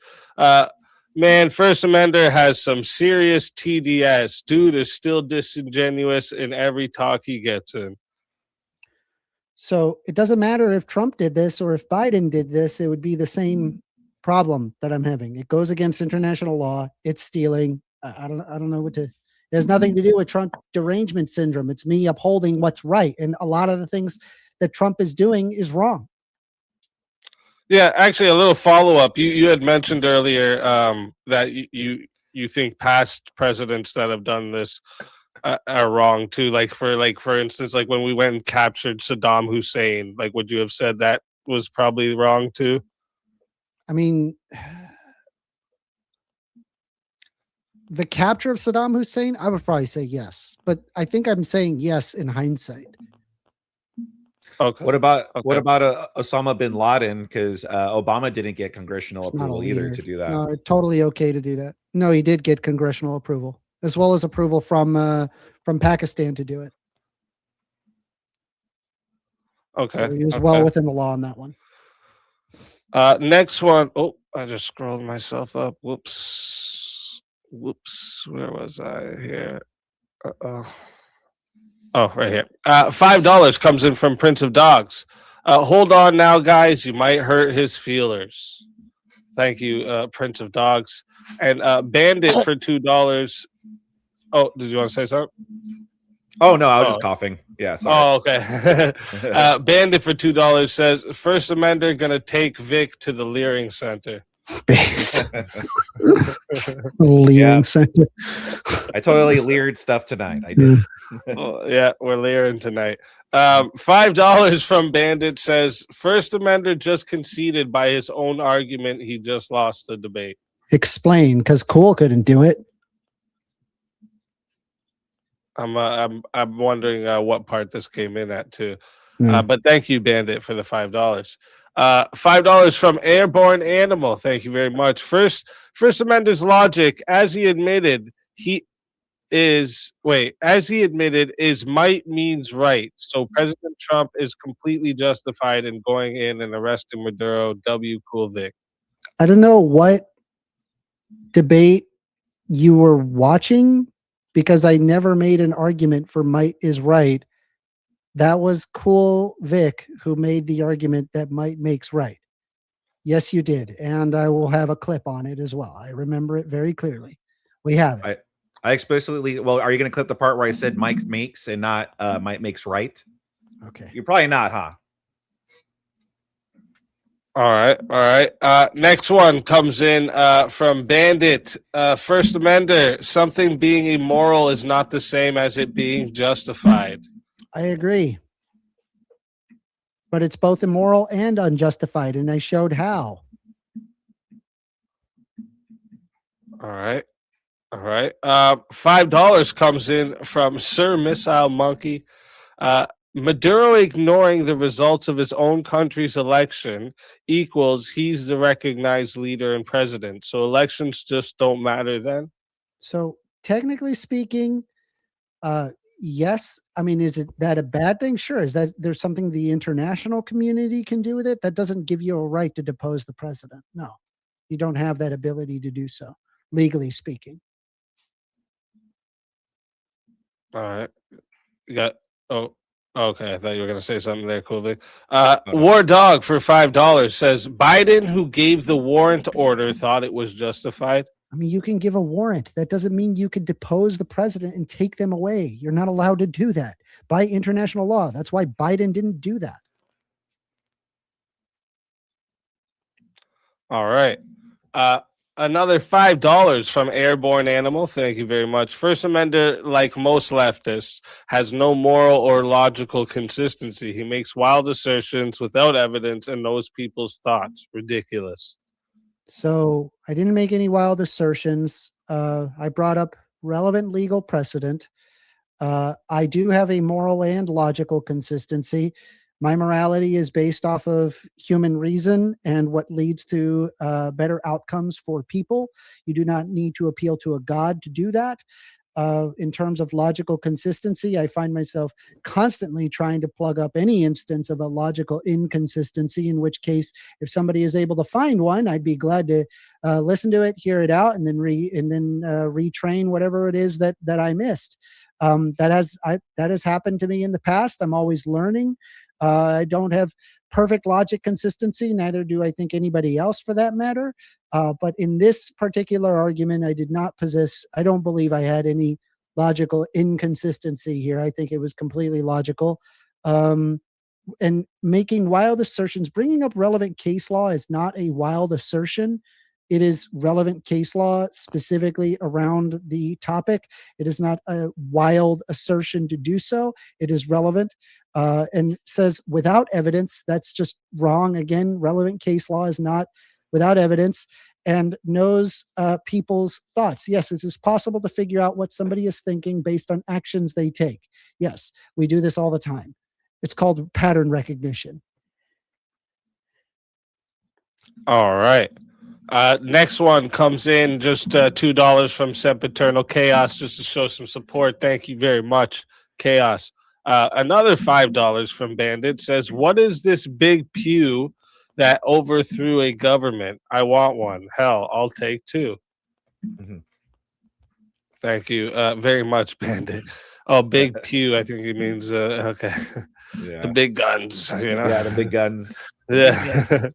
S1: Man, First Amender has some serious TDS. Dude is still disingenuous in every talk he gets in.
S3: So it doesn't matter if Trump did this or if Biden did this, it would be the same problem that I'm having. It goes against international law. It's stealing. I don't know what to. It has nothing to do with Trump derangement syndrome. It's me upholding what's right. And a lot of the things that Trump is doing is wrong.
S1: Yeah, actually, a little follow-up. You had mentioned earlier that you think past presidents that have done this are wrong too. For instance, like when we went and captured Saddam Hussein, like would you have said that was probably wrong too?
S3: I mean, the capture of Saddam Hussein, I would probably say yes, but I think I'm saying yes in hindsight.
S1: Okay.
S2: What about Osama bin Laden? Because Obama didn't get congressional approval either to do that.
S3: No, totally okay to do that. No, he did get congressional approval as well as approval from Pakistan to do it.
S1: Okay,
S3: so he was well within the law on that one.
S1: Next one. Oh, I just scrolled myself up. Whoops. Where was I here? Oh, right here. $5 comes in from Prince of Dogs. Hold on now, guys. You might hurt his feelers. Thank you, Prince of Dogs. And Bandit for $2. Oh, did you want to say something?
S2: Oh, no, I was just coughing. Yeah, sorry.
S1: Oh, okay. Bandit for $2 says, First Amender going to take Vic to the Leering Center.
S3: Leering Center.
S2: I totally leered stuff tonight. I did.
S1: Oh, yeah, we're leering tonight. $5 from Bandit says First Amender just conceded by his own argument. He just lost the debate.
S3: Explain, because KEWL couldn't do it.
S1: I'm wondering what part this came in at too. But thank you, Bandit, for the $5. $5 from Airborne Animal. Thank you very much. First Amendment's logic, as he admitted, is might means right. So President Trump is completely justified in going in and arresting Maduro. KEWL Vic.
S3: I don't know what debate you were watching because I never made an argument for might is right. That was KEWL Vic who made the argument that might makes right. Yes, you did. And I will have a clip on it as well. I remember it very clearly. We have it.
S2: I explicitly, well, are you going to clip the part where I said Mike makes and not might makes right?
S3: Okay.
S2: You're probably not, huh?
S1: All right. Next one comes in from Bandit. First Amender, something being immoral is not the same as it being justified.
S3: I agree. But it's both immoral and unjustified, and I showed how.
S1: All right. $5 comes in from Sir Missile Monkey. Maduro ignoring the results of his own country's election equals he's the recognized leader and president. So elections just don't matter then?
S3: So technically speaking, yes. I mean, is that a bad thing? Sure. Is that there's something the international community can do with it? That doesn't give you a right to depose the president. No, you don't have that ability to do so, legally speaking.
S1: All right. You got, okay. I thought you were going to say something there, cool. War Dog for $5 says Biden, who gave the warrant order, thought it was justified.
S3: I mean, you can give a warrant. That doesn't mean you could depose the president and take them away. You're not allowed to do that by international law. That's why Biden didn't do that.
S1: All right. Another $5 from Airborne Animal. Thank you very much. First Amendment, like most leftists, has no moral or logical consistency. He makes wild assertions without evidence and knows people's thoughts. Ridiculous.
S3: So I didn't make any wild assertions. I brought up relevant legal precedent. I do have a moral and logical consistency. My morality is based off of human reason and what leads to better outcomes for people. You do not need to appeal to a god to do that. In terms of logical consistency, I find myself constantly trying to plug up any instance of a logical inconsistency, in which case, if somebody is able to find one, I'd be glad to listen to it, hear it out, and then retrain whatever it is that I missed. That has happened to me in the past. I'm always learning. I don't have perfect logic consistency, neither do I think anybody else for that matter. But in this particular argument, I don't believe I had any logical inconsistency here. I think it was completely logical. And making wild assertions, bringing up relevant case law is not a wild assertion. It is relevant case law specifically around the topic. It is not a wild assertion to do so. It is relevant and says without evidence. That's just wrong. Again, relevant case law is not without evidence and knows people's thoughts. Yes, it is possible to figure out what somebody is thinking based on actions they take. Yes, we do this all the time. It's called pattern recognition.
S1: All right. Next one comes in just $2 from Sempiternal Chaos just to show some support. Thank you very much, Chaos. Another $5 from Bandit says, what is this big pew that overthrew a government? I want one. Hell, I'll take two. Mm-hmm. Thank you very much, Bandit. Oh, big pew. I think he means, okay. Yeah. The big guns, you know?
S2: Yeah, the big guns.
S1: Yeah.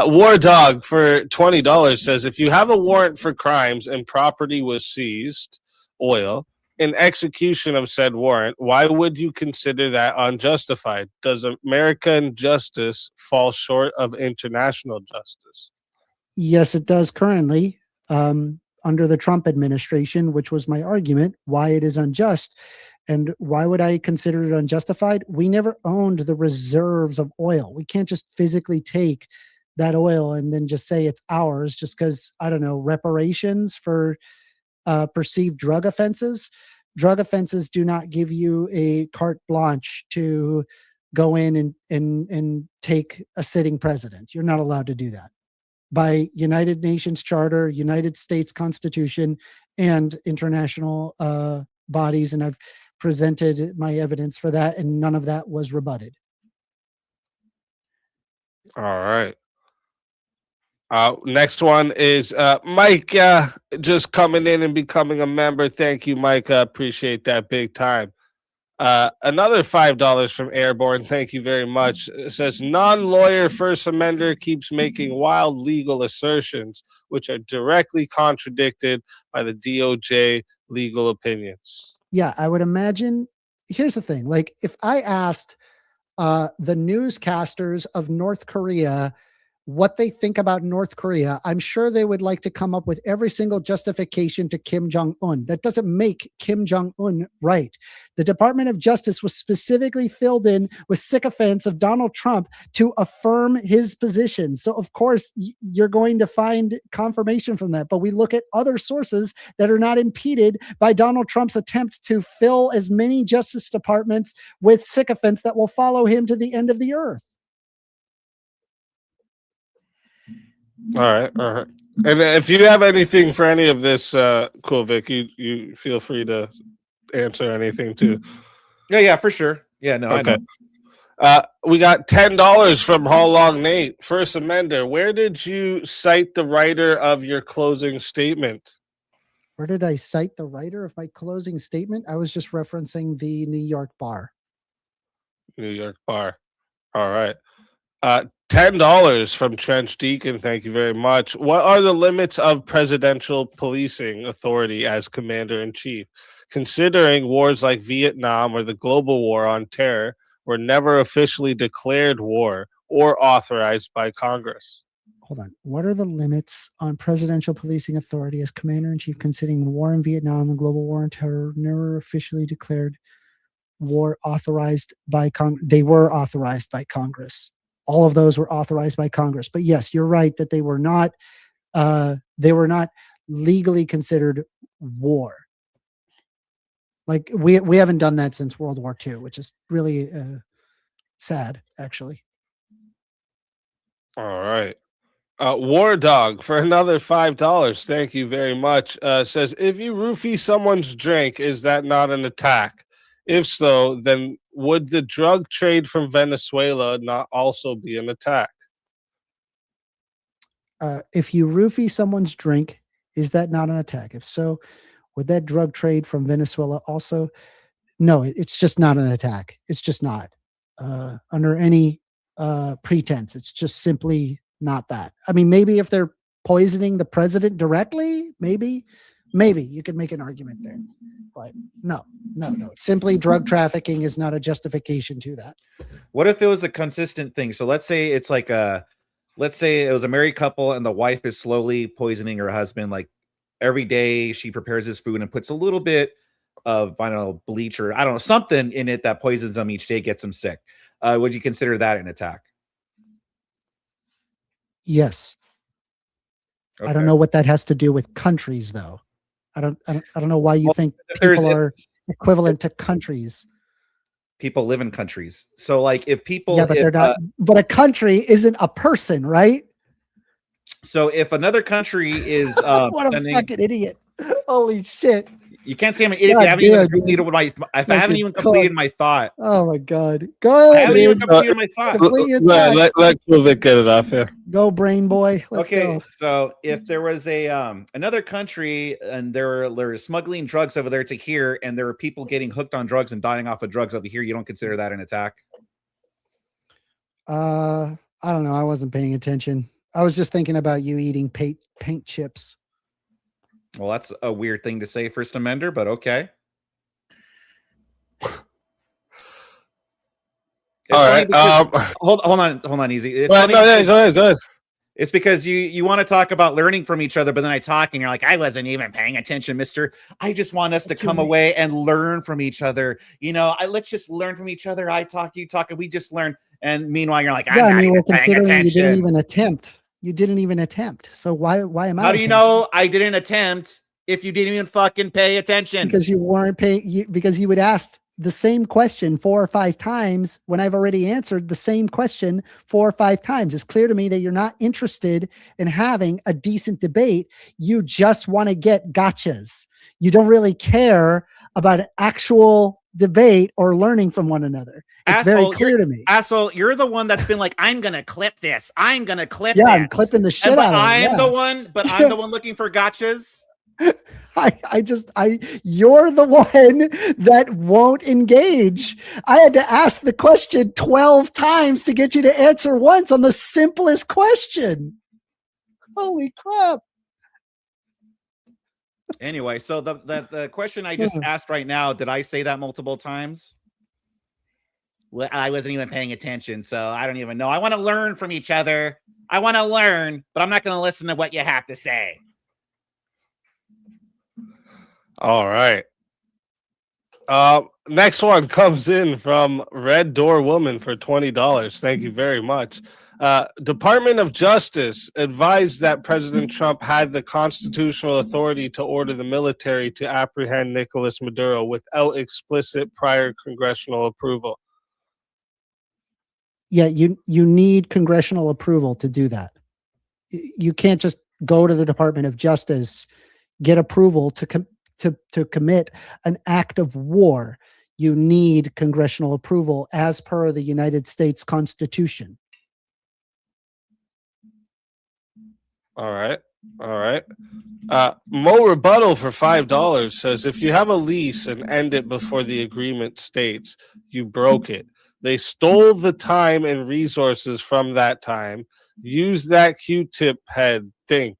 S1: War Dog for $20 says, if you have a warrant for crimes and property was seized, oil, in execution of said warrant, why would you consider that unjustified? Does American justice fall short of international justice?
S3: Yes, it does currently. Under the Trump administration, which was my argument, why it is unjust. And why would I consider it unjustified? We never owned the reserves of oil. We can't just physically take that oil and then just say it's ours just because, I don't know, reparations for perceived drug offenses. Drug offenses do not give you a carte blanche to go in and take a sitting president. You're not allowed to do that by United Nations Charter, United States Constitution, and international bodies. And I've presented my evidence for that, and none of that was rebutted.
S1: All right. Next one is Mike, just coming in and becoming a member. Thank you, Mike. Appreciate that big time. Another $5 from Airborne. Thank you very much. It says non-lawyer First Amender keeps making wild legal assertions, which are directly contradicted by the DOJ legal opinions.
S3: Yeah, I would imagine. Here's the thing. Like, if I asked the newscasters of North Korea what they think about North Korea, I'm sure they would like to come up with every single justification to Kim Jong-un. That doesn't make Kim Jong-un right. The Department of Justice was specifically filled in with sycophants of Donald Trump to affirm his position. So, of course, you're going to find confirmation from that. But we look at other sources that are not impeded by Donald Trump's attempt to fill as many justice departments with sycophants that will follow him to the end of the earth.
S1: All right. And if you have anything for any of this, cool, Vic, you feel free to answer anything too.
S2: Yeah, for sure. Yeah, no,
S1: okay.
S2: I know.
S1: We got $10 from How Long Nate. First Amender, where did you cite the writer of your closing statement?
S3: Where did I cite the writer of my closing statement? I was just referencing the New York bar.
S1: New York bar. All right. $10 from Trench Deacon. Thank you very much. What are the limits of presidential policing authority as commander-in-chief, considering wars like Vietnam or the global war on terror were never officially declared war or authorized by Congress?
S3: Hold on. What are the limits on presidential policing authority as commander-in-chief, considering war in Vietnam and global war on terror never officially declared war authorized by Congress? They were authorized by Congress. All of those were authorized by Congress. But yes, you're right that they were not legally considered war. Like we haven't done that since World War II, which is really sad, actually.
S1: All right. War Dog for another $5. Thank you very much. Says, if you roofie someone's drink, is that not an attack? If so, then would the drug trade from Venezuela not also be an attack?
S3: If you roofie someone's drink, is that not an attack? If so, would that drug trade from Venezuela also? No, it's just not an attack. It's just not under any pretense. It's just simply not that. I mean, maybe if they're poisoning the president directly, maybe you could make an argument there. But no. Simply drug trafficking is not a justification to that.
S2: What if it was a consistent thing? So let's say it's like let's say it was a married couple and the wife is slowly poisoning her husband. Like every day she prepares his food and puts a little bit of, I don't know, bleach or I don't know, something in it that poisons them each day, gets them sick. Would you consider that an attack?
S3: Yes. Okay. I don't know what that has to do with countries, though. I don't know why you think people are equivalent to countries.
S2: People live in countries. So like if people,
S3: yeah, but they're not, but a country isn't a person, right?
S2: So if another country is,
S3: what a fucking idiot. Holy shit.
S2: You can't say I'm an idiot. I haven't even completed if I haven't even completed my thought.
S3: Oh my God. Go ahead.
S2: I haven't even completed my thought.
S1: Let Vivek get it off here.
S3: Go, brain boy. Let's go.
S2: So if there was a another country and there were smuggling drugs over there to here, and there were people getting hooked on drugs and dying off of drugs over here, you don't consider that an attack?
S3: I don't know. I wasn't paying attention. I was just thinking about you eating paint chips.
S2: Well, that's a weird thing to say, First Amender, but okay.
S1: All right.
S2: Hold on, Easy.
S1: Go ahead.
S2: It's because you want to talk about learning from each other, but then I talk and you're like, I wasn't even paying attention, mister. I just want us to come away and learn from each other. You know, let's just learn from each other. I talk, you talk, and we just learn. And meanwhile, you're like, I'm not even paying attention.
S3: You didn't even attempt. You didn't even attempt. So why am I?
S2: How do you know I didn't attempt if you didn't even fucking pay attention?
S3: Because you weren't paying. Because you would ask the same question 4 or 5 times when I've already answered the same question 4 or 5 times? It's clear to me that you're not interested in having a decent debate. You just want to get gotchas. You don't really care about an actual debate or learning from one another. It's very clear to me.
S2: Asshole, you're the one that's been like, I'm gonna clip this. I'm gonna clip
S3: Yeah,
S2: this.
S3: I'm clipping the shit
S2: But
S3: out of it.
S2: I'm
S3: Yeah.
S2: I'm the one looking for gotchas.
S3: You're the one that won't engage. I had to ask the question 12 times to get you to answer once on the simplest question. Holy crap.
S2: Anyway, so the question I just asked right now, did I say that multiple times? Well, I wasn't even paying attention, so I don't even know. I want to learn from each other. I want to learn, but I'm not going to listen to what you have to say.
S1: All right. Next one comes in from Red Door Woman for $20. Thank you very much. Department of Justice advised that President Trump had the constitutional authority to order the military to apprehend Nicolas Maduro without explicit prior congressional approval.
S3: Yeah, you need congressional approval to do that. You can't just go to the Department of Justice, get approval to commit an act of war. You need congressional approval as per the United States Constitution.
S1: All right. Mo Rebuttal for $5 says, if you have a lease and end it before the agreement states, you broke it. They stole the time and resources from that time. Use that Q-tip head. Think.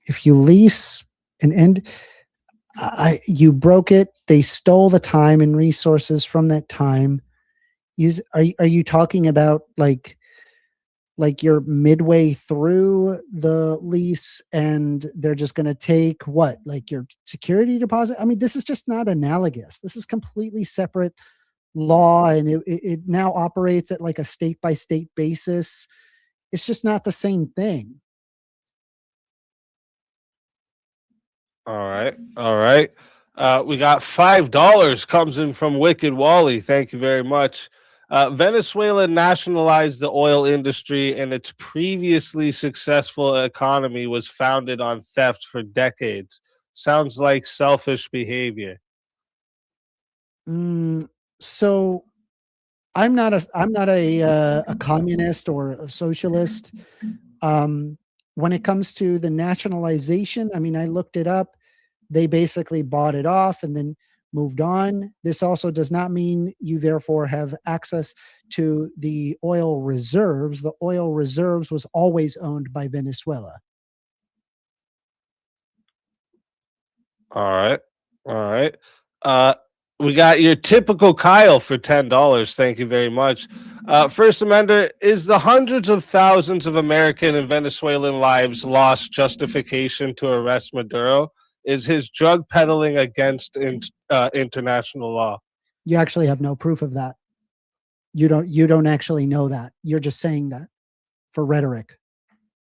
S3: If you lease and end, you broke it. They stole the time and resources from that time. Are you talking about like you're midway through the lease and they're just going to take what, like your security deposit? I mean, this is just not analogous. This is completely separate law, and it now operates at like a state by state basis. It's just not the same thing.
S1: All right. We got $5 comes in from Wicked Wally. Thank you very much. Venezuela nationalized the oil industry, and its previously successful economy was founded on theft for decades. Sounds like selfish behavior.
S3: So I'm not a communist or a socialist. When it comes to the nationalization, I mean, I looked it up. They basically bought it off and then moved on. This also does not mean you therefore have access to the oil reserves. The oil reserves was always owned by Venezuela.
S1: All right. We got your typical Kyle for $10. Thank you very much. First Amender, is the hundreds of thousands of American and Venezuelan lives lost justification to arrest Maduro? Is his drug peddling against international law?
S3: You actually have no proof of that. You don't actually know that. You're just saying that for rhetoric.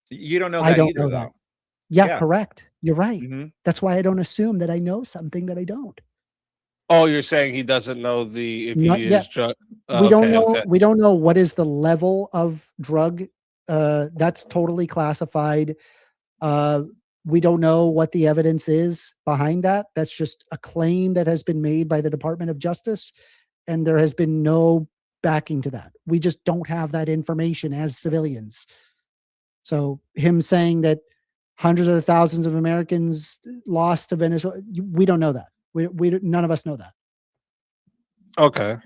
S2: You don't know
S3: I
S2: that
S3: don't
S2: either,
S3: know
S2: though.
S3: that. Yeah, correct. You're right.
S2: Mm-hmm.
S3: That's why I don't assume that I know something that I don't.
S1: Oh, you're saying he doesn't know if
S3: Not
S1: he
S3: yet.
S1: is drug.
S3: We don't know. Okay. We don't know what is the level of drug. That's totally classified. We don't know what the evidence is behind that. That's just a claim that has been made by the Department of Justice, and there has been no backing to that. We just don't have that information as civilians. So him saying that hundreds of thousands of Americans lost to Venezuela, we don't know that. We none of us know that.
S1: Okay.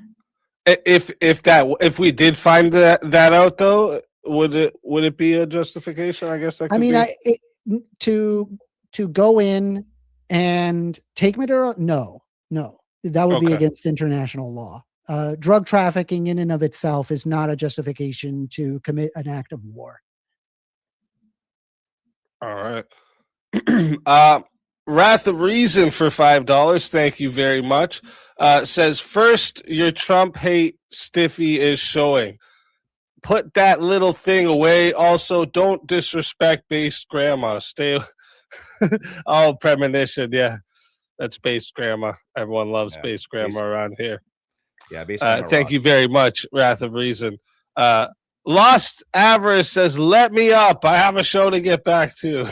S1: If we did find that out though, would it be a justification? I guess that could be.
S3: To go in and take Maduro, no, that would be against international law. Drug trafficking in and of itself is not a justification to commit an act of war.
S1: All right. Wrath of Reason for $5. Thank you very much. Says, first, your Trump hate stiffy is showing. Put that little thing away. Also, don't disrespect based grandma. Stay. Oh, premonition. Yeah. That's Space Grandma. Everyone loves Space Grandma around here.
S2: Yeah, based on
S1: thank you very much, Wrath of Reason. Lost Avarice says, "Let me up. I have a show to get back to."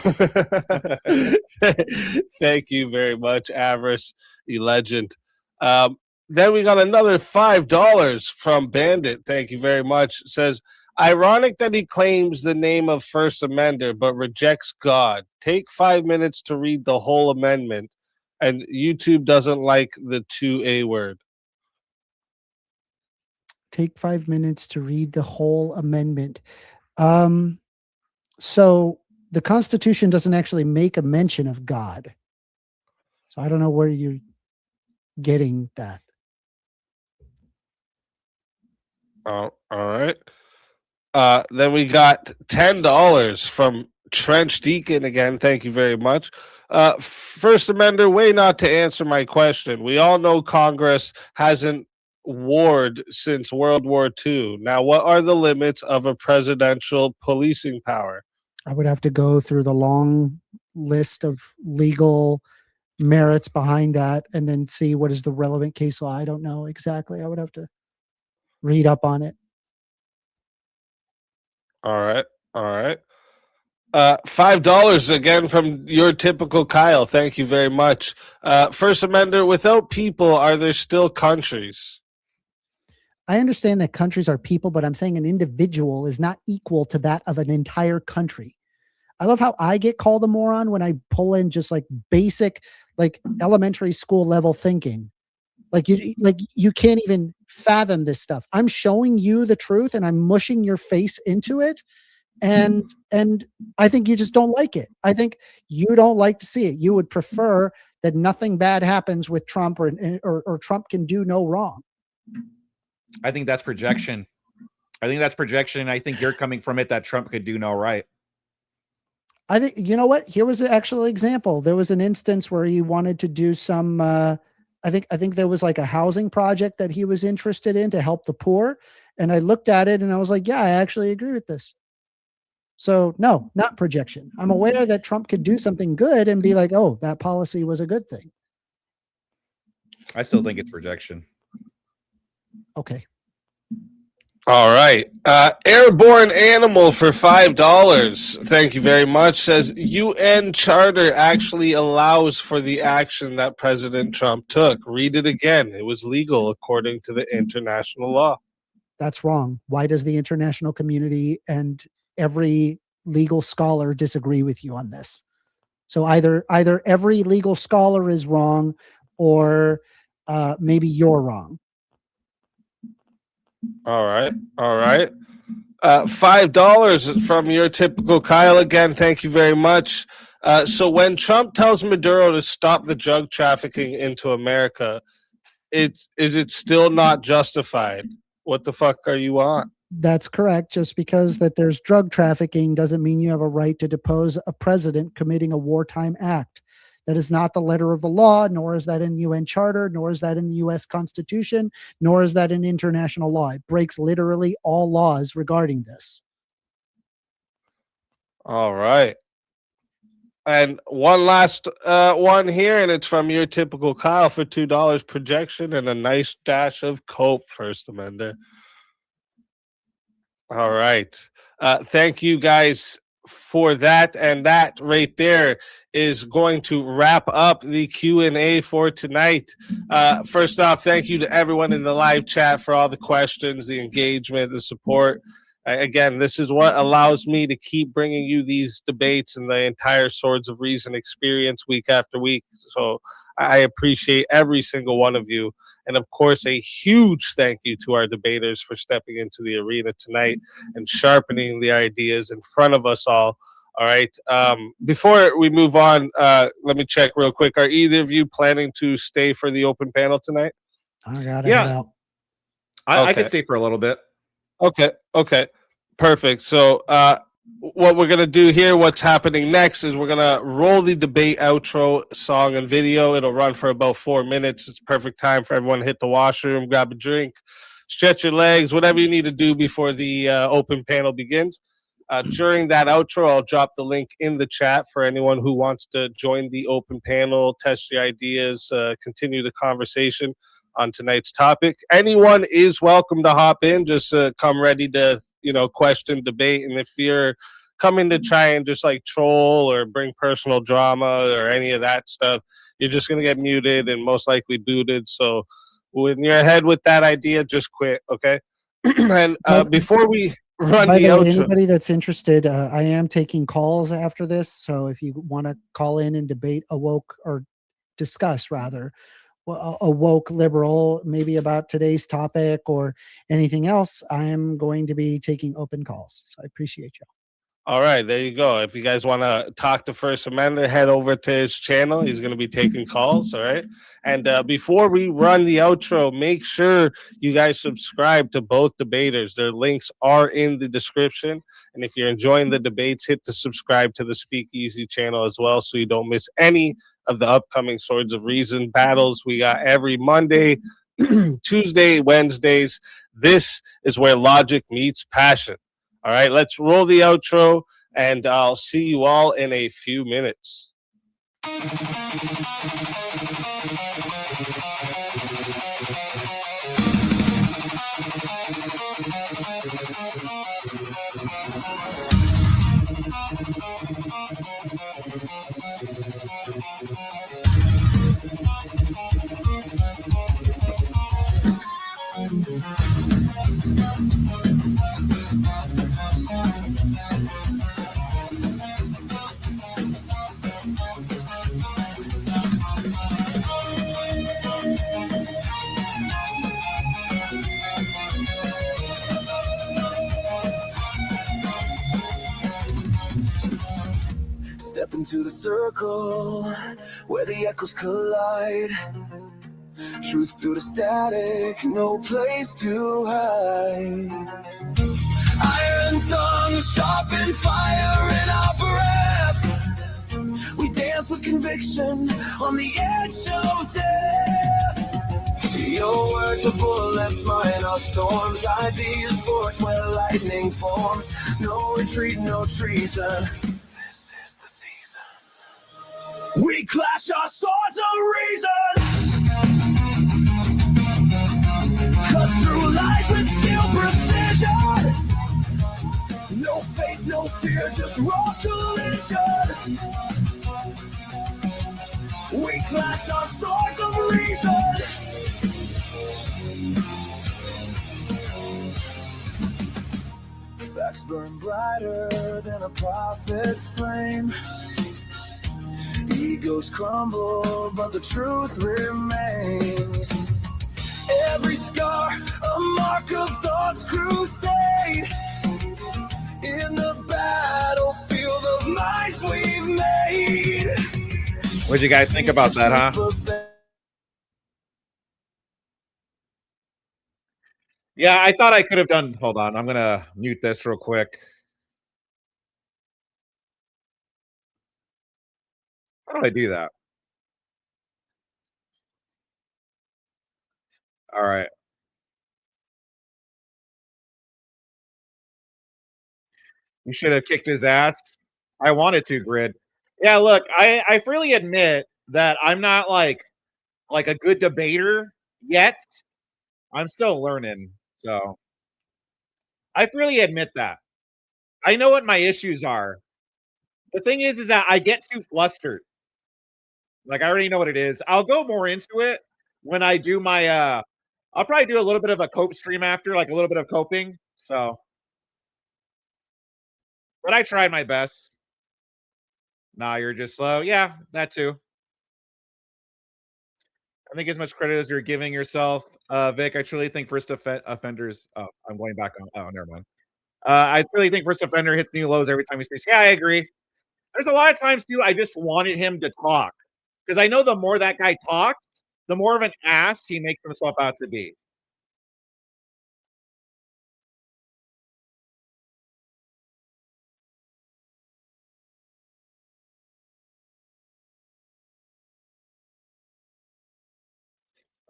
S1: Thank you very much, Avarice, you legend. Then we got another $5 from Bandit. Thank you very much. Says, "Ironic that he claims the name of First Amender but rejects God. Take 5 minutes to read the whole amendment, and YouTube doesn't like the 2A word."
S3: Take 5 minutes to read the whole amendment. So the Constitution doesn't actually make a mention of God. So I don't know where you're getting that.
S1: Oh, all right. Then we got $10 from Trench Deacon again. Thank you very much. First Amender, way not to answer my question. We all know Congress hasn't warred since World War II. Now, what are the limits of a presidential policing power?
S3: I would have to go through the long list of legal merits behind that and then see what is the relevant case law. I don't know exactly. I would have to read up on it.
S1: All right. All right. $5 again from your typical Kyle. Thank you very much. First Amender, without people, are there still countries?
S3: I understand that countries are people, but I'm saying an individual is not equal to that of an entire country. I love how I get called a moron when I pull in just like basic, like elementary school level thinking. Like you can't even fathom this stuff. I'm showing you the truth and I'm mushing your face into it. And I think you just don't like it. I think you don't like to see it. You would prefer that nothing bad happens with Trump or Trump can do no wrong.
S2: I think that's projection. I think you're coming from it that Trump could do no right.
S3: I think, you know what? Here was an actual example. There was an instance where he wanted to do some, I think there was like a housing project that he was interested in to help the poor. And I looked at it and I was like, yeah, I actually agree with this. So no, not projection. I'm aware that Trump could do something good and be like, oh, that policy was a good thing.
S2: I still think it's projection.
S3: Okay.
S1: All right. Airborne Animal for $5. Thank you very much. Says UN Charter actually allows for the action that President Trump took. Read it again. It was legal according to the international law.
S3: That's wrong. Why does the international community and every legal scholar disagree with you on this? So either every legal scholar is wrong or maybe you're wrong.
S1: All right. All right. $5 from your typical Kyle again. Thank you very much. So when Trump tells Maduro to stop the drug trafficking into America, is it still not justified? What the fuck are you on?
S3: That's correct. Just because that there's drug trafficking doesn't mean you have a right to depose a president committing a wartime act. That is not the letter of the law, nor is that in the UN Charter, nor is that in the U.S. Constitution, nor is that in international law. It breaks literally all laws regarding this.
S1: All right. And one last one here, and it's from your typical Kyle for $2 projection and a nice dash of cope, First Amender. All right. Thank you guys for that, and that right there is going to wrap up the Q&A for tonight. First off, thank you to everyone in the live chat for all the questions, the engagement, the support. Again, this is what allows me to keep bringing you these debates and the entire Swords of Reason experience week after week. So I appreciate every single one of you. And of course, a huge thank you to our debaters for stepping into the arena tonight and sharpening the ideas in front of us all. All right. Before we move on, let me check real quick. Are either of you planning to stay for the open panel tonight?
S3: I got it.
S2: I could stay for a little bit.
S1: Okay. Perfect. So what we're going to do here, what's happening next is we're going to roll the debate outro song and video. It'll run for about 4 minutes. It's perfect time for everyone to hit the washroom, grab a drink, stretch your legs, whatever you need to do before the open panel begins. During that outro, I'll drop the link in the chat for anyone who wants to join the open panel, test the ideas, continue the conversation on tonight's topic. Anyone is welcome to hop in. Just come ready to, question, debate. And if you're coming to try and just like troll or bring personal drama or any of that stuff, you're just going to get muted and most likely booted. So when you're ahead with that idea, just quit, okay? And before we run
S3: by
S1: the
S3: the way,
S1: outro,
S3: anybody that's interested, I am taking calls after this. So if you want to call in and debate a woke or discuss rather a woke liberal, maybe about today's topic or anything else, I am going to be taking open calls. So I appreciate you.
S1: all right, there you go. If you guys want to talk to First Amendment, head over to his channel. He's going to be taking calls. All right. And before we run the outro, make sure you guys subscribe to both debaters. Their links are in the description. And if you're enjoying the debates, hit the subscribe to the Speakeasy channel as well so you don't miss any of the upcoming Swords of Reason battles we got every Monday, Tuesday, Wednesdays. This is where logic meets passion. All right, let's roll the outro, and I'll see you all in a few minutes.
S4: Step into the circle where the echoes collide. Truth through the static, no place to hide. Iron tongues, sharpen fire in our breath. We dance with conviction on the edge of death. Your words are bullets, mine are storms. Ideas forged where lightning forms. No retreat, no treason. We clash our swords of reason. Cut through lies with steel precision. No faith, no fear, just raw collision. We clash our swords of reason. Facts burn brighter than a prophet's flame. Egos crumble, but the truth remains. Every scar, a mark of thought's crusade. In the battlefield of minds we've made.
S2: What'd you guys think about that, huh? Yeah, I thought I could have done. Hold on, I'm gonna mute this real quick. How do I do that? All right. You should have kicked his ass. I wanted to, Grid. Yeah, look, I freely admit that I'm not like a good debater yet. I'm still learning, so I freely admit that. I know what my issues are. The thing is that I get too flustered. Like I already know what it is. I'll go more into it when I do my I'll probably do a little bit of a cope stream after, like a little bit of coping. So but I tried my best. Nah, you're just slow. Yeah, that too. I think as much credit as you're giving yourself, Vic. I truly think first offenders. Oh, I'm going back on. Oh, never mind. I really think first offender hits new lows every time he speaks. Yeah, I agree. There's a lot of times too. I just wanted him to talk because I know the more that guy talks, the more of an ass he makes himself out to be.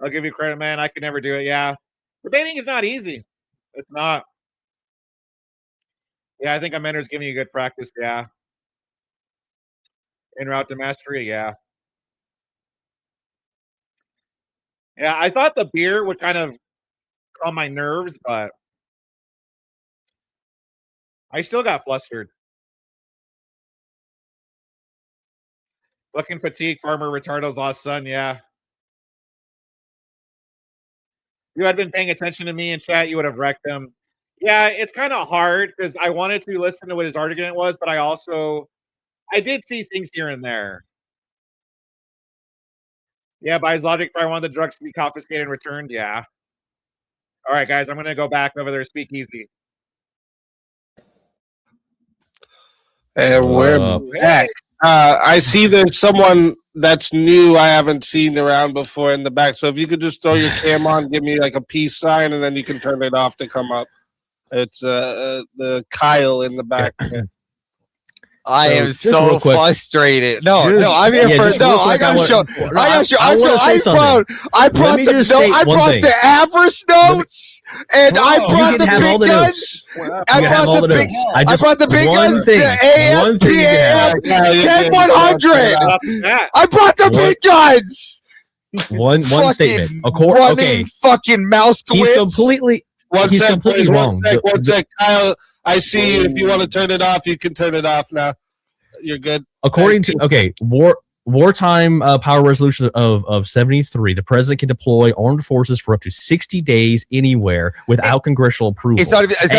S2: I'll give you credit, man. I could never do it. Yeah, debating is not easy. It's not. Yeah, I think Amender's giving you good practice. Yeah. En route to mastery. Yeah. Yeah, I thought the beer would kind of calm my nerves, but I still got flustered. Looking fatigued, Farmer Retardo's lost son. Yeah. You had been paying attention to me in chat, you would have wrecked him. Yeah, it's kind of hard because I wanted to listen to what his argument was, but I did see things here and there. Yeah, by his logic, I wanted the drugs to be confiscated and returned. Yeah. All right, guys, I'm gonna go back over there. Speak easy.
S1: And we're back. I see there's someone that's new I haven't seen around before in the back. So if you could just throw your cam on, give me like a peace sign, and then you can turn it off to come up. It's the Kyle in the back.
S5: I am so frustrated. No, I'm here for I gotta show. I brought the Avarice notes, and I brought the big guns. I brought the big guns. The AM, PAM, 10-100. I brought the big guns.
S6: One statement.
S5: Okay, fucking Mouskowitz.
S6: He's completely wrong.
S1: One sec, Kyle. I see you. If you want to turn it off, you can turn it off now. You're good.
S6: According to wartime power resolution of 73, the president can deploy armed forces for up to 60 days anywhere without congressional approval.
S5: It's not even it's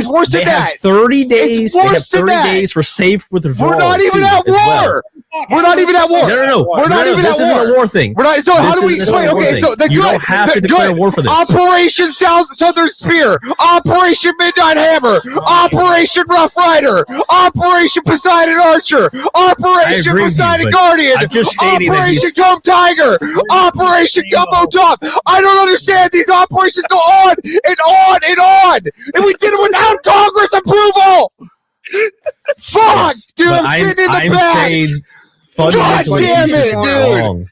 S5: worse than that.
S6: 30 days. They have 30 days for safe withdrawal.
S5: We're not even at war. We're not even at war.
S6: No.
S5: We're not even at war.
S6: This isn't a war thing.
S5: We're not. So how do we explain? Okay, so
S6: you don't have to declare war for this.
S5: Operation Southern Spear, Operation Midnight Hammer, Operation Rough Rider, Operation Poseidon Archer, Operation Poseidon Guardian, Operation Comb Tiger, Operation Gumbo Top. I don't understand. These operations go on and on and on, and we did it without Congress approval. Fuck, dude! I'm sitting in the back. God damn it, dude! Wrong.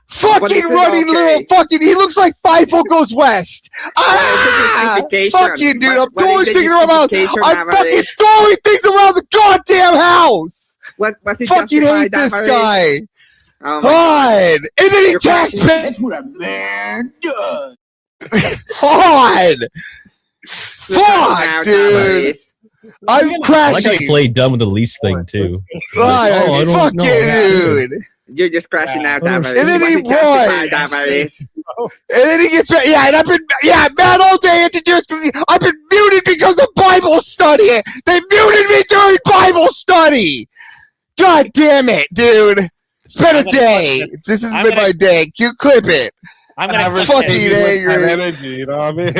S5: Fucking running little fucking. He looks like FIFO goes west. Fucking dude! I'm throwing things around my house. I'm fucking throwing things around the goddamn house. Fucking hate this guy. God, and then he tax me. That's what a man does. God, fuck, dude. I'm crashing.
S6: I like to play dumb with the least thing too.
S5: Fuck you, dude.
S7: You're just crashing out,
S5: and then he runs. And then he gets mad. Yeah, and I've been mad all day at the news because I've been muted because of Bible study. They muted me during Bible study. God damn it, dude. It's been a day. This has been my day. You clip it.
S2: I'm gonna
S5: fucking angry.
S1: Energy, you know what I mean?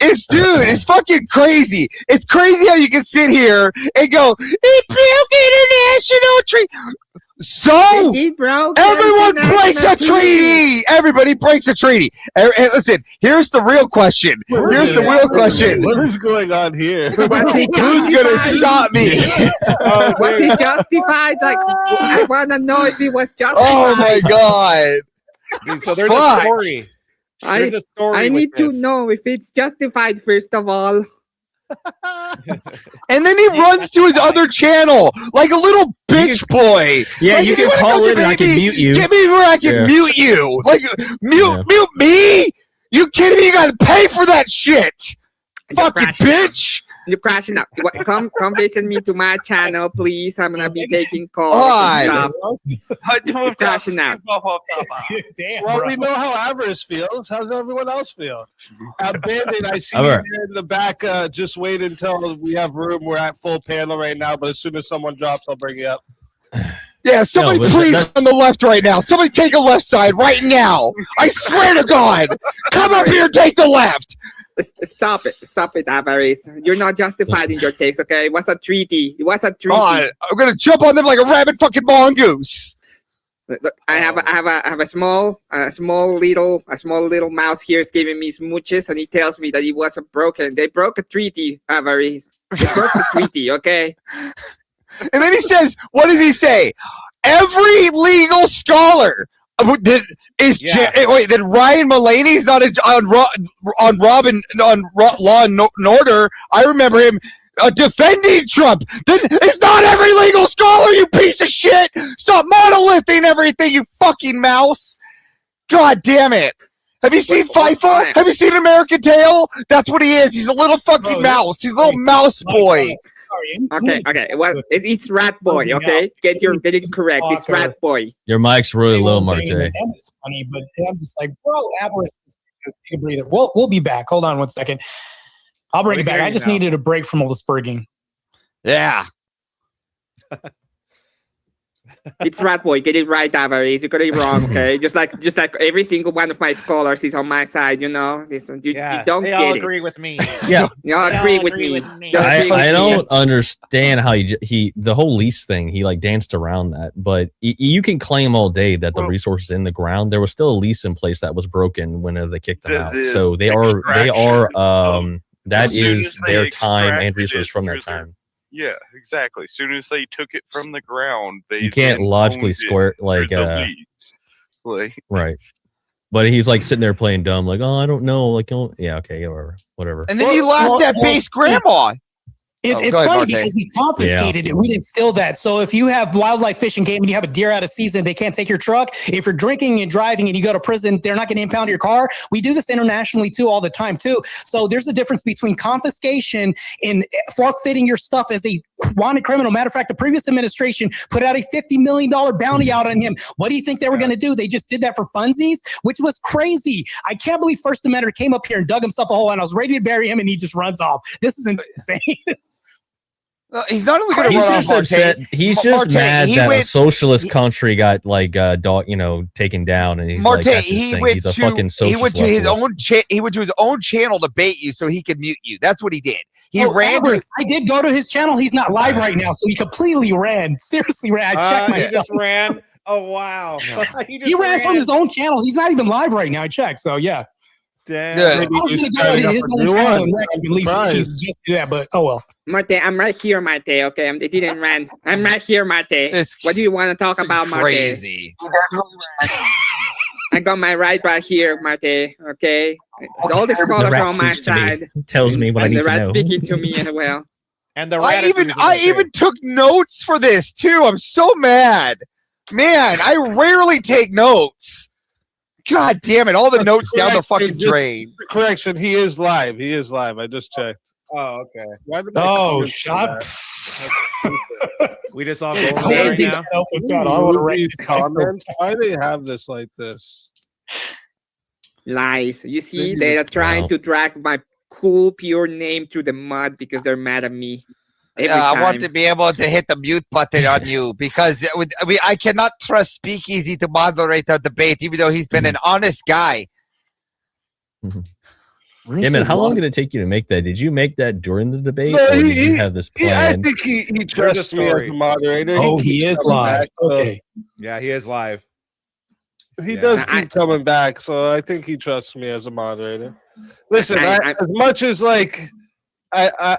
S5: It's fucking crazy. It's crazy how you can sit here and go, it broke international treaty. So everyone breaks a treaty. Everybody breaks a treaty. And listen, here's the real question. What
S1: is going on here?
S5: Who's gonna stop me?
S7: Was he justified? Like, I want to know if he was justified.
S5: Oh my god.
S2: Dude, so there's a story.
S7: I need to know if it's justified, first of all.
S5: And then he runs to his other channel like a little bitch boy.
S6: Yeah, like, you can call it and I can mute you.
S5: Get me where I can mute you. Like, mute me? You kidding me? You gotta pay for that shit. Fucking bitch.
S7: You're crashing up. Come visit me to my channel, please. I'm gonna be taking calls. You're crashing out.
S1: Well, we know how Avarice feels. How does everyone else feel? Bandit, I see you here in the back. Just wait until we have room. We're at full panel right now, but as soon as someone drops, I'll bring you up.
S5: Yeah, somebody please on the left right now. Somebody take a left side right now. I swear to God. Come up here and take the left.
S7: Stop it, Avarice. You're not justified in your takes, okay? It was a treaty.
S5: I'm gonna jump on them like a rabbit fucking mongoose.
S7: Look, I have a small little mouse here is giving me smooches, and he tells me that he wasn't broken. They broke a treaty, Avarice. They broke the treaty, okay?
S5: And then he says, what does he say? Every legal scholar Wait, then Ryan Mulaney's not on Law and Order. I remember him defending Trump. Then it's not every legal scholar, you piece of shit. Stop monolithing everything, you fucking mouse. God damn it. Have you seen FIFO? Have you seen American Tail? That's what he is. He's a little fucking mouse. He's a little mouse boy.
S7: Okay. Well, it's rat boy. Okay, get it correct. It's rat boy.
S6: Your mic's really low, Marte.
S8: It's funny, but I'm just like, bro, abolition. Take a breather. We'll be back. Hold on 1 second. I'll bring it back. I just needed a break from all the spurging.
S5: Yeah.
S7: It's rat boy. Get it right, Tavares. You got it wrong. Okay, just like every single one of my scholars is on my side. You know, you don't
S2: they
S7: get
S2: all
S7: it.
S2: agree with me.
S6: Yeah,
S7: You all agree with me.
S6: I don't understand how he the whole lease thing. He like danced around that, but you can claim all day that the resources in the ground. There was still a lease in place that was broken whenever they kicked them out. So they are that is their time and resources from that time.
S9: Yeah, exactly. As soon as they took it from the ground,
S6: you can't logically square right. But he's like sitting there playing dumb, like, oh, I don't know, like, oh, yeah, okay, whatever.
S5: And then you laughed at base grandma.
S8: It's funny because we confiscated it. We didn't steal that. So if you have wildlife fishing game and you have a deer out of season, they can't take your truck. If you're drinking and driving and you go to prison, they're not going to impound your car. We do this internationally too, all the time too. So there's a difference between confiscation and forfeiting your stuff as a wanted criminal. Matter of fact, the previous administration put out a $50 million bounty out on him. What do you think they were going to do? They just did that for funsies, which was crazy. I can't believe First Amendment came up here and dug himself a hole, and I was ready to bury him, and he just runs off. This is insane.
S5: He's not only going to run off
S6: upset. He's just mad that a socialist country got like taken down, and he's
S5: Marte.
S6: Like,
S5: He went to his own channel to bait you so he could mute you. That's what he did. He ran.
S8: I did go to his channel. He's not live right now, so he completely ran. Seriously ran. I checked myself.
S2: He just ran. Oh wow.
S8: he ran from his own channel. He's not even live right now. I checked. So yeah.
S2: Damn.
S5: Yeah.
S8: I was going to go to his own channel and leave just do that, but oh well.
S7: Marte, I'm right here, Marte. Okay, they didn't run. I'm right here, Marte. What do you want to talk about, Marte?
S5: Crazy.
S7: I got my right here, Marte. Okay, all the scholars are on my side.
S6: Tells me what I need to know.
S7: And the rat speaking to me as well.
S2: And the
S5: I even took notes for this too. I'm so mad, man. I rarely take notes. God damn it! All the notes down the fucking drain.
S1: Correction, he is live. He is live. I just checked.
S2: Oh, okay.
S8: Shut.
S2: We just all go right now.
S1: Comments. Why do they have this like this?
S7: Lies. You see, they are trying to drag my cool, pure name through the mud because they're mad at me.
S5: I want to be able to hit the mute button on you because I cannot trust Speakeasy to moderate our debate, even though he's been an honest guy.
S6: Yeah, man, how long did it take you to make that? Did you make that during the debate,
S1: No,
S6: or did you have this plan?
S1: I think he trusts me as a moderator.
S8: Oh, he is live. Okay.
S2: Yeah, he is live.
S1: He does keep coming back, so I think he trusts me as a moderator. Listen, as much as like I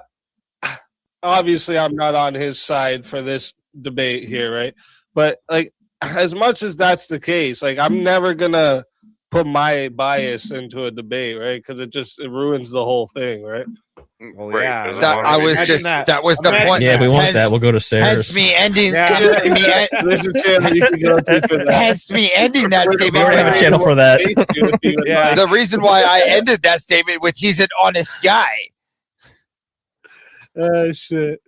S1: obviously I'm not on his side for this debate here, right? But like as much as that's the case, like I'm never gonna put my bias into a debate, right? Because it ruins the whole thing, right?
S2: Well, yeah.
S5: That was the point.
S6: Yeah, if we want that, we'll go to Sarah's.
S5: Hence me ending.
S1: Hence
S5: me ending that statement.
S6: We already have a channel for that.
S2: Yeah.
S5: The reason why I ended that statement, which he's an honest guy.
S1: Oh shit,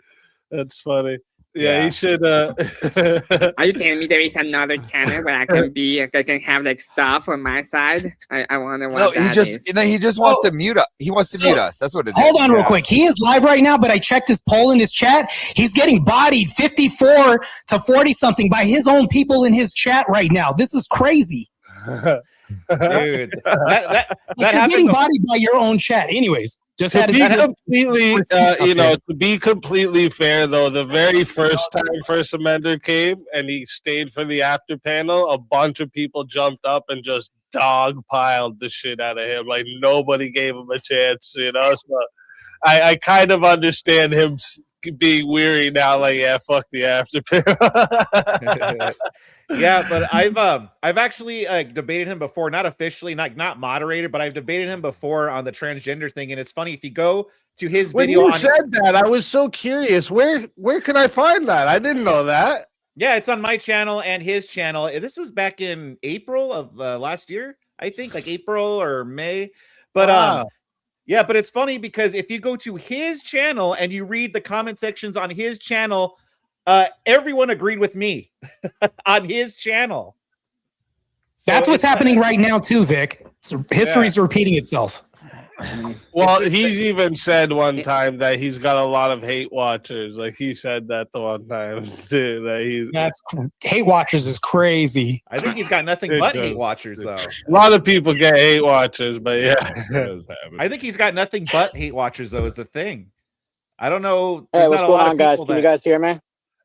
S1: that's funny. Yeah, he should.
S7: Are you telling me there is another channel where I can have like stuff on my side? I wonder what that is.
S5: He just wants to mute us. He wants to mute us. That's what it is.
S8: Hold on real quick. He is live right now, but I checked his poll in his chat. He's getting bodied 54 to 40 something by his own people in his chat right now. This is crazy.
S2: Dude, that
S8: you're getting bodied by your own chat. Anyways, just
S1: to be completely, to be completely fair though, the very first time First Amender came and he stayed for the after panel, a bunch of people jumped up and just dogpiled the shit out of him. Like nobody gave him a chance, So I kind of understand him being weary now. Like, yeah, fuck the after panel.
S2: Yeah, but I've actually debated him before, not officially, not moderated, but I've debated him before on the transgender thing, and it's funny if you go to his
S1: When
S2: video
S1: you
S2: on
S1: said that, I was so curious. Where can I find that? I didn't know that.
S2: yeah, it's on my channel and his channel. This was back in April of last year, I think, like April or May. But
S1: Wow.
S2: yeah, but it's funny because if you go to his channel and you read the comment sections on his channel, everyone agreed with me on his channel. So
S8: That's what's happening right now too, Vic. So history's repeating itself.
S1: Well, he's even said one time that he's got a lot of hate watchers. Like he said that the one time too. That
S8: hate watchers is crazy.
S2: I think he's got nothing but hate watchers though.
S1: A lot of people get hate watchers, but yeah.
S2: I think he's got nothing but hate watchers though. Is the thing. I don't know.
S10: Hey, what's going on, guys? Can you guys hear me?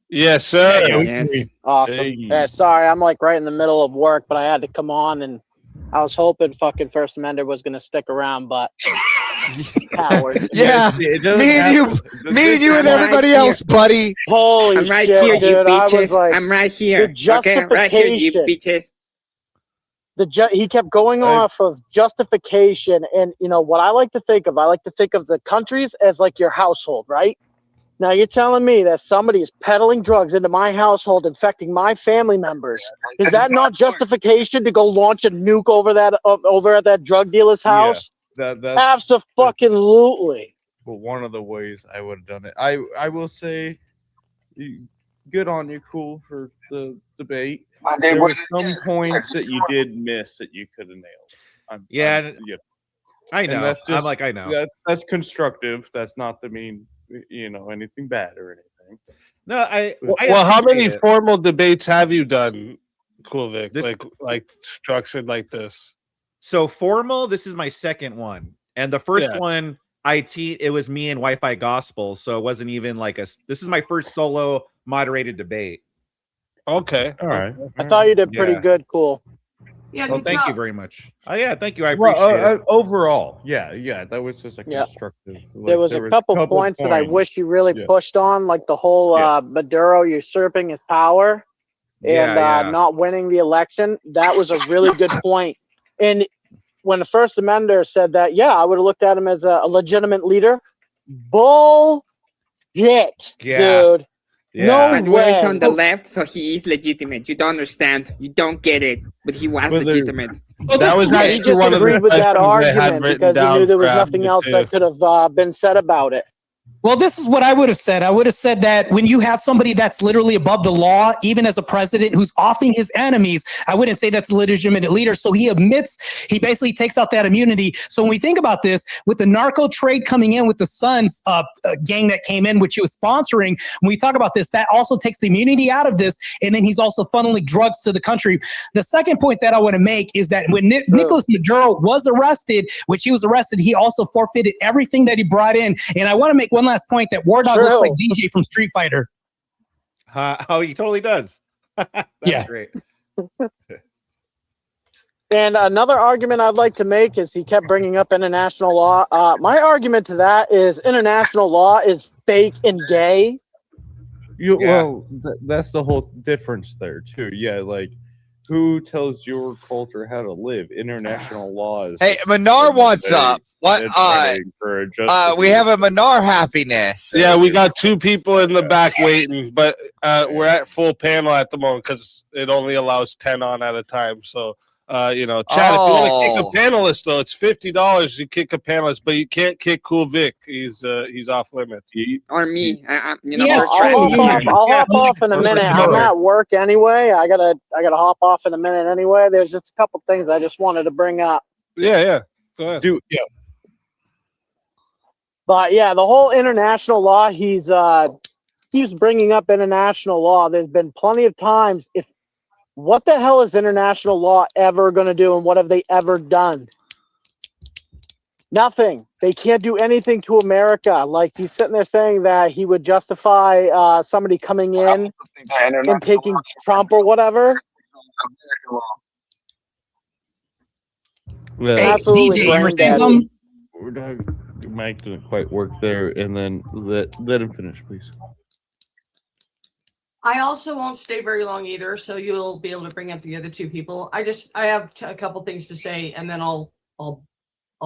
S1: Yes, sir.
S7: Yes.
S10: Awesome.
S1: Hey.
S10: Yeah, sorry, I'm like right in the middle of work, but I had to come on, and I was hoping fucking First Amendment was gonna stick around, but coward.
S5: Yeah, me and you and everybody else, buddy.
S10: Holy
S7: I'm right
S10: shit,
S7: here,
S10: dude.
S7: you
S10: I was
S7: bitches.
S10: like,
S7: I'm right here.
S10: the
S7: Okay, right here, you
S10: justification.
S7: bitches.
S10: He kept going off of justification, and you know what I like to think of the countries as like your household, right? Now you're telling me that somebody is peddling drugs into my household, infecting my family members. Is that not justification to go launch a nuke over at that drug dealer's house?
S11: That's
S10: Absolutely.
S11: But one of the ways I would have done it. I will say, good on you, cool, for the debate. There were some points that you did miss that you could have nailed.
S2: I know.
S11: That's just,
S2: I know.
S11: That's constructive. That's not to mean anything bad or anything.
S2: No, I
S1: how many
S2: it.
S1: formal debates have you done, Cool Vic?
S2: This-
S1: like structured like this?
S2: So formal, this is my second one. And the first one it was me and Wi-Fi Gospel. So it wasn't even like this is my first solo moderated debate.
S1: Okay.
S11: All right.
S10: I thought you did pretty good, cool.
S2: Yeah, well, thank you very much. Oh yeah, thank you. I appreciate it.
S11: Overall, yeah, that was just a constructive.
S10: There was a couple points that I wish you really pushed on, like the whole Maduro usurping his power and not winning the election. That was a really good point. And when the first amender said that, I would have looked at him as a legitimate leader. Bullshit, dude. No
S7: Maduro
S10: way.
S7: is on the left, so he is legitimate. You don't understand. You don't get it. But he was legitimate.
S1: That was
S10: he
S1: actually
S10: just
S1: one of the
S10: agreed with that
S1: questions they had
S10: argument
S1: written
S10: because he
S1: down
S10: knew there was
S1: for
S10: nothing else
S1: Abner,
S10: that could have been said about it.
S8: Well, this is what I would have said. I would have said that when you have somebody that's literally above the law, even as a president who's offing his enemies, I wouldn't say that's a legitimate leader. So he basically takes out that immunity. So when we think about this, with the narco trade coming in with the Suns gang that came in, which he was sponsoring, when we talk about this, that also takes the immunity out of this. And then he's also funneling drugs to the country. The second point that I want to make is that when Nicolas Maduro was arrested, he also forfeited everything that he brought in. And I want to make one last point that War Dog looks like DJ from Street Fighter.
S2: Oh, he totally does. That's great.
S10: And another argument I'd like to make is he kept bringing up international law. My argument to that is international law is fake and gay.
S11: Well, that's the whole difference there too. Yeah, like who tells your culture how to live? International laws.
S5: Hey, Manar wants up. What? We have a Manar happiness.
S1: Yeah, we got two people in the back waiting, but we're at full panel at the moment because it only allows 10 on at a time. So, chat. If you want to kick a panelist, though, it's $50. You kick a panelist, but you can't kick Cool Vic. He's off limits.
S7: Or me.
S10: I'll hop off in a minute. I'm at work anyway. I gotta hop off in a minute anyway. There's just a couple things I just wanted to bring up.
S1: Yeah. Go ahead.
S10: But the whole international law, he's bringing up international law. There's been plenty of times. What the hell is international law ever going to do, and what have they ever done? Nothing. They can't do anything to America. Like, he's sitting there saying that he would justify somebody coming in and taking Trump or whatever.
S8: Hey, DJ, you were saying something?
S11: Mike didn't quite work there, and then let him finish, please.
S12: I also won't stay very long either, so you'll be able to bring up the other two people. I have a couple things to say, and then I'll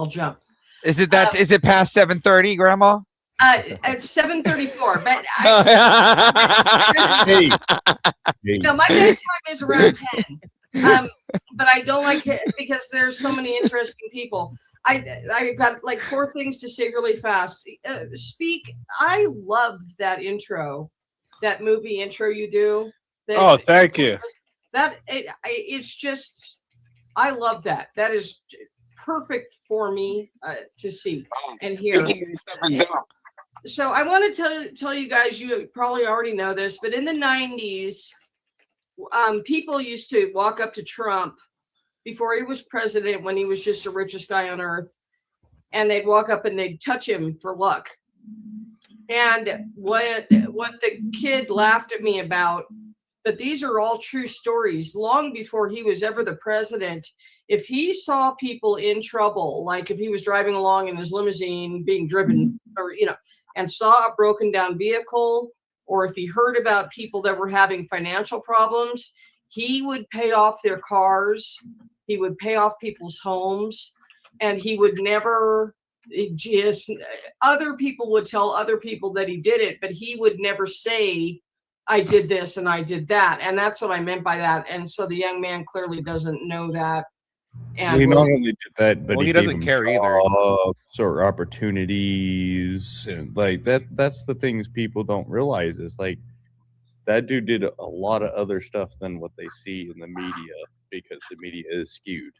S12: jump.
S5: Is it past 7:30, Grandma?
S12: It's 7:34, but
S6: Hey.
S12: no, my bedtime is around 10. But I don't like it because there's so many interesting people. I got like 4 things to say really fast. I love that intro, that movie intro you do.
S1: Oh, thank you.
S12: It's just, I love that. That is perfect for me to see and hear. So I want to tell you guys, you probably already know this, but in the 90s, people used to walk up to Trump before he was president, when he was just the richest guy on earth, and they'd walk up and they'd touch him for luck. And what the kid laughed at me about, but these are all true stories, long before he was ever the president. If he saw people in trouble, like if he was driving along in his limousine being driven, or and saw a broken down vehicle, or if he heard about people that were having financial problems, he would pay off their cars, he would pay off people's homes, and he would never just, other people would tell other people that he did it, but he would never say, I did this and I did that. And that's what I meant by that. And so the young man clearly doesn't know that. And
S11: he not only did that, but
S2: he doesn't care either.
S11: Or opportunities, and like that's the things people don't realize is like that dude did a lot of other stuff than what they see in the media, because the media is skewed.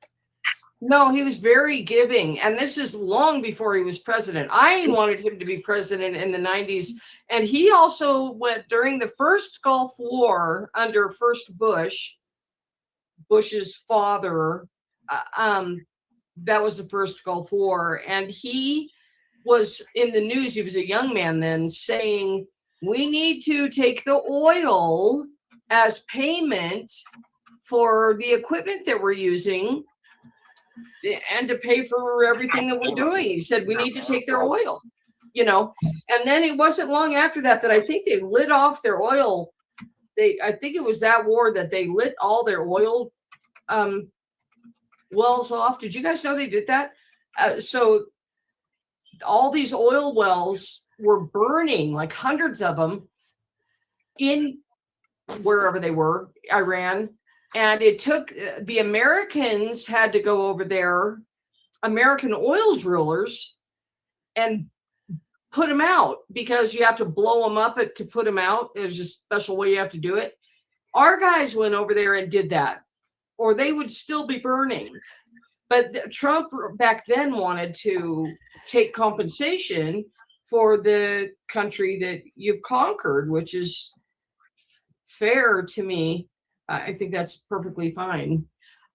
S12: No, he was very giving, and this is long before he was president. I wanted him to be president in the 90s, and he also went during the first Gulf War under first Bush's father. That was the first Gulf War, and he was in the news. He was a young man then, saying, we need to take the oil as payment for the equipment that we're using and to pay for everything that we're doing. He said, we need to take their oil, and then it wasn't long after that I think they lit off their oil. I think it was that war that they lit all their oil wells off. Did you guys know they did that? So all these oil wells were burning, like hundreds of them, in wherever they were, Iran. And it took, the Americans had to go over there, American oil drillers, and put them out, because you have to blow them up to put them out. There's just a special way you have to do it. Our guys went over there and did that, or they would still be burning. But Trump back then wanted to take compensation for the country that you've conquered, which is fair to me. I think that's perfectly fine.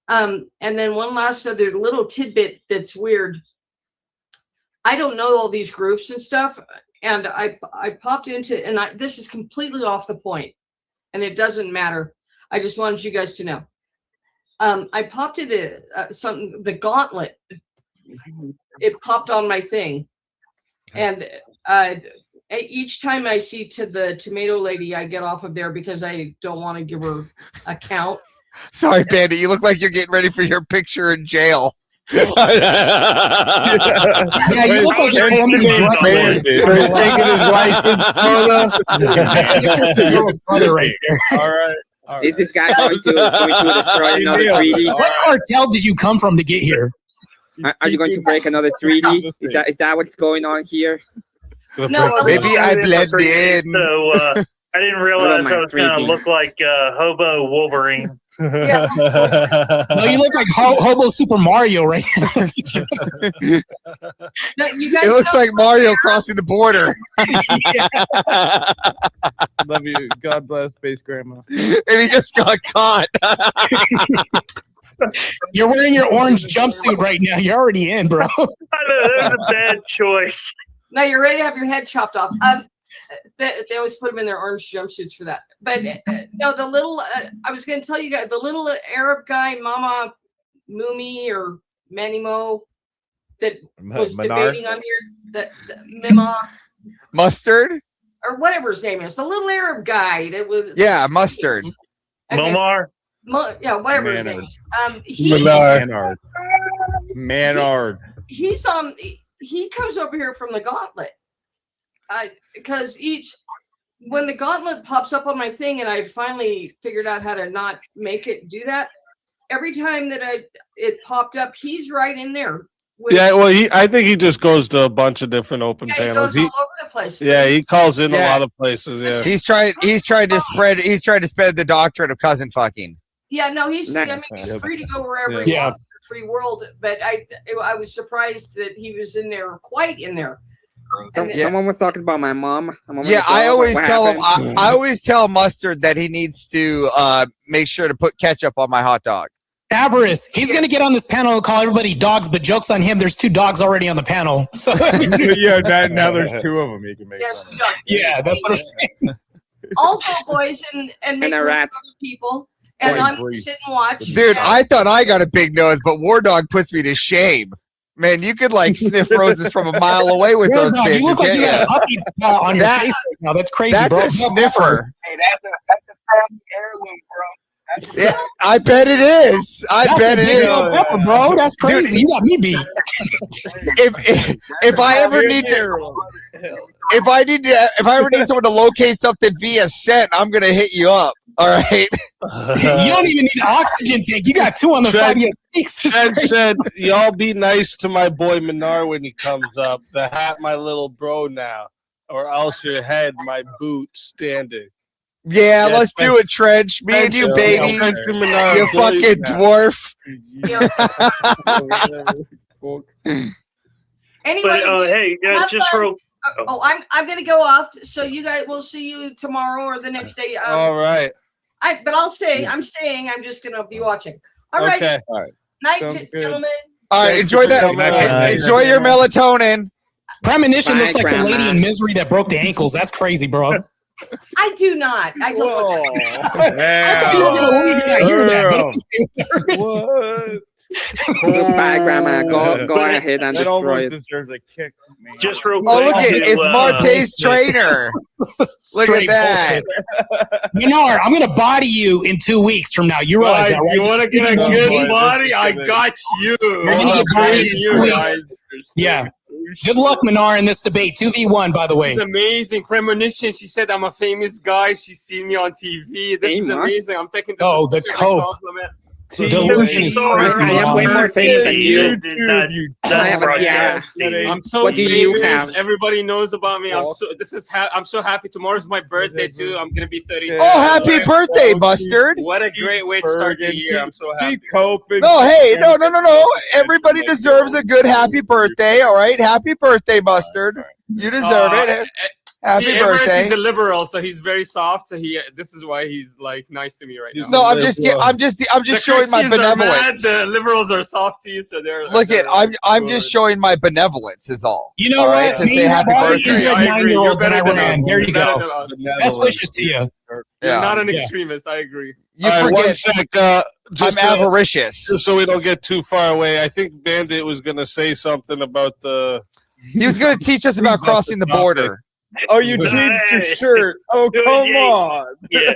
S12: And then one last other little tidbit that's weird. I don't know all these groups and stuff, and I popped into, and this is completely off the point, and it doesn't matter. I just wanted you guys to know. I popped into the Gauntlet. It popped on my thing, and each time I see to the tomato lady, I get off of there because I don't want to give her a count.
S5: Sorry, Bandit. You look like you're getting ready for your picture in jail.
S8: Yeah, you look like you're taking
S5: his license
S8: photo. Right there.
S11: All right.
S7: Is this guy going to destroy another 3D?
S8: What cartel did you come from to get here?
S7: Are you going to break another 3D? Is that what's going on here?
S12: No,
S5: maybe I blend in.
S13: So I didn't realize I was going to look like Hobo Wolverine.
S12: Yeah.
S8: No, you look like Hobo Super Mario right now.
S12: No, you guys
S5: It looks like Mario crossing the border.
S11: Love you. God bless Space Grandma.
S5: And he just got caught.
S8: You're wearing your orange jumpsuit right now. You're already in, bro.
S13: I know, that was a bad choice.
S12: Now you're ready to have your head chopped off. They always put them in their orange jumpsuits for that. But no, the little, I was going to tell you guys, the little Arab guy, Mama Mumi or Manimo, that was debating on here, the Mima.
S5: Mustard?
S12: or whatever his name is, the little Arab guy that was.
S5: Yeah, Mustard.
S12: Okay.
S13: Momar.
S12: Yeah, whatever his name is. He
S11: Manard.
S12: he's he comes over here from the Gauntlet. Because when the Gauntlet pops up on my thing and I finally figured out how to not make it do that, every time that it popped up, he's right in there.
S1: Yeah, well, I think he just goes to a bunch of different open panels.
S12: He goes all over the place.
S1: Yeah, he calls in a lot of places. Yeah,
S5: he's trying to spread the doctrine of cousin fucking.
S12: Yeah, no, he's free to go wherever he wants in the free world. But I was surprised that he was in there, quite in there.
S7: Someone was talking about my mom.
S5: I always tell him. I always tell Mustard that he needs to make sure to put ketchup on my hot dog.
S8: Avarice. He's going to get on this panel and call everybody dogs, but joke's on him. There's 2 dogs already on the panel. So
S11: yeah, now there's 2 of them. He can make.
S8: Yeah, that's what I'm saying.
S12: All go boys and make
S7: a rat.
S12: other people. And I'm going to sit and watch.
S5: Dude, I thought I got a big nose, but War Dog puts me to shame. Man, you could like sniff roses from a mile away with those bitches.
S8: You look like you got a puppy paw on your face right now. That's crazy,
S5: that's
S8: bro.
S5: a sniffer.
S14: Hey, that's a family heirloom, bro.
S5: Yeah, I bet it is. I bet it is,
S8: pepper, bro. That's crazy. Dude, you got me beat.
S5: If I ever need to, if I ever need someone to locate something via scent, I'm gonna hit you up. All right.
S8: You don't even need an oxygen tank. You got 2 on the side of your cheeks.
S1: Ted said, "Y'all be nice to my boy Minar when he comes up. The hat, my little bro now, or else your head, my boot standing."
S5: Yeah, let's do it, Trench. Me and you, baby. You fucking dwarf.
S12: Anyway,
S13: but, hey, just real.
S12: I'm gonna go off. So you guys, we'll see you tomorrow or the next day.
S1: All right.
S12: But I'll stay. I'm staying. I'm just gonna be watching. All right.
S1: Okay.
S5: All right.
S12: Night, gentlemen.
S5: All right. Enjoy that. Enjoy your melatonin.
S8: Premonition looks like the lady in Misery that broke the ankles. That's crazy, bro.
S12: I do not. I don't.
S8: I thought you were gonna leave and not hear that.
S11: What?
S7: Goodbye, Grandma. Go ahead and
S11: that
S7: destroy it.
S11: Deserves a kick, man.
S13: Just real quick.
S5: Oh, look at it's Marte's trainer. Look at that.
S8: Minar, I'm gonna body you in 2 weeks from now. You realize that, right?
S15: You want to get a good body? I got you.
S8: You're gonna get bodied in 2 weeks.
S15: Guys.
S8: Yeah. Good luck, Minar, in this debate. 2v1, by the way.
S15: This is amazing. Premonition. She said I'm a famous guy. She's seen me on TV. This is amazing. I'm taking this as
S8: the
S15: such a
S8: cope.
S15: compliment.
S8: Delusion.
S7: I have way more famous than you.
S15: I have a
S7: tiara.
S15: I'm so
S7: What do
S15: famous.
S7: you have?
S15: Everybody knows about me. I'm so happy. Tomorrow's my birthday too. I'm gonna be 30.
S5: Oh, happy birthday, Mustard.
S15: What a great way to start the year. I'm so happy.
S5: No, hey, no. Everybody deserves a good happy birthday. All right, happy birthday, Mustard. You deserve it. Happy birthday.
S15: He's a liberal, so he's very soft. So this is why he's like nice to me right now.
S5: No, I'm just showing my benevolence.
S15: The liberals are softies, so they're.
S5: Look at I'm just showing my benevolence is all.
S8: You know what?
S5: To say happy birthday.
S15: I agree. You're better than us.
S8: There you go. Best wishes to you.
S15: You're not an extremist. I agree.
S5: You forget. I'm avaricious.
S1: Just so we don't get too far away, I think Bandit was going to say something about the.
S5: He was going to teach us about crossing the border.
S11: Oh, you changed your shirt. Oh, come on.
S13: Yeah.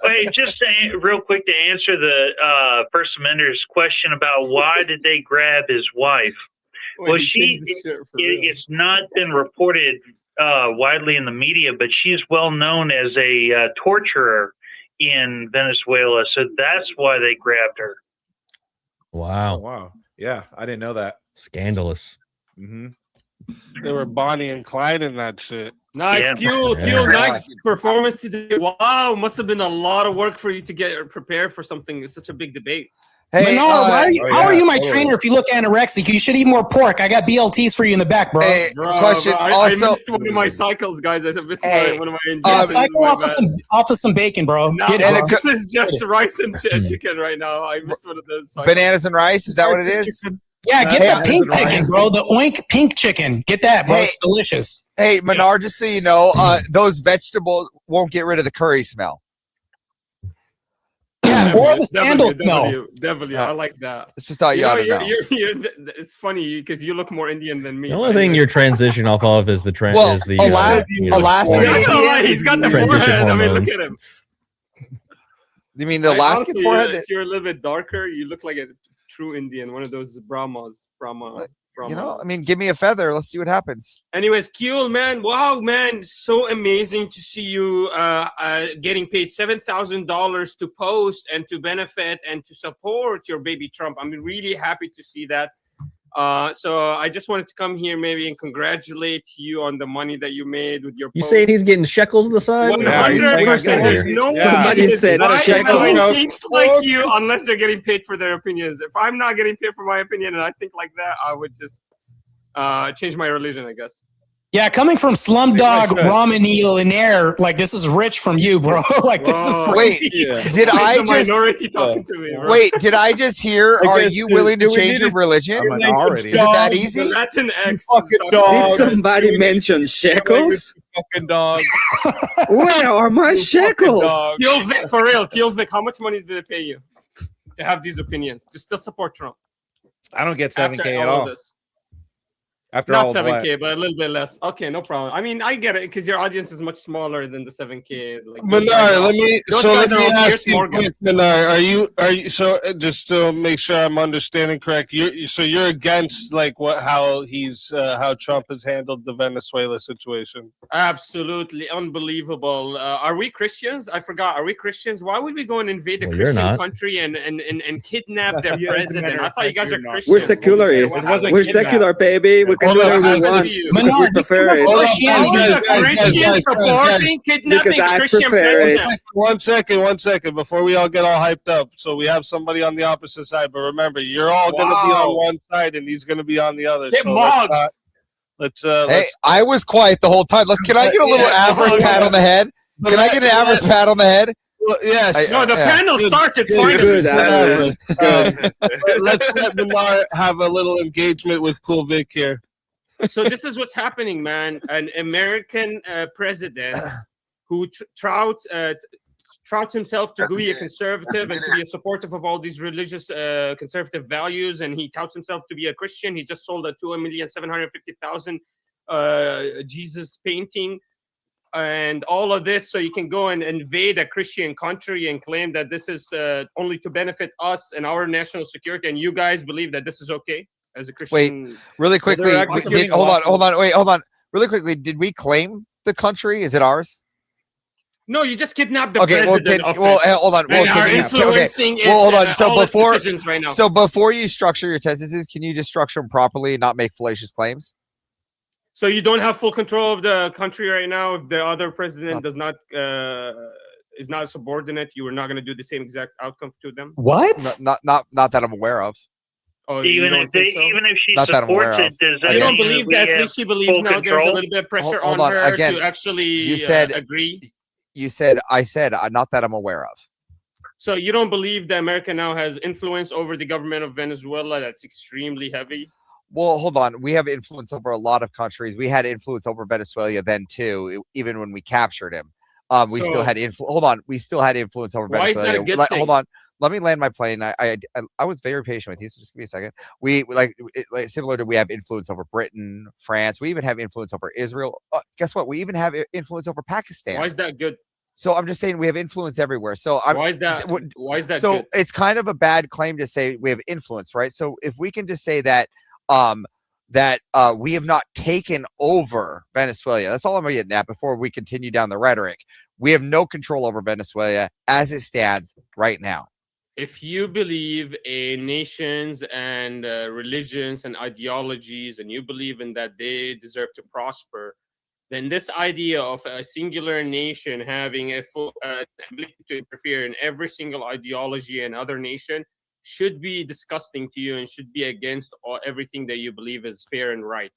S13: Wait, just real quick to answer the First Amendment's question about why did they grab his wife? Well, it's not been reported widely in the media, but she is well known as a torturer in Venezuela. So that's why they grabbed her.
S6: Wow.
S2: Wow. Yeah, I didn't know that.
S6: Scandalous.
S2: Mm-hmm.
S1: They were Bonnie and Clyde in that shit.
S15: Nice, KEWL, nice performance today. Wow, must have been a lot of work for you to get prepared for something. It's such a big debate.
S8: Hey, how are you my trainer if you look anorexic? You should eat more pork. I got BLTs for you in the back, bro.
S5: Hey, question.
S15: I missed one of my cycles, guys. I missed one of my
S8: cycle off of some bacon, bro.
S15: This is just rice and chicken right now. I missed one of those cycles.
S5: Bananas and rice? Is that what it is?
S8: Yeah, get the pink chicken, bro. The oink pink chicken. Get that, bro. It's delicious.
S5: Hey, Minar, just so you know, those vegetables won't get rid of the curry smell.
S8: Yeah, or the sandals
S15: W. I like that.
S5: It's just thought you ought to know.
S15: It's funny because you look more Indian than me.
S6: The only thing you're transitioning off of is the trend.
S5: Well,
S6: is the
S5: Alaska.
S15: He's got the
S6: transition
S15: forehead. I mean, look
S6: hormones.
S15: at him.
S5: You mean the Alaskan
S15: Honestly,
S5: forehead?
S15: If you're a little bit darker, you look like a true Indian, one of those Brahmas.
S5: You know, I mean, give me a feather. Let's see what happens.
S15: Anyways, KEWL, man, wow, man, so amazing to see you getting paid $7,000 to post and to benefit and to support your baby Trump. I'm really happy to see that. So I just wanted to come here maybe and congratulate you on the money that you made with your
S6: You
S15: post.
S6: saying he's getting shekels on the side?
S15: 100%. There's no
S7: Somebody said shekels.
S15: Seems like you unless they're getting paid for their opinions. If I'm not getting paid for my opinion and I think like that, I would just change my religion, I guess.
S8: Yeah, coming from Slumdog Ramen like this is rich from you, bro. Like this is crazy.
S5: Wait, did I just
S15: minority talking to me, bro.
S5: wait? Did I just hear? Are you willing to change your religion?
S2: Minority.
S5: Is it that easy?
S15: Latin X.
S7: Did somebody mention shekels?
S11: Fucking dog.
S7: Where are my shekels?
S15: KEWL Vic, for real. KEWL Vic, how much money did they pay you to have these opinions to still support Trump?
S2: I don't get 7K
S15: After
S2: at
S15: all
S2: all.
S15: this?
S2: After
S15: Not
S2: all
S15: 7K, but a little bit less. Okay, no problem. I mean, I get it because your audience is much smaller than the 7K. Like,
S1: Minar, let me ask you,
S15: Morgan.
S1: quick, Minar, are you so just to make sure I'm understanding correct? You're against like how Trump has handled the Venezuela situation?
S15: Absolutely unbelievable. Are we Christians? I forgot. Are we Christians? Why would we go and invade a
S6: Well, you're
S15: Christian
S6: not.
S15: country and kidnap their president? I thought you guys are Christians.
S7: We're secularists. We're secular, baby. We can do whatever we want because we prefer it.
S15: How is a Christian supporting kidnapping
S7: Because I
S15: Christian
S7: prefer it.
S15: president?
S1: One second, before we all get all hyped up. So we have somebody on the opposite side, but remember, you're all going to be on one side, and he's going to be on the other.
S15: Get
S1: So
S15: mugged.
S5: Hey, I was quiet the whole time. Can I get a little Avarice pat on the head? Can I get an Avarice pat on the head?
S1: Well, yes.
S15: No, the panel started
S5: Good,
S15: finally.
S5: Avarice.
S1: Let's let Minar have a little engagement with Cool Vic here.
S15: So this is what's happening, man. An American president who touts himself to be a conservative and to be a supportive of all these religious conservative values, and he touts himself to be a Christian. He just sold a $2,750,000 Jesus painting and all of this, so you can go and invade a Christian country and claim that this is only to benefit us and our national security, and you guys believe that this is okay as a Christian.
S5: Wait, really quickly. Hold on. Really quickly, did we claim the country? Is it ours?
S15: No, you just kidnapped the
S5: president. Hold on. Hold on. So before you structure your sentences, can you just structure them properly and not make fallacious claims?
S15: So you don't have full control of the country right now. If the other president does not is not subordinate, you are not going to do the same exact outcome to them.
S8: What?
S5: Not that I'm aware of.
S15: Oh,
S13: even if she
S5: Not that I'm aware
S13: supports it,
S5: of.
S13: does that
S15: You don't
S13: mean
S15: believe
S13: we
S15: that? At
S13: have
S15: least she believes
S13: full
S15: now there's a
S13: control?
S15: little bit of pressure
S5: Hold
S15: on
S5: on,
S15: her
S5: again,
S15: to actually
S5: you said
S15: agree.
S5: I said not that I'm aware of.
S15: So you don't believe that America now has influence over the government of Venezuela that's extremely heavy?
S5: Well, hold on. We have influence over a lot of countries. We had influence over Venezuela then too, even when we captured him. We still had influence. Hold on. We still had influence over
S15: Why is
S5: Venezuela.
S15: that a good thing?
S5: Hold on. Let me land my plane. I was very patient with you, so just give me a second. We similar to we have influence over Britain, France. We even have influence over Israel. Guess what? We even have influence over Pakistan.
S15: Why is that good?
S5: So I'm just saying we have influence everywhere. So
S15: why is that? Why is that?
S5: So
S15: good?
S5: it's kind of a bad claim to say we have influence, right? So if we can just say that we have not taken over Venezuela, that's all I'm getting at before we continue down the rhetoric. We have no control over Venezuela as it stands right now.
S15: If you believe in nations and religions and ideologies, and you believe in that they deserve to prosper, then this idea of a singular nation having a full ability to interfere in every single ideology and other nation should be disgusting to you and should be against everything that you believe is fair and right.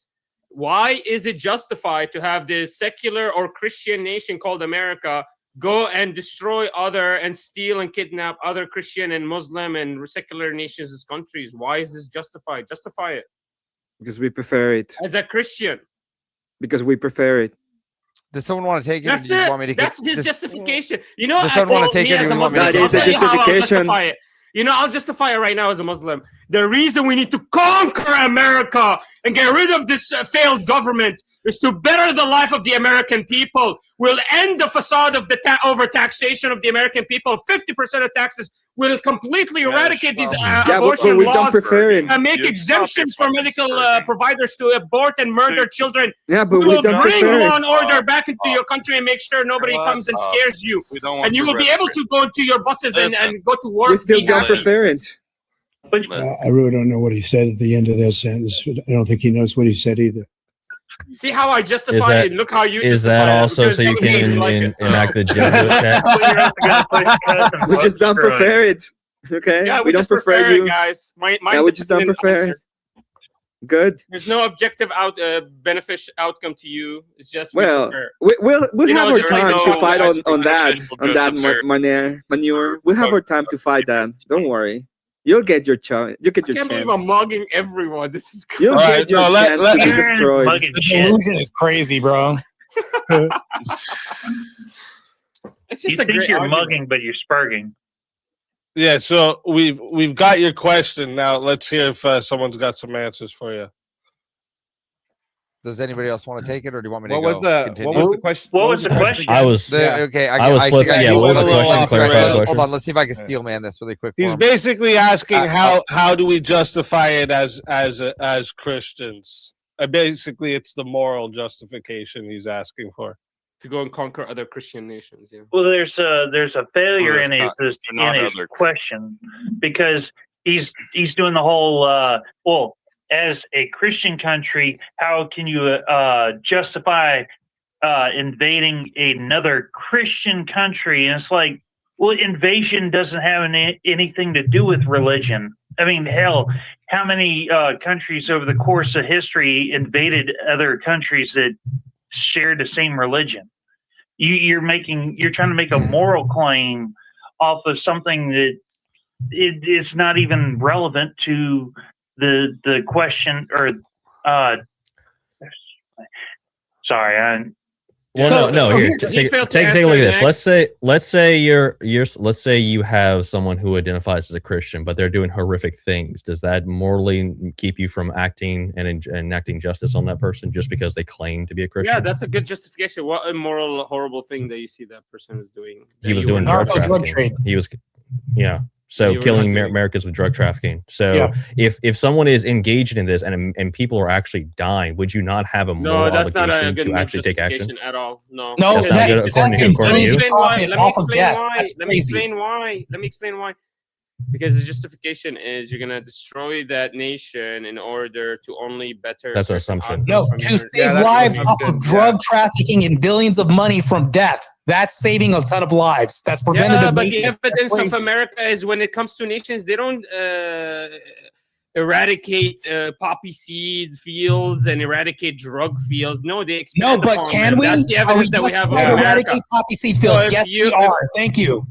S15: Why is it justified to have this secular or Christian nation called America go and destroy other and steal and kidnap other Christian and Muslim and secular nations as countries? Why is this justified? Justify it.
S7: Because we prefer it.
S15: As a Christian.
S7: Because we prefer it.
S5: Does someone want to take it?
S15: That's
S5: or do you
S15: it.
S5: want me to
S15: That's
S5: get,
S15: his justification. You know,
S5: does someone want to take it? Or do you want me to
S7: That
S5: get
S7: is a
S15: I'll
S7: justification.
S15: justify it. You know, I'll justify it right now as a Muslim. The reason we need to conquer America and get rid of this failed government is to better the life of the American people. We'll end the facade of the overtaxation of the American people. 50% of taxes will completely eradicate these abortion
S7: we don't
S15: laws
S7: prefer it.
S15: and make exemptions for medical providers to abort and murder children.
S7: Yeah, but we
S15: will
S7: don't
S15: bring
S7: prefer
S15: law
S7: it.
S15: and order back into your country and make sure nobody comes and scares you. And you will be able to go into your buses and go to work.
S7: We still
S15: be
S7: don't
S15: happy.
S7: prefer it.
S16: I really don't know what he said at the end of that sentence. I don't think he knows what he said either.
S15: See how I justify it? Look how you
S6: is
S15: justify
S6: that
S15: it,
S6: also so you can enact the Jesuit chat?
S7: We just don't prefer it. Okay?
S15: Yeah,
S7: we don't
S15: just
S7: prefer
S15: it,
S7: you.
S15: guys.
S7: Yeah, we just don't prefer it. Good.
S15: There's no objective beneficial outcome to you. It's just
S7: Well, we'll have our time to fight on that manure. We'll have our time to fight that. Don't worry. You'll get your chance. You get your
S15: I can't
S7: chance.
S15: believe I'm mugging everyone. This is crazy.
S7: You'll get your chance to be destroyed.
S8: The delusion is crazy, bro.
S15: It's
S13: You
S15: just a
S13: think
S15: great
S13: you're
S15: argument.
S13: mugging, but you're spurging.
S1: Yeah, so we've got your question. Now let's hear if someone's got some answers for you.
S5: Does anybody else want to take it, or do you want me to
S2: What
S5: go?
S2: was the
S5: continue?
S2: what was the question?
S13: What was the question?
S6: I was
S5: okay.
S6: I was
S5: think
S6: flipping. Yeah, what was the question? Clarify the
S5: Hold
S6: question.
S5: on, let's see if I can steel man this really quick.
S1: He's
S5: for him.
S1: basically asking how do we justify it as Christians? Basically, it's the moral justification he's asking for.
S15: To go and conquer other Christian nations. Yeah.
S13: Well, there's a failure in his
S9: not other.
S13: question because he's doing the whole well, as a Christian country, how can you justify invading another Christian country? And it's like, well, invasion doesn't have anything to do with religion. I mean, hell, how many countries over the course of history invaded other countries that shared the same religion? You're trying to make a moral claim off of something that it's not even relevant to the question or sorry.
S6: Here, take a look at this. Let's say you have someone who identifies as a Christian, but they're doing horrific things. Does that morally keep you from acting and enacting justice on that person just because they claim to be a Christian?
S15: Yeah, that's a good justification. What immoral, horrible thing that you see that person is doing?
S6: He was doing drug trafficking. He was, yeah. So killing Americans with drug trafficking. So if someone is engaged in this and people are actually dying, would you not have a moral obligation to actually take action
S15: at all? No,
S6: that's not good according to you.
S15: Let me explain why. Because the justification is you're gonna destroy that nation in order to only better.
S6: That's our assumption.
S8: No, to save lives off of drug trafficking and billions of money from death. That's saving a ton of lives. That's preventative.
S15: Yeah, but the evidence of America is when it comes to nations, they don't eradicate poppy seed fields and eradicate drug fields. No, they expand
S8: but
S15: upon
S8: can
S15: them.
S8: we?
S15: That's the evidence that we have of America.
S8: Eradicate poppy seed fields? Yes, we are. Thank you.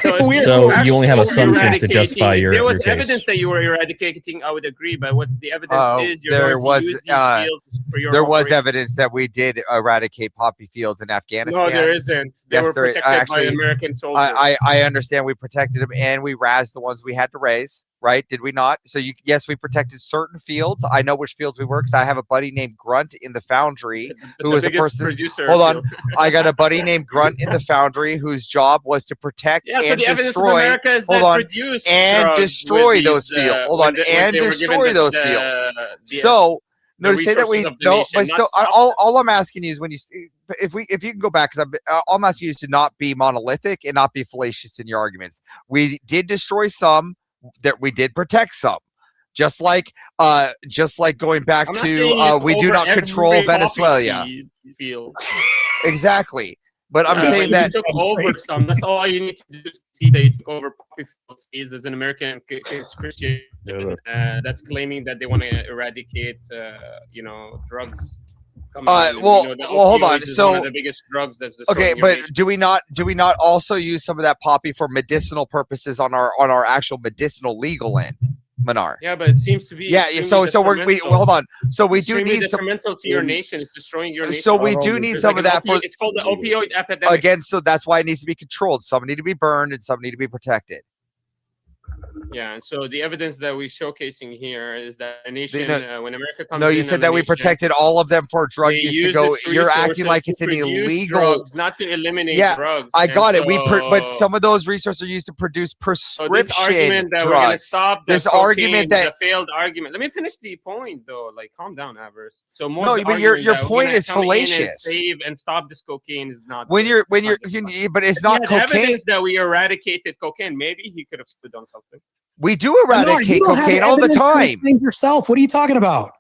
S6: So you only have assumptions to justify your
S15: There was
S6: case.
S15: evidence that you were eradicating. I would agree, but what's the evidence is you're
S5: there
S15: going
S5: was
S15: to use these fields for your
S5: there was
S15: operation.
S5: evidence that we did eradicate poppy fields in Afghanistan.
S15: No, there isn't. They were protected by American soldiers.
S5: I understand we protected them and we raised the ones we had to raise. Right? Did we not? So yes, we protected certain fields. I know which fields we were because I have a buddy named Grunt in the Foundry who was the person.
S15: Producer
S5: Hold on, I got a buddy named Grunt in the Foundry whose job was to protect
S15: so
S5: and
S15: the evidence of
S5: destroy.
S15: America is
S5: Hold
S15: that
S5: on,
S15: produced
S5: and
S15: drugs
S5: destroy
S15: with
S5: those
S15: these,
S5: fields. Hold
S15: when
S5: on,
S15: they- when
S5: and
S15: they were given
S5: destroy those
S15: the-
S5: fields.
S15: the-
S5: So.
S15: the
S5: No, to say that we
S15: resources of the
S5: no,
S15: nation,
S5: but
S15: not
S5: still,
S15: stop
S5: all I'm asking you is when you, if you can go back, because all I'm asking you is to not be monolithic and not be fallacious in your arguments. We did destroy some, that we did protect some. Just like going back
S15: I'm not
S5: to
S15: saying
S5: we do
S15: over
S5: not control
S15: every
S5: Venezuela.
S15: poppy field.
S5: Exactly. But I'm
S15: Yeah,
S5: saying
S15: but you
S5: that
S15: took over some. That's all you need to do to see that you took over poppy fields is as an American Christian that's claiming that they want to eradicate, drugs.
S5: Hold on.
S15: Is
S5: So
S15: one of the biggest drugs that's destroying
S5: okay,
S15: your
S5: but
S15: nation.
S5: do we not also use some of that poppy for medicinal purposes on our actual medicinal legal end? Manar.
S15: Yeah, but it seems to be.
S5: Yeah. So we hold on. So we do
S15: extremely
S5: need some.
S15: detrimental to your nation. It's destroying your nation.
S5: So we do need some of that for.
S15: It's called the opioid epidemic.
S5: Again, so that's why it needs to be controlled. Some need to be burned, and some need to be protected.
S15: Yeah, and so the evidence that we're showcasing here is that a nation, when America comes
S5: No, you
S15: in
S5: said
S15: as
S5: that
S15: a
S5: we
S15: nation,
S5: protected all of them for drug
S15: they
S5: use to
S15: use
S5: go.
S15: this
S5: You're acting
S15: resources
S5: like
S15: to
S5: it's an
S15: produce
S5: illegal.
S15: drugs, not to eliminate
S5: Yeah,
S15: drugs.
S5: I got
S15: And
S5: it.
S15: so-
S5: But some of those resources are used to produce
S15: So
S5: prescription
S15: this argument that we're going to
S5: drugs.
S15: stop the
S5: This
S15: cocaine
S5: argument
S15: is
S5: that
S15: a failed argument. Let me finish the point, though. Like, calm down, Avers. So most
S5: No,
S15: of the
S5: but your
S15: argument that we're
S5: point
S15: gonna
S5: is
S15: come in and
S5: fallacious.
S15: save and stop this cocaine is not.
S5: when you're but it's not
S15: If he had
S5: cocaine.
S15: evidence that we eradicated cocaine, maybe he could have stood on something.
S5: We do
S8: Manar,
S5: eradicate
S8: you don't have
S5: cocaine all the
S8: evidence to
S5: time.
S8: explain yourself. What are you talking about?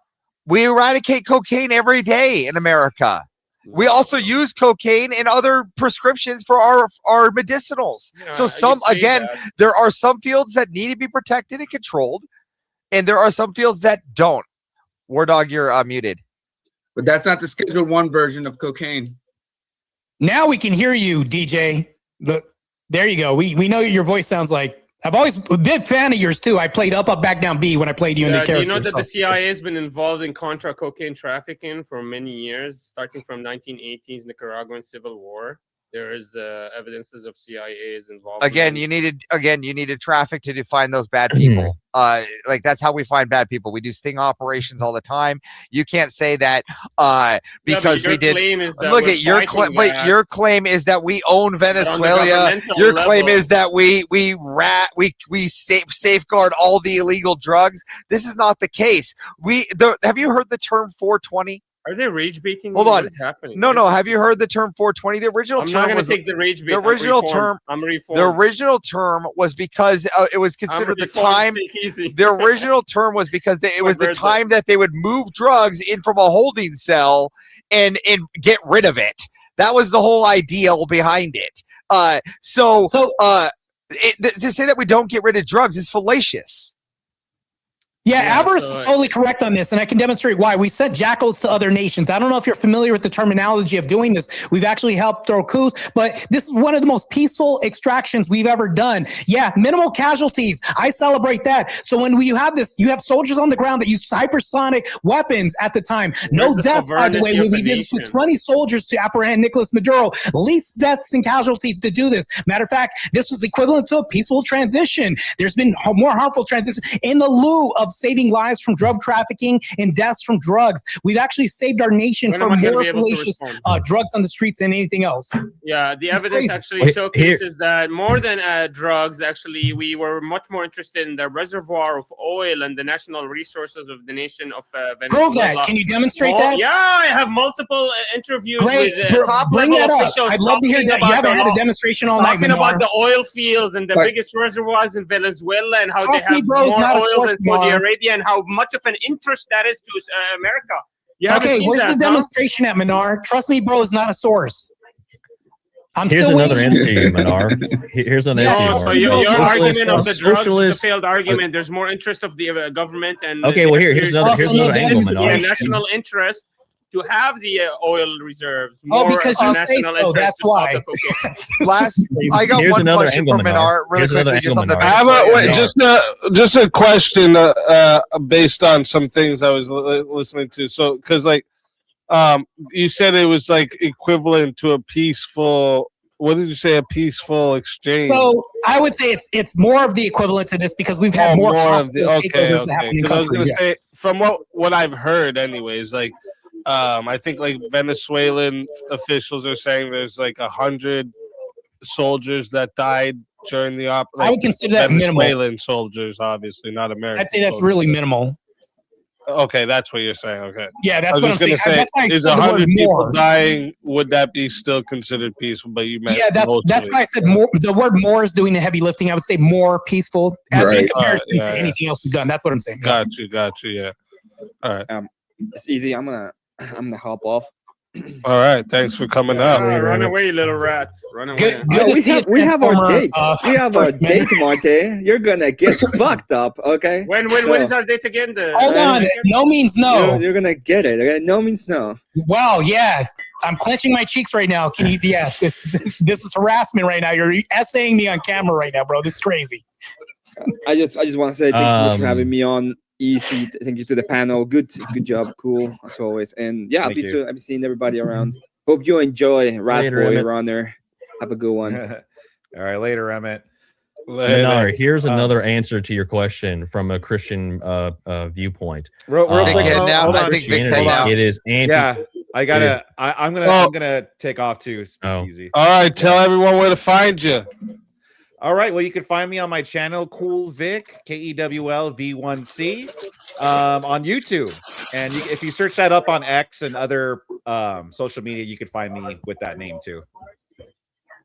S5: We eradicate cocaine every day in America. We also use cocaine in other prescriptions for our medicinals. So some again, there are some fields that need to be protected and controlled, and there are some fields that don't. War Dog, you're muted.
S17: But that's not the Schedule 1 version of cocaine.
S8: Now we can hear you, DJ. There you go. We know your voice sounds like. I've always a big fan of yours too. I played up, back, down, B when I played you in the character.
S15: Do you know that the CIA has been involved in Contra cocaine trafficking for many years, starting from 1980s Nicaraguan Civil War? There is evidences of CIA's involvement.
S5: Again, you needed traffic to find those bad people. Like that's how we find bad people. We do sting operations all the time. You can't say that because we did. Look at your claim. Wait, your claim is that we own Venezuela. Your claim is that we safeguard all the illegal drugs. This is not the case. Have you heard the term 420?
S15: Are they rage baiting?
S5: Hold on.
S15: What's happening?
S5: No. Have you heard the term 420? The original
S15: I'm
S5: term
S15: not going to
S5: was
S15: take the rage bait.
S5: the original term.
S15: I'm reformed.
S5: The original term was because it was considered the time. The original term was because it was the time that they would move drugs in from a holding cell and get rid of it. That was the whole ideal behind it. To say that we don't get rid of drugs is fallacious.
S8: Yeah, Avarice is totally correct on this, and I can demonstrate why. We sent jackals to other nations. I don't know if you're familiar with the terminology of doing this. We've actually helped throw coups, but this is one of the most peaceful extractions we've ever done. Yeah, minimal casualties. I celebrate that. So when you have this, you have soldiers on the ground that use hypersonic weapons at the time. No deaths, by the way. We did this with 20 soldiers to apprehend Nicolas Maduro. Least deaths and casualties to do this. Matter of fact, this was equivalent to a peaceful transition. There's been more harmful transitions in the lieu of saving lives from drug trafficking and deaths from drugs. We've actually saved our nation from more fallacious drugs on the streets than anything else.
S15: Yeah, the
S8: It's
S15: evidence
S8: crazy.
S15: actually showcases that more than drugs, actually, we were much more interested in the reservoir of oil and the national resources of the nation of Venezuela.
S8: Prove that. Can you demonstrate that?
S15: Yeah, I have multiple interviews
S8: Great.
S15: with
S8: Bring
S15: top-level
S8: that up.
S15: officials.
S8: I'd love to hear that. You haven't had a demonstration all night,
S15: Talking about
S8: Manar.
S15: the oil fields and the
S8: But-
S15: biggest reservoirs in Venezuela and how
S8: Trust
S15: they
S8: me,
S15: have
S8: bro, it's
S15: more
S8: not a
S15: oil
S8: source,
S15: than Saudi
S8: Manar.
S15: Arabia and how much of an interest that is to America. You haven't
S8: Okay,
S15: seen
S8: where's
S15: that,
S8: the
S15: huh?
S8: demonstration at, Manar? Trust me, bro, is not a source.
S6: Here's
S8: still
S6: another
S8: waiting.
S6: answer to you, Manar. Here's an answer.
S15: So
S6: Manar.
S15: your argument of the drugs is a
S6: Socialist-
S15: failed argument. There's more interest of the government and
S6: Okay, well, here's another angle, Manar.
S15: national interest to have the oil reserves.
S8: Oh,
S15: More
S8: because
S15: of a
S8: you say
S15: national
S8: so,
S15: interest
S8: that's
S15: to stop
S8: why.
S15: the cocaine.
S5: I got
S6: Here's
S5: one
S6: another
S5: question
S6: angle,
S5: from Minar, really
S6: Here's another
S5: quickly, just
S6: angle,
S5: on the
S6: Minar.
S1: How about just a question based on some things I was listening to. So, because you said it was like equivalent to a peaceful. What did you say? A peaceful exchange.
S8: So I would say it's more of the equivalent to this because we've had more hostile takeovers that happen in
S1: 'Cause I was
S8: countries.
S1: gonna say, from what I've heard, anyways, I think Venezuelan officials are saying there's 100 soldiers that died during the
S8: I would consider that minimal.
S1: Venezuelan soldiers, obviously, not American.
S8: I'd say that's
S1: soldiers.
S8: really minimal.
S1: Okay, that's what you're saying. Okay.
S8: Yeah, that's
S1: I was
S8: what
S1: just
S8: I'm
S1: gonna
S8: saying. That's why I
S1: is
S8: said the word
S1: 100 people
S8: more.
S1: dying? Would that be still considered peaceful? But you meant
S8: Yeah, that's
S1: mostly.
S8: why I said more. The word "more" is doing the heavy lifting. I would say more peaceful as in comparison to anything else we've done. That's what I'm saying.
S1: Got you. Yeah. All right.
S18: It's easy. I'm gonna hop off.
S1: All right. Thanks for coming out.
S15: Run away, little rat. Run away.
S18: We have our date. We have our date, Marte. You're gonna get fucked up, okay?
S15: When is our date again?
S8: Hold on. No means no.
S18: You're gonna get it. Okay? No means no.
S8: Wow. Yeah. I'm clenching my cheeks right now. Can you? Yeah. This is harassment right now. You're essaying me on camera right now, bro. This is crazy.
S18: I just want to say thanks so much for having me on. Easy. Thank you to the panel. Good job. Cool as always. And yeah, I'll be seeing everybody around. Hope you enjoy Rat Boy Runner. Have a good one.
S2: All right, later, Emmett.
S6: Minar, here's another answer to your question from a Christian viewpoint.
S2: Real quick,
S6: I think Vic's heading out. It is anti.
S2: Yeah, I gotta. I'm gonna take off too. Easy.
S1: All right, tell everyone where to find you.
S2: All right, well, you can find me on my channel, KEWL Vic, KEWL V1C, on YouTube, and if you search that up on X and other social media, you can find me with that name too.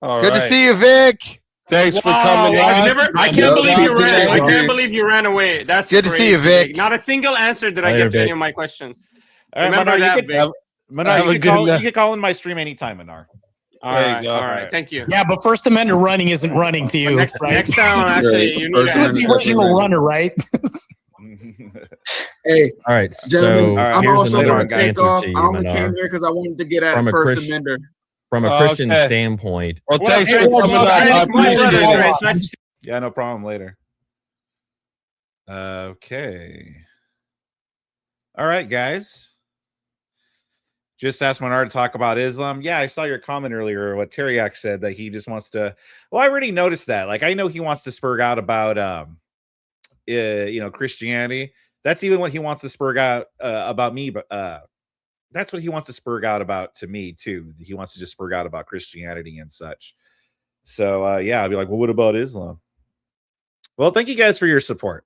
S5: Good to see you, Vic.
S1: Thanks for coming.
S15: I can't believe you ran. I can't believe you ran away. That's
S5: good to see you, Vic.
S15: Not a single answer did I get to any of my questions.
S2: All right,
S15: Remember
S2: Manar,
S15: that,
S2: Manar, you can call in my stream anytime, Manar.
S15: All right. Thank you.
S8: Yeah, but First Amendment running isn't running to you.
S15: Next time, actually, you need
S8: Who's the original runner, right?
S17: Hey,
S6: all right,
S17: gentlemen,
S6: so
S17: I'm
S6: here's
S17: also
S6: another
S17: going to take
S6: answer
S17: off.
S6: to
S17: I
S6: you,
S17: only
S6: Minar.
S17: came here because I wanted to get at
S6: From a
S17: First
S6: Christian-
S17: Amendment.
S6: From a Christian standpoint.
S1: Well, thanks for coming on. I appreciate it.
S2: Yeah, no problem. Later. Okay. All right, guys. Just asked Menard to talk about Islam. Yeah, I saw your comment earlier. What Teriak said that he just wants to. Well, I already noticed that. Like, I know he wants to spurg out about, Christianity. That's even what he wants to spurg out about me. But that's what he wants to spurg out about to me too. He wants to just spurg out about Christianity and such. So yeah, I'll be like, well, what about Islam? Well, thank you guys for your support.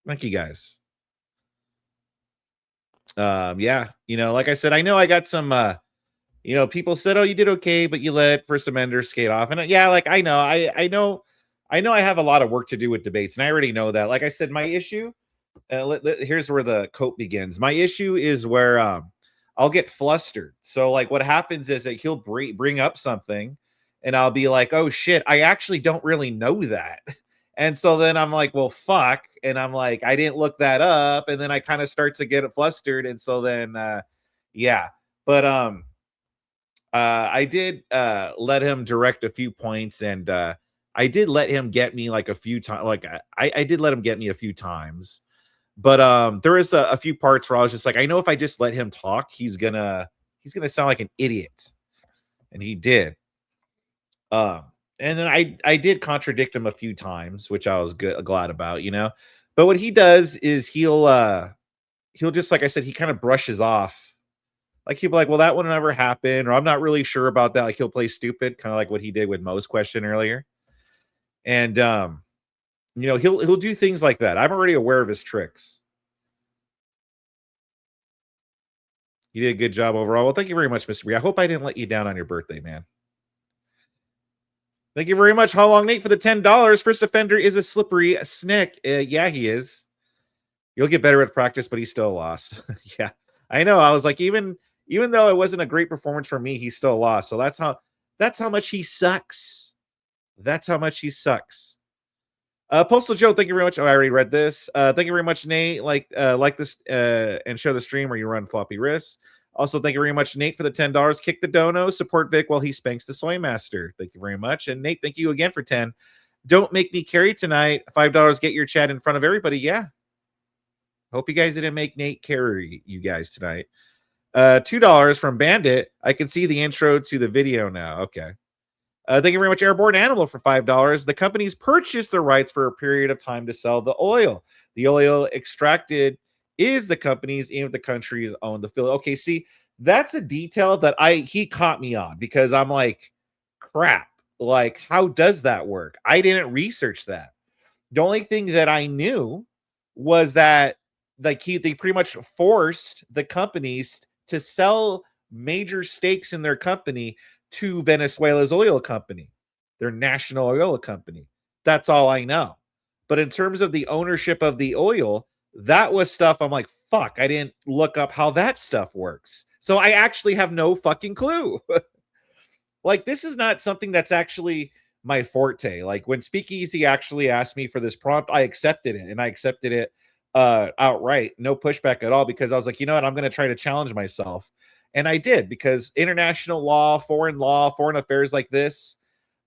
S2: Thank you guys. Yeah, like I said, I know I got some people said, oh, you did okay, but you let First Amendment skate off. And yeah, like I know I have a lot of work to do with debates, and I already know that. Like I said, my issue, here's where the cope begins. My issue is where I'll get flustered. So like what happens is that he'll bring up something and I'll be like, oh shit, I actually don't really know that. And so then I'm like, well, fuck. And I'm like, I didn't look that up. And then I kind of start to get flustered. And so then, yeah. But I did let him direct a few points. And I did let him get me like a few times. Like I did let him get me a few times. But there is a few parts where I was just like, I know if I just let him talk, he's gonna sound like an idiot. And he did. And then I did contradict him a few times, which I was glad about, But what he does is he'll just, like I said, he kind of brushes off. Like he'll be like, well, that would never happen, or I'm not really sure about that. Like he'll play stupid, kind of like what he did with Mo's question earlier. And he'll do things like that. I'm already aware of his tricks. You did a good job overall. Well, thank you very much, Mr. B. I hope I didn't let you down on your birthday, man. Thank you very much, How Long Nate, for the $10. First offender is a slippery snick. Yeah, he is. You'll get better at practice, but he still lost. Yeah, I know. I was like, even though it wasn't a great performance for me, he still lost. So that's how much he sucks. That's how much he sucks. Postal Joe, thank you very much. Oh, I already read this. Thank you very much, Nate. Like this and share the stream where you run floppy wrists. Also, thank you very much, Nate, for the $10. Kick the dono. Support Vic while he spanks the soy master. Thank you very much. And Nate, thank you again for 10. Don't make me carry tonight. $5. Get your chat in front of everybody. Yeah. Hope you guys didn't make Nate carry you guys tonight. $2 from Bandit. I can see the intro to the video now. Okay. Thank you very much, Airborne Animal, for $5. The companies purchased the rights for a period of time to sell the oil. The oil extracted is the companies, even if the countries own the field. Okay, see, that's a detail that he caught me on, because I'm like, crap. Like, how does that work? I didn't research that. The only thing that I knew was that they pretty much forced the companies to sell major stakes in their company to Venezuela's oil company, their national oil company. That's all I know. But in terms of the ownership of the oil, that was stuff I'm like, fuck, I didn't look up how that stuff works. So I actually have no fucking clue. Like, this is not something that's actually my forte. Like, when Speakeasy actually asked me for this prompt, I accepted it, and I accepted it outright. No pushback at all, because I was like, you know what, I'm going to try to challenge myself. And I did, because international law, foreign affairs like this,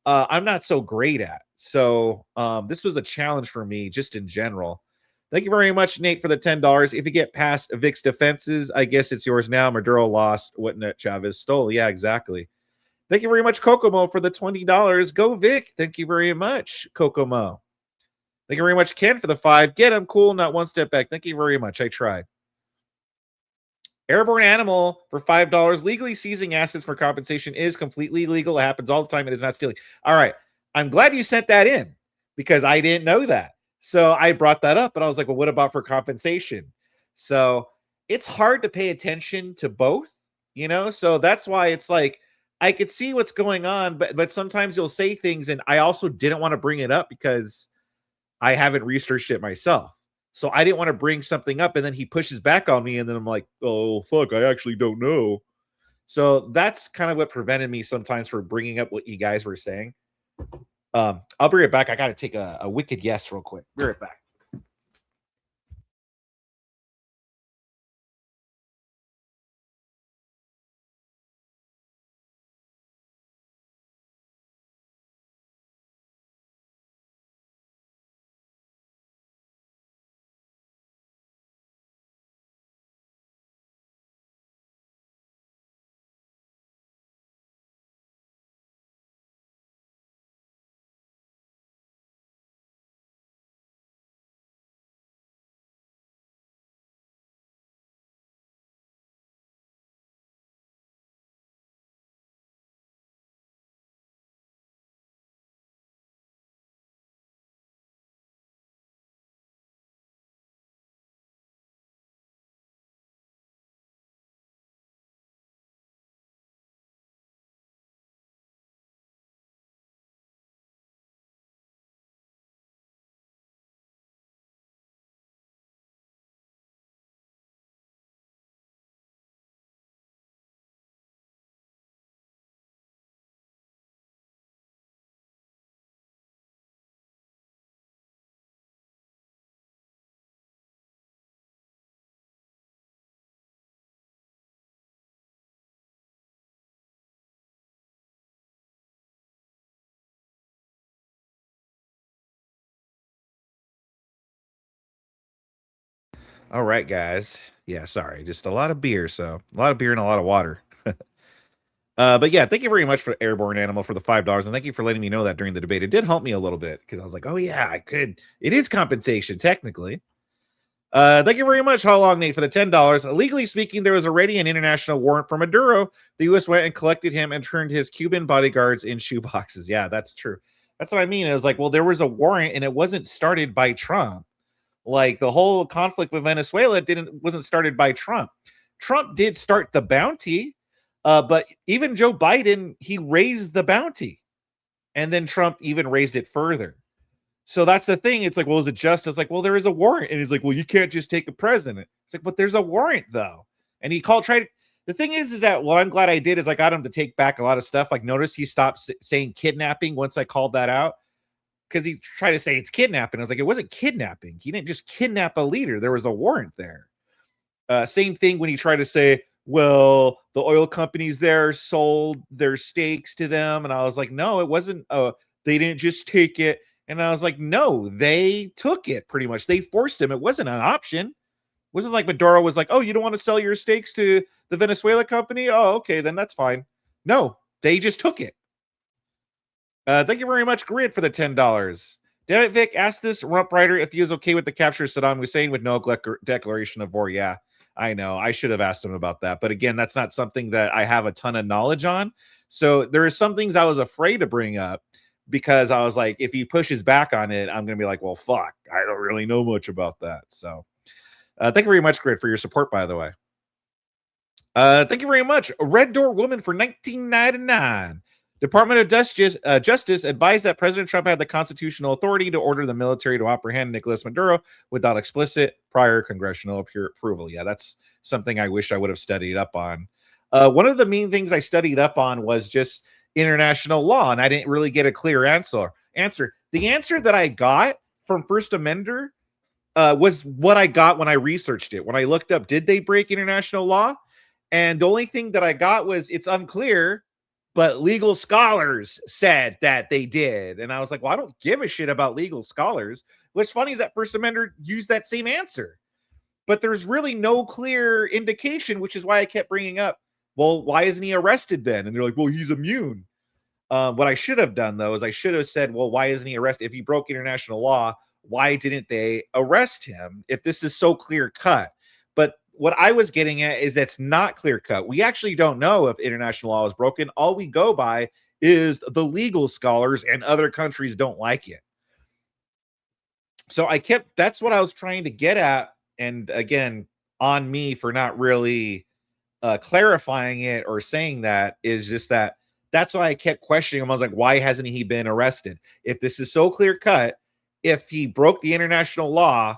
S2: I'm not so great at. So this was a challenge for me just in general. Thank you very much, Nate, for the $10. If you get past Vic's defenses, I guess it's yours now. Maduro lost what Chavez stole. Yeah, exactly. Thank you very much, Kokomo, for the $20. Go, Vic. Thank you very much, Kokomo. Thank you very much, Ken, for the 5. Get him cool, not one step back. Thank you very much. I tried. Airborne Animal for $5. Legally seizing assets for compensation is completely legal. It happens all the time. It is not stealing. All right. I'm glad you sent that in because I didn't know that. So I brought that up, and I was like, well, what about for compensation? So it's hard to pay attention to both, you know? So that's why it's like, I could see what's going on, but sometimes you'll say things, and I also didn't want to bring it up because I haven't researched it myself. So I didn't want to bring something up, and then he pushes back on me, and then I'm like, oh, fuck, I actually don't know. So that's kind of what prevented me sometimes from bringing up what you guys were saying. I'll be right back. I got to take a wicked guess real quick. Be right back. All right, guys. Yeah, sorry. Just a lot of beer. So a lot of beer and a lot of water. But yeah, thank you very much for Airborne Animal for the $5. And thank you for letting me know that during the debate. It did help me a little bit because I was like, oh, yeah, I could. It is compensation, technically. Thank you very much, How Long Nate, for the $10. Legally speaking, there was already an international warrant for Maduro. The U.S. went and collected him and turned his Cuban bodyguards in shoeboxes. Yeah, that's true. That's what I mean. It was like, well, there was a warrant and it wasn't started by Trump. Like the whole conflict with Venezuela wasn't started by Trump. Trump did start the bounty, but even Joe Biden, he raised the bounty. And then Trump even raised it further. So that's the thing. It's like, well, is it just? It's like, well, there is a warrant. And he's like, well, you can't just take a president. It's like, but there's a warrant, though. And he the thing is that what I'm glad I did is I got him to take back a lot of stuff. Like, notice he stopped saying kidnapping once I called that out. Because he tried to say it's kidnapping. I was like, it wasn't kidnapping. He didn't just kidnap a leader. There was a warrant there. Same thing when he tried to say, well, the oil companies there sold their stakes to them. And I was like, no, it wasn't. They didn't just take it. And I was like, no, they took it pretty much. They forced him. It wasn't an option. It wasn't like Maduro was like, oh, you don't want to sell your stakes to the Venezuela company? Oh, okay, then that's fine. No, they just took it. Thank you very much, Grid, for the $10. Damn it, Vic, ask this rump writer if he was okay with the capture of Saddam Hussein with no declaration of war. Yeah, I know. I should have asked him about that. But again, that's not something that I have a ton of knowledge on. So there are some things I was afraid to bring up because I was like, if he pushes back on it, I'm going to be like, well, fuck, I don't really know much about that. So thank you very much, Grid, for your support, by the way. Thank you very much. Red Door Woman for $19.99. Department of Justice advised that President Trump had the constitutional authority to order the military to apprehend Nicolas Maduro without explicit prior congressional approval. Yeah, that's something I wish I would have studied up on. One of the main things I studied up on was just international law, and I didn't really get a clear answer. The answer that I got from First Amender was what I got when I researched it. When I looked up, did they break international law? And the only thing that I got was it's unclear, but legal scholars said that they did. And I was like, well, I don't give a shit about legal scholars. What's funny is that First Amender used that same answer, but there's really no clear indication, which is why I kept bringing up, well, why isn't he arrested then? And they're like, well, he's immune. What I should have done, though, is I should have said, well, why isn't he arrested? If he broke international law, why didn't they arrest him if this is so clear cut? But what I was getting at is that's not clear cut. We actually don't know if international law is broken. All we go by is the legal scholars, and other countries don't like it. So that's what I was trying to get at. And again, on me for not really clarifying it or saying that is just that's why I kept questioning him. I was like, why hasn't he been arrested? If this is so clear cut, if he broke the international law,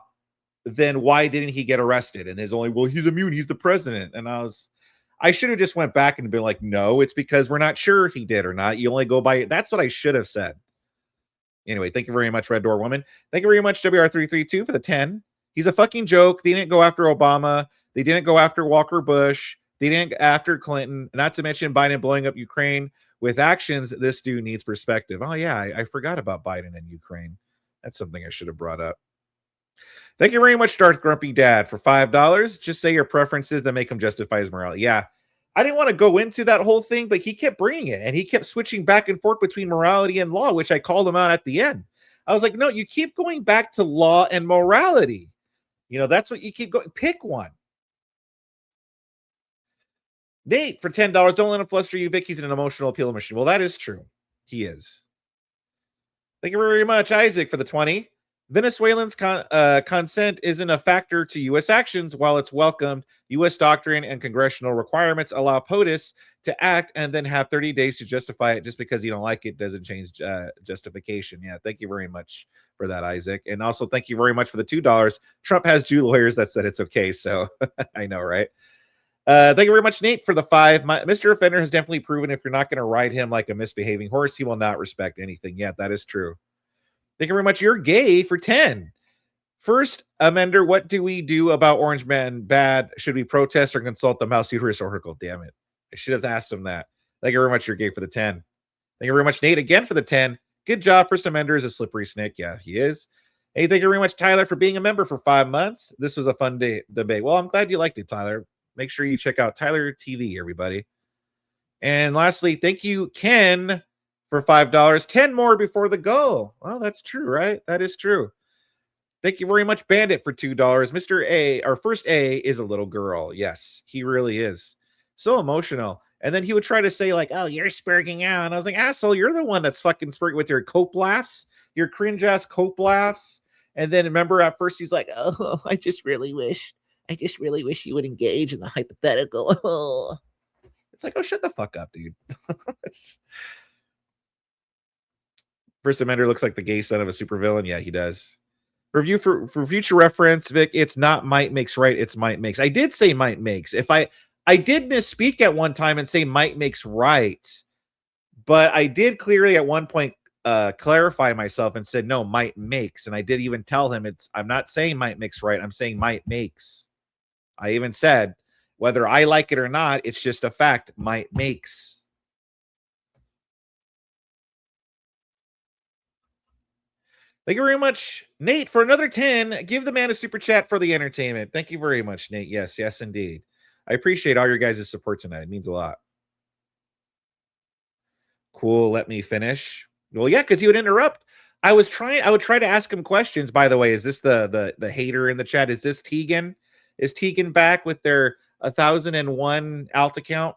S2: then why didn't he get arrested? And there's only, well, he's immune, he's the president. And I should have just went back and been like, no, it's because we're not sure if he did or not. You only go by it. That's what I should have said. Anyway, thank you very much, Red Door Woman. Thank you very much, WR332, for the 10. He's a fucking joke. They didn't go after Obama. They didn't go after Walker Bush. They didn't after Clinton. Not to mention Biden blowing up Ukraine with actions. This dude needs perspective. Oh, yeah, I forgot about Biden and Ukraine. That's something I should have brought up. Thank you very much, Darth Grumpy Dad, for $5. Just say your preferences that make him justify his morality. Yeah, I didn't want to go into that whole thing, but he kept bringing it, and he kept switching back and forth between morality and law, which I called him out at the end. I was like, no, you keep going back to law and morality. You know, that's what you keep going. Pick one. Nate, for $10, don't let him fluster you, Vic. He's an emotional appeal machine. Well, that is true. He is. Thank you very much, Isaac, for the 20. Venezuelans' consent isn't a factor to U.S. actions. While it's welcomed, U.S. doctrine and congressional requirements allow POTUS to act and then have 30 days to justify it. Just because you don't like it doesn't change justification. Yeah, thank you very much for that, Isaac. And also thank you very much for the $2. Trump has Jew lawyers that said it's okay, so I know, right? Thank you very much, Nate, for the 5. Mr. Offender has definitely proven if you're not going to ride him like a misbehaving horse, he will not respect anything. Yeah, that is true. Thank you very much. You're gay for 10. First amender, what do we do about Orange Man bad? Should we protest or consult the Mouse Uterus Oracle? Damn it. I should have asked him that. Thank you very much. You're gay for the 10. Thank you very much, Nate, again for the 10. Good job. First amender is a slippery snake. Yeah, he is. Hey, thank you very much, Tyler, for being a member for 5 months. This was a fun debate. Well, I'm glad you liked it, Tyler. Make sure you check out Tyler TV, everybody. And lastly, thank you, Ken, for $5. 10 more before the goal. Well, that's true, right? That is true. Thank you very much, Bandit, for $2. Mr. A, our first A, is a little girl. Yes, he really is. So emotional. And then he would try to say, like, oh, you're spurging out. And I was like, asshole, you're the one that's fucking spurging with your cope laughs, your cringe-ass cope laughs. And then remember, at first, he's like, oh, I just really wish you would engage in the hypothetical. It's like, oh, shut the fuck up, dude. First Amender looks like the gay son of a supervillain. Yeah, he does. Review for future reference, Vic. It's not might makes right. It's might makes. I did say might makes. If I did misspeak at one time and say might makes right, but I did clearly at one point clarify myself and said no, might makes. And I did even tell him I'm not saying might makes right. I'm saying might makes. I even said whether I like it or not, it's just a fact. Might makes. Thank you very much, Nate, for another 10. Give the man a super chat for the entertainment. Thank you very much, Nate. Yes, yes, indeed. I appreciate all your guys' support tonight. It means a lot. Cool. Let me finish. Well, yeah, because he would interrupt. I would try to ask him questions. By the way, is this the hater in the chat? Is this Tegan? Is Tegan back with their 1001 alt account?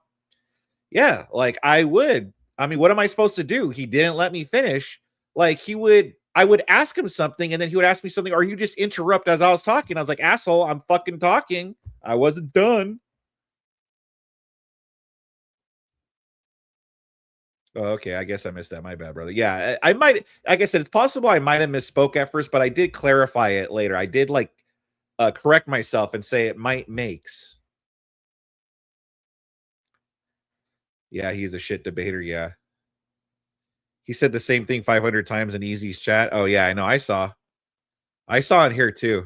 S2: Yeah, like I would. I mean, what am I supposed to do? He didn't let me finish. Like I would ask him something, and then he would ask me something, or you just interrupt as I was talking. I was like, asshole, I'm fucking talking. I wasn't done. Oh, okay, I guess I missed that. My bad, brother. Yeah, I might, like I said, it's possible I might have misspoke at first, but I did clarify it later. I did correct myself and say it might makes. Yeah, he's a shit debater. Yeah. He said the same thing 500 times in Easy's chat. Oh, yeah, I know. I saw it here, too.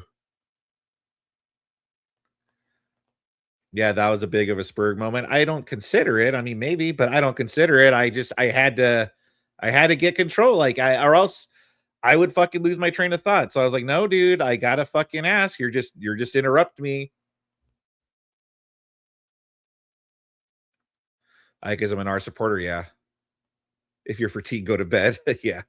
S2: Yeah, that was a big of a Spurg moment. I don't consider it. I mean, maybe, but I don't consider it. I had to get control. Or else I would fucking lose my train of thought. So I was like, no, dude, I gotta fucking ask. You're just interrupt me. I guess I'm an R supporter, yeah. If you're fatigued, go to bed. Yeah.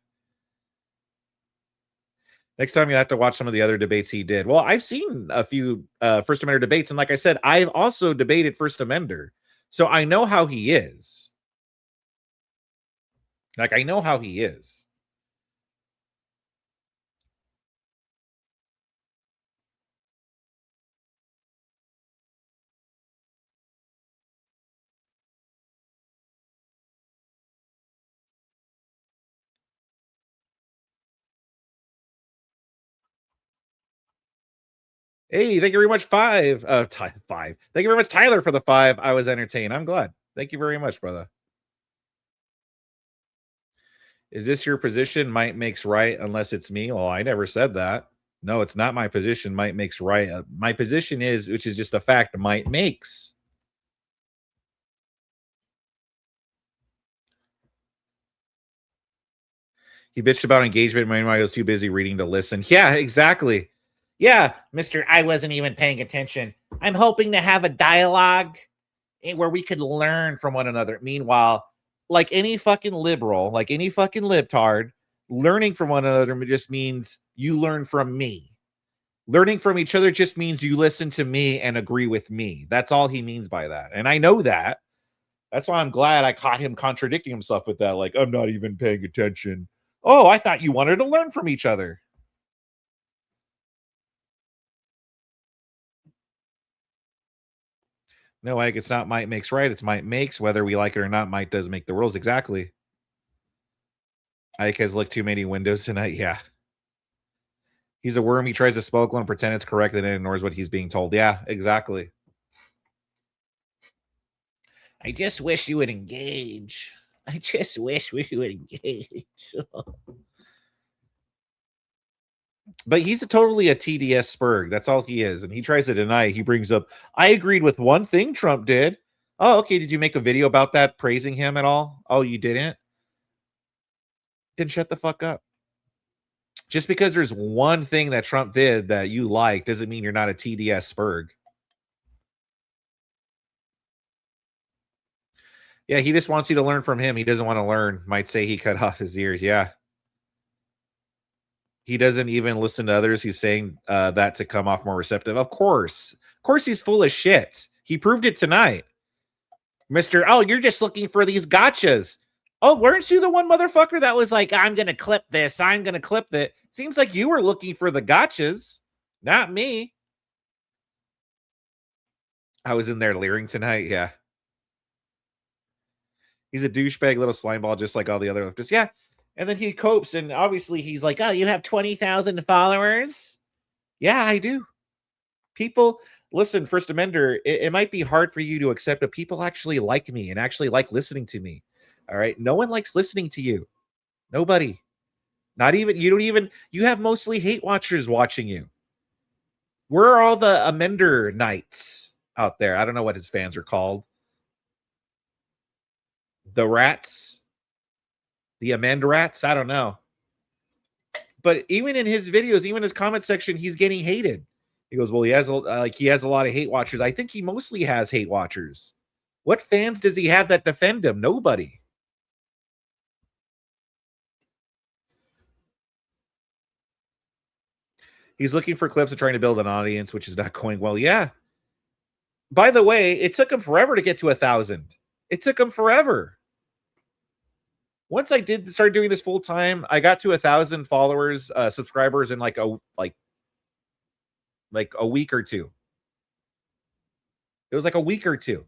S2: Next time you have to watch some of the other debates he did. Well, I've seen a few First Amender debates, and like I said, I've also debated First Amender. So I know how he is. I know how he is. Hey, thank you very much, five. Thank you very much, Tyler, for the 5. I was entertained. I'm glad. Thank you very much, brother. Is this your position? Might makes right unless it's me. Well, I never said that. No, it's not my position. Might makes right. My position is, which is just a fact, might makes. He bitched about engagement. Meanwhile, I was too busy reading to listen. Yeah, exactly. Yeah, Mr. I wasn't even paying attention. I'm hoping to have a dialogue where we could learn from one another. Meanwhile, like any fucking liberal, like any fucking libtard, learning from one another just means you learn from me. Learning from each other just means you listen to me and agree with me. That's all he means by that. And I know that. That's why I'm glad I caught him contradicting himself with that. Like, I'm not even paying attention. Oh, I thought you wanted to learn from each other. No, Ike, it's not might makes right. It's might makes. Whether we like it or not, might does make the rules. Exactly. Ike has looked too many windows tonight. Yeah. He's a worm. He tries to smoke and pretend it's correct and it ignores what he's being told. Yeah, exactly. I just wish you would engage. I just wish we would engage. But he's totally a TDS Spurg. That's all he is. And he tries to deny it. He brings up, I agreed with one thing Trump did. Oh, okay. Did you make a video about that, praising him at all? Oh, you didn't? Then shut the fuck up. Just because there's one thing that Trump did that you like doesn't mean you're not a TDS Spurg. Yeah, he just wants you to learn from him. He doesn't want to learn. Might say he cut off his ears. Yeah. He doesn't even listen to others. He's saying that to come off more receptive. Of course. Of course he's full of shit. He proved it tonight. Mr. Oh, you're just looking for these gotchas. Oh, weren't you the one motherfucker that was like, I'm going to clip this. I'm going to clip that. Seems like you were looking for the gotchas, not me. I was in there leering tonight. Yeah. He's a douchebag little slime ball, just like all the other leftists. Yeah. And then he copes, and obviously he's like, oh, you have 20,000 followers? Yeah, I do. People, listen, First Amender, it might be hard for you to accept, but people actually like me and actually like listening to me. All right? No one likes listening to you. Nobody. Not even, you have mostly hate watchers watching you. Where are all the Amender Knights out there? I don't know what his fans are called. The rats? The Amend rats? I don't know. But even in his videos, even his comment section, he's getting hated. He goes, well, he has a lot of hate watchers. I think he mostly has hate watchers. What fans does he have that defend him? Nobody. He's looking for clips of trying to build an audience, which is not going well. Yeah. By the way, it took him forever to get to 1,000. It took him forever. Once I start doing this full time, I got to 1,000 followers, subscribers in like a week or two. It was like a week or two.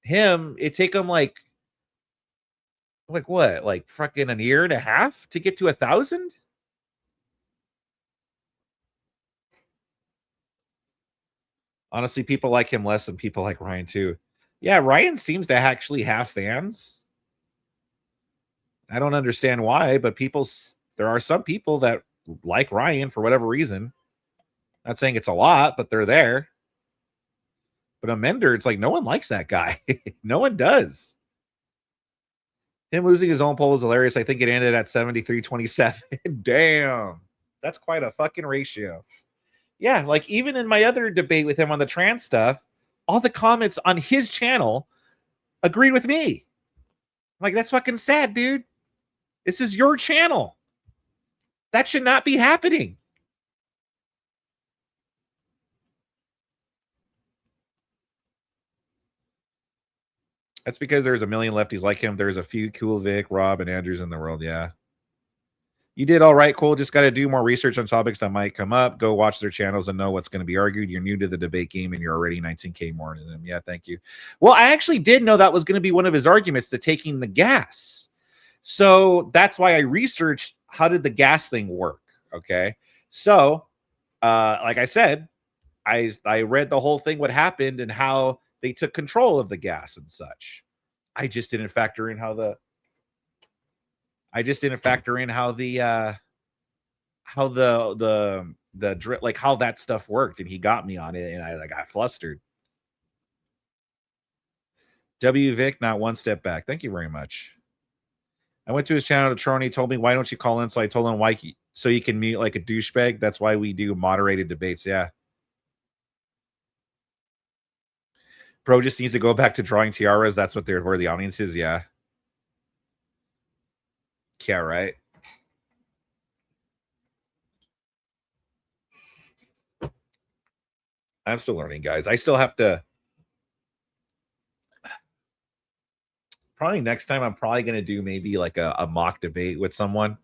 S2: It take him like what? Like fucking a year and a half to get to 1,000? Honestly, people like him less than people like Ryan too. Yeah, Ryan seems to actually have fans. I don't understand why, but there are some people that like Ryan for whatever reason. Not saying it's a lot, but they're there. But Amender, it's like no one likes that guy. No one does. Him losing his own poll is hilarious. I think it ended at 73-27. Damn. That's quite a fucking ratio. Yeah, like even in my other debate with him on the trans stuff, all the comments on his channel agreed with me. Like, that's fucking sad, dude. This is your channel. That should not be happening. That's because there's a million lefties like him. There's a few Cool Vic, Rob, and Andrews in the world. Yeah. You did all right, Cole. Just got to do more research on topics that might come up. Go watch their channels and know what's going to be argued. You're new to the debate game and you're already 19K more than them. Yeah, thank you. Well, I actually did know that was going to be one of his arguments, to taking the gas. So that's why I researched how did the gas thing work. Okay. So, like I said, I read the whole thing, what happened and how they took control of the gas and such. I just didn't factor in how the like how that stuff worked, and he got me on it, and I got flustered. W Vic, not one step back. Thank you very much. I went to his channel to troll, and he told me, why don't you call in? So I told him, why, so you can mute like a douchebag. That's why we do moderated debates. Yeah. Bro just needs to go back to drawing tiaras. That's what they're where the audience is. Yeah. Yeah, right. I'm still learning, guys. I still have to. Probably next time, I'm probably going to do maybe like a mock debate with someone,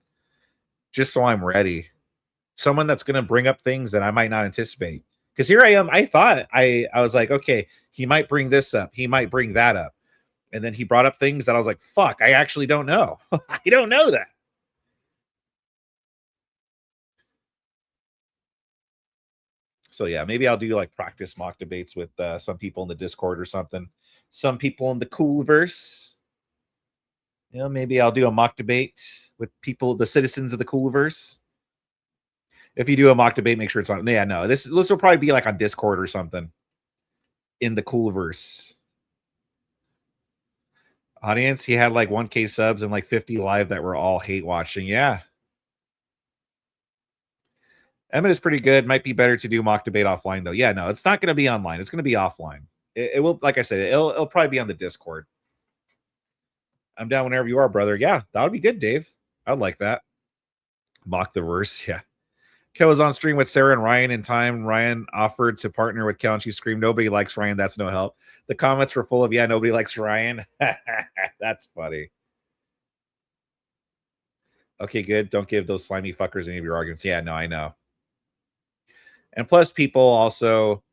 S2: just so I'm ready. Someone that's going to bring up things that I might not anticipate. Because here I am. I thought I was like, okay, he might bring this up. He might bring that up. And then he brought up things that I was like, fuck, I actually don't know. I don't know that. So yeah, maybe I'll do like practice mock debates with some people in the Discord or something. Some people in the Coolverse. You know, maybe I'll do a mock debate with people, the citizens of the Coolverse. If you do a mock debate, make sure it's on. Yeah, no, this will probably be like on Discord or something in the Coolverse. Audience, he had like 1K subs and like 50 live that were all hate watching. Yeah. Emmett is pretty good. Might be better to do mock debate offline though. Yeah, no, it's not going to be online. It's going to be offline. It will, like I said, it'll probably be on the Discord. I'm down whenever you are, brother. Yeah, that would be good, Dave. I'd like that. Mock the verse. Yeah. Kel was on stream with Sarah and Ryan in time. Ryan offered to partner with Kel and she screamed, nobody likes Ryan. That's no help. The comments were full of, yeah, nobody likes Ryan. That's funny. Okay, good. Don't give those slimy fuckers any of your arguments. Yeah, no, I know. And plus, people also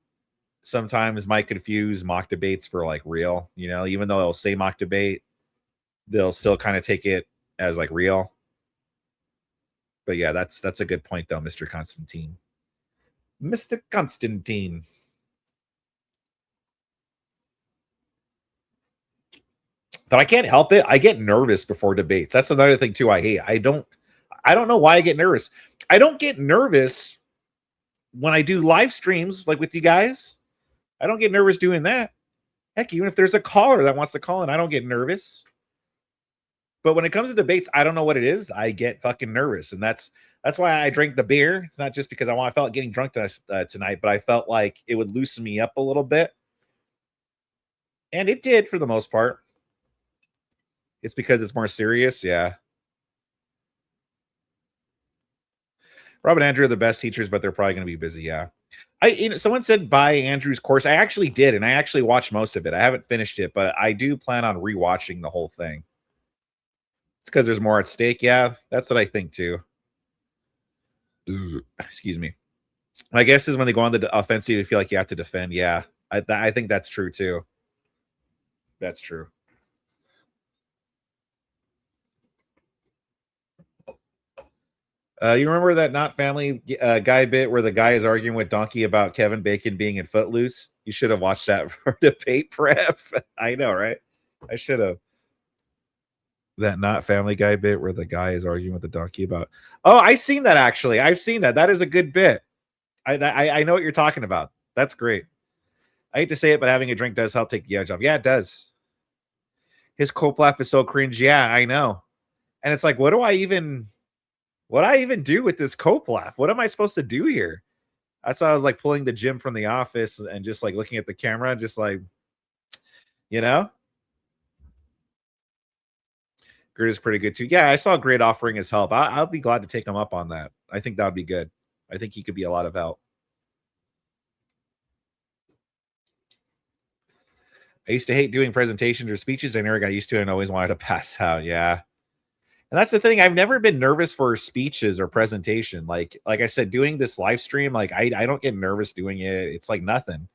S2: sometimes might confuse mock debates for like real, you know, even though they'll say mock debate, they'll still kind of take it as like real. But yeah, that's a good point though, Mr. Constantine. Mr. Constantine. But I can't help it. I get nervous before debates. That's another thing too I hate. I don't know why I get nervous. I don't get nervous when I do live streams like with you guys. I don't get nervous doing that. Heck, even if there's a caller that wants to call in, I don't get nervous. But when it comes to debates, I don't know what it is. I get fucking nervous, and that's why I drank the beer. It's not just because I felt getting drunk tonight, but I felt like it would loosen me up a little bit, and it did for the most part. It's because it's more serious, yeah. Rob and Andrew are the best teachers, but they're probably going to be busy, yeah. Someone said buy Andrew's course. I actually did, and I actually watched most of it. I haven't finished it, but I do plan on rewatching the whole thing. It's because there's more at stake. Yeah, that's what I think too. Excuse me. My guess is when they go on the offensive, they feel like you have to defend. Yeah, I think that's true too. That's true. You remember that Not Family Guy bit where the guy is arguing with Donkey about Kevin Bacon being in Footloose? You should have watched that for debate prep. I know, right? I should have. That Not Family Guy bit where the guy is arguing with the donkey about. Oh, I've seen that actually. I've seen that. That is a good bit. I know what you're talking about. That's great. I hate to say it, but having a drink does help take the edge off. Yeah, it does. His cope laugh is so cringe. Yeah, I know. And it's like, what do I even do with this cope laugh? What am I supposed to do here? That's why I was like pulling the Jim from The Office and just like looking at the camera, just like, you know. Grid is pretty good too. Yeah, I saw Grid offering his help. I'll be glad to take him up on that. I think that would be good. I think he could be a lot of help. I used to hate doing presentations or speeches. I never got used to it and always wanted to pass out. Yeah. And that's the thing. I've never been nervous for speeches or presentation. Like I said, doing this live stream, like I don't get nervous doing it. It's like nothing.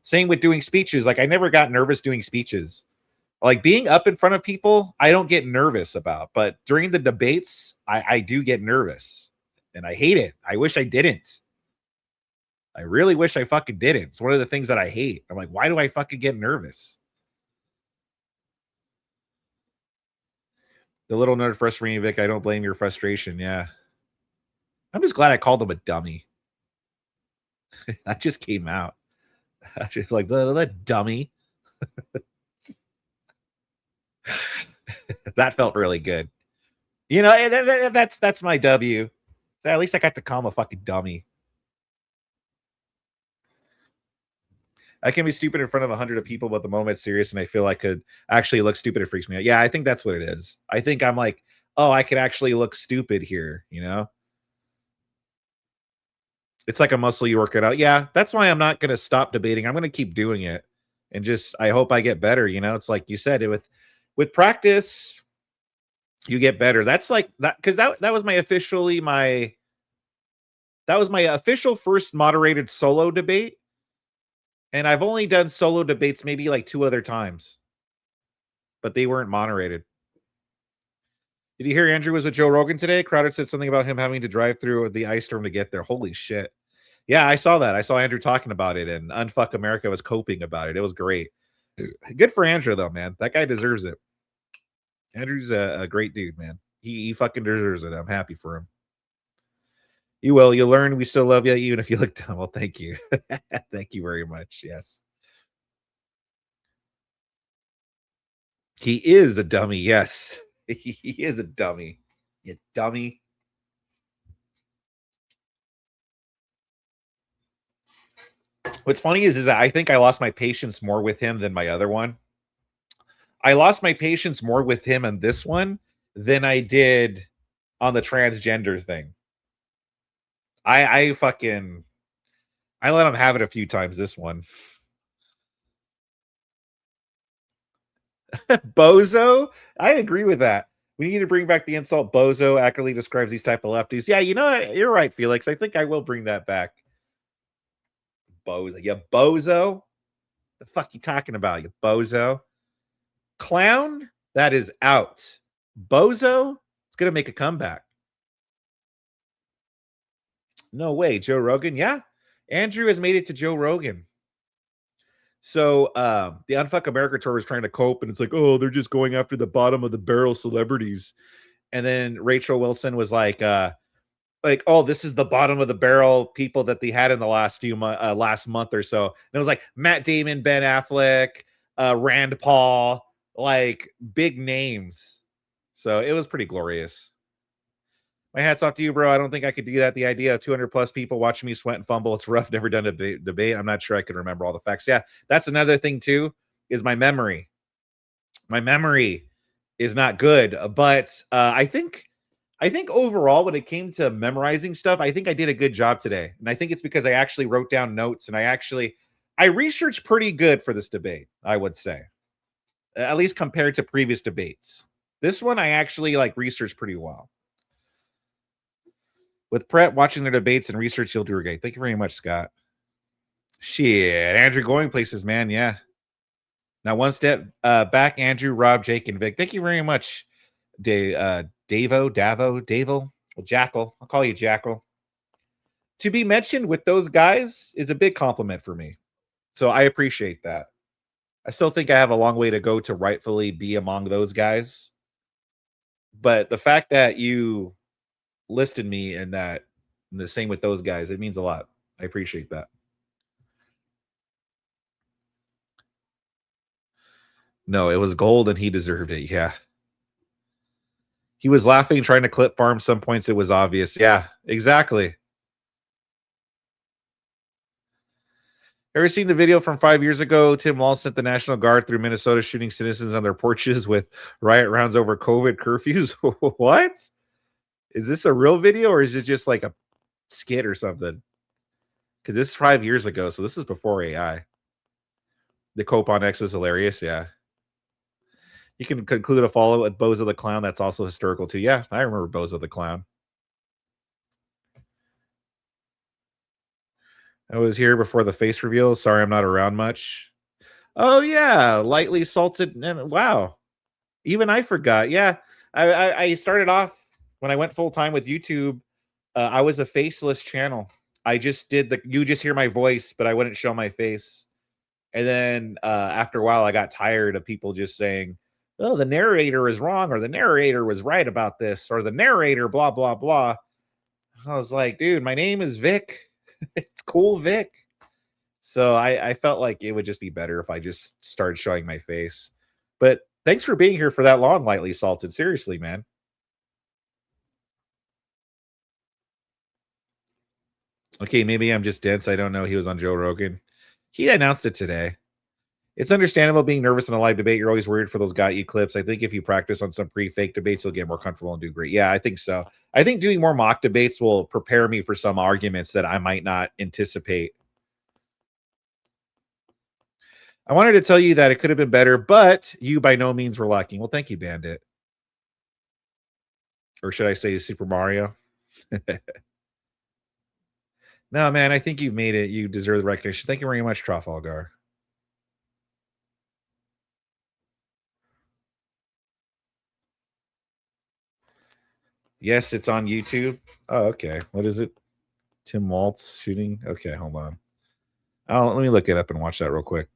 S2: Same with doing speeches. Like I never got nervous doing speeches. Like being up in front of people, I don't get nervous about. But during the debates, I do get nervous. And I hate it. I wish I didn't. I really wish I fucking didn't. It's one of the things that I hate. I'm like, why do I fucking get nervous? The little nerd frustrating, Vic. I don't blame your frustration. Yeah. I'm just glad I called him a dummy. That just came out. I just like the dummy. That felt really good. You know, that's my W. So at least I got to call him a fucking dummy. I can be stupid in front of 100 people, but the moment it's serious and I feel I could actually look stupid, it freaks me out. Yeah, I think that's what it is. I think I'm like, oh, I could actually look stupid here, you know? It's like a muscle you work it out. Yeah, that's why I'm not going to stop debating. I'm going to keep doing it. And just, I hope I get better, you know? It's like you said, with practice, you get better. That's like, that because that was my official first moderated solo debate. And I've only done solo debates maybe like 2 other times. But they weren't moderated. Did you hear Andrew was with Joe Rogan today? Crowder said something about him having to drive through the ice storm to get there. Holy shit. Yeah, I saw that. I saw Andrew talking about it, and Unfuck America was coping about it. It was great. Good for Andrew, though, man. That guy deserves it. Andrew's a great dude, man. He fucking deserves it. I'm happy for him. You will. You'll learn. We still love you, even if you look dumb. Well, thank you. Thank you very much. Yes. He is a dummy. Yes. He is a dummy. You dummy. What's funny is that I think I lost my patience more with him than my other one. I lost my patience more with him on this one than I did on the transgender thing. I let him have it a few times this one. Bozo? I agree with that. We need to bring back the insult bozo. Accurately describes these type of lefties. Yeah, you know what? You're right, Felix. I think I will bring that back. Bozo. You bozo? The fuck you talking about, you bozo? Clown? That is out. Bozo? It's going to make a comeback. No way. Joe Rogan? Yeah. Andrew has made it to Joe Rogan. So the Unfuck America tour is trying to cope, and it's like, oh, they're just going after the bottom of the barrel celebrities. And then Rachel Wilson was like, oh, this is the bottom of the barrel people that they had in the last month or so. And it was like Matt Damon, Ben Affleck, Rand Paul, like big names. So it was pretty glorious. My hat's off to you, bro. I don't think I could do that. The idea of 200 plus people watching me sweat and fumble, it's rough. Never done a debate. I'm not sure I can remember all the facts. Yeah, that's another thing too, is my memory. My memory is not good, but I think overall, when it came to memorizing stuff, I think I did a good job today. And I think it's because I actually wrote down notes and I researched pretty good for this debate, I would say. At least compared to previous debates. This one, I actually researched pretty well. With Brett watching their debates and research, you'll do great. Thank you very much, Scott. Shit, Andrew going places, man. Yeah. Now, one step back, Andrew, Rob, Jake, and Vic. Thank you very much, Davo. Well, Jackal. I'll call you Jackal. To be mentioned with those guys is a big compliment for me. So I appreciate that. I still think I have a long way to go to rightfully be among those guys. But the fact that you listed me and the same with those guys, it means a lot. I appreciate that. No, it was gold and he deserved it. Yeah. He was laughing, trying to clip farm. Some points it was obvious. Yeah, exactly. Ever seen the video from 5 years ago? Tim Walz sent the National Guard through Minnesota shooting citizens on their porches with riot rounds over COVID curfews. What? Is this a real video or is it just like a skit or something? Because this is 5 years ago, so this is before AI. The Cope on X was hilarious. Yeah. You can conclude a follow with Bozo the Clown. That's also historical too. Yeah, I remember Bozo the Clown. I was here before the face reveal. Sorry, I'm not around much. Oh yeah, lightly salted. Wow, even I forgot. Yeah, I started off when I went full time with YouTube. I was a faceless channel. I just did you just hear my voice, but I wouldn't show my face. And then after a while, I got tired of people just saying, "Oh, the narrator is wrong," or "The narrator was right about this," or "The narrator blah blah blah." I was like, dude, my name is Vic. It's cool, Vic. So I felt like it would just be better if I just started showing my face. But thanks for being here for that long, Lightly Salted. Seriously, man. Okay, maybe I'm just dense. I don't know. He was on Joe Rogan. He announced it today. It's understandable being nervous in a live debate. You're always worried for those got you clips. I think if you practice on some pre-fake debates, you'll get more comfortable and do great. Yeah, I think so. I think doing more mock debates will prepare me for some arguments that I might not anticipate. I wanted to tell you that it could have been better, but you by no means were lacking. Well, thank you, Bandit. Or should I say Super Mario? No, man, I think you've made it. You deserve the recognition. Thank you very much, Trafalgar. Yes, it's on YouTube. Oh, okay. What is it? Tim Walz shooting? Okay, hold on. Oh, let me look it up and watch that real quick.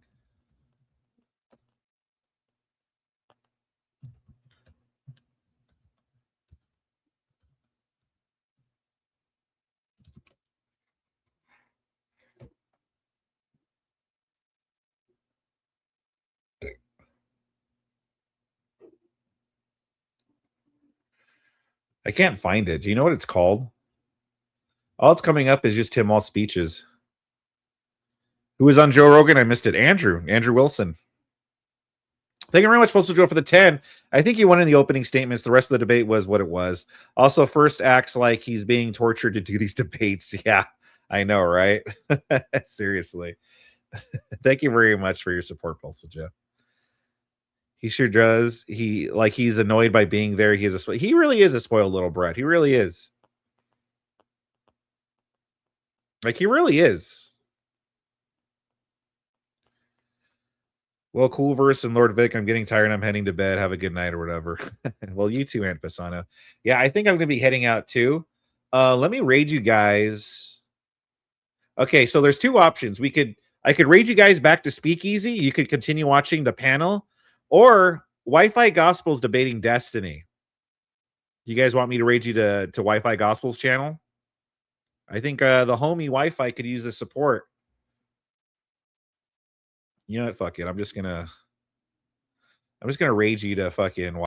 S2: I can't find it. Do you know what it's called? All it's coming up is just Tim Walz speeches. Who was on Joe Rogan? I missed it. Andrew Wilson. Thank you very much, Postal Joe, for the 10. I think he won in the opening statements. The rest of the debate was what it was. Also, first acts like he's being tortured to do these debates. Yeah, I know, right? Seriously. Thank you very much for your support, Postal Joe. He sure does. He's annoyed by being there. He really is a spoiled little brat. He really is. Like, he really is. Well, Coolverse and Lord Vic, I'm getting tired and I'm heading to bed. Have a good night or whatever. Well, you too, Aunt Pisano. Yeah, I think I'm going to be heading out too. Let me raid you guys. Okay, so there's two options. I could raid you guys back to Speakeasy. You could continue watching the panel, or Wi-Fi Gospels debating Destiny. You guys want me to raid you to Wi-Fi Gospels channel? I think the homie Wi-Fi could use the support. You know what? Fuck it. I'm just gonna rage you to fucking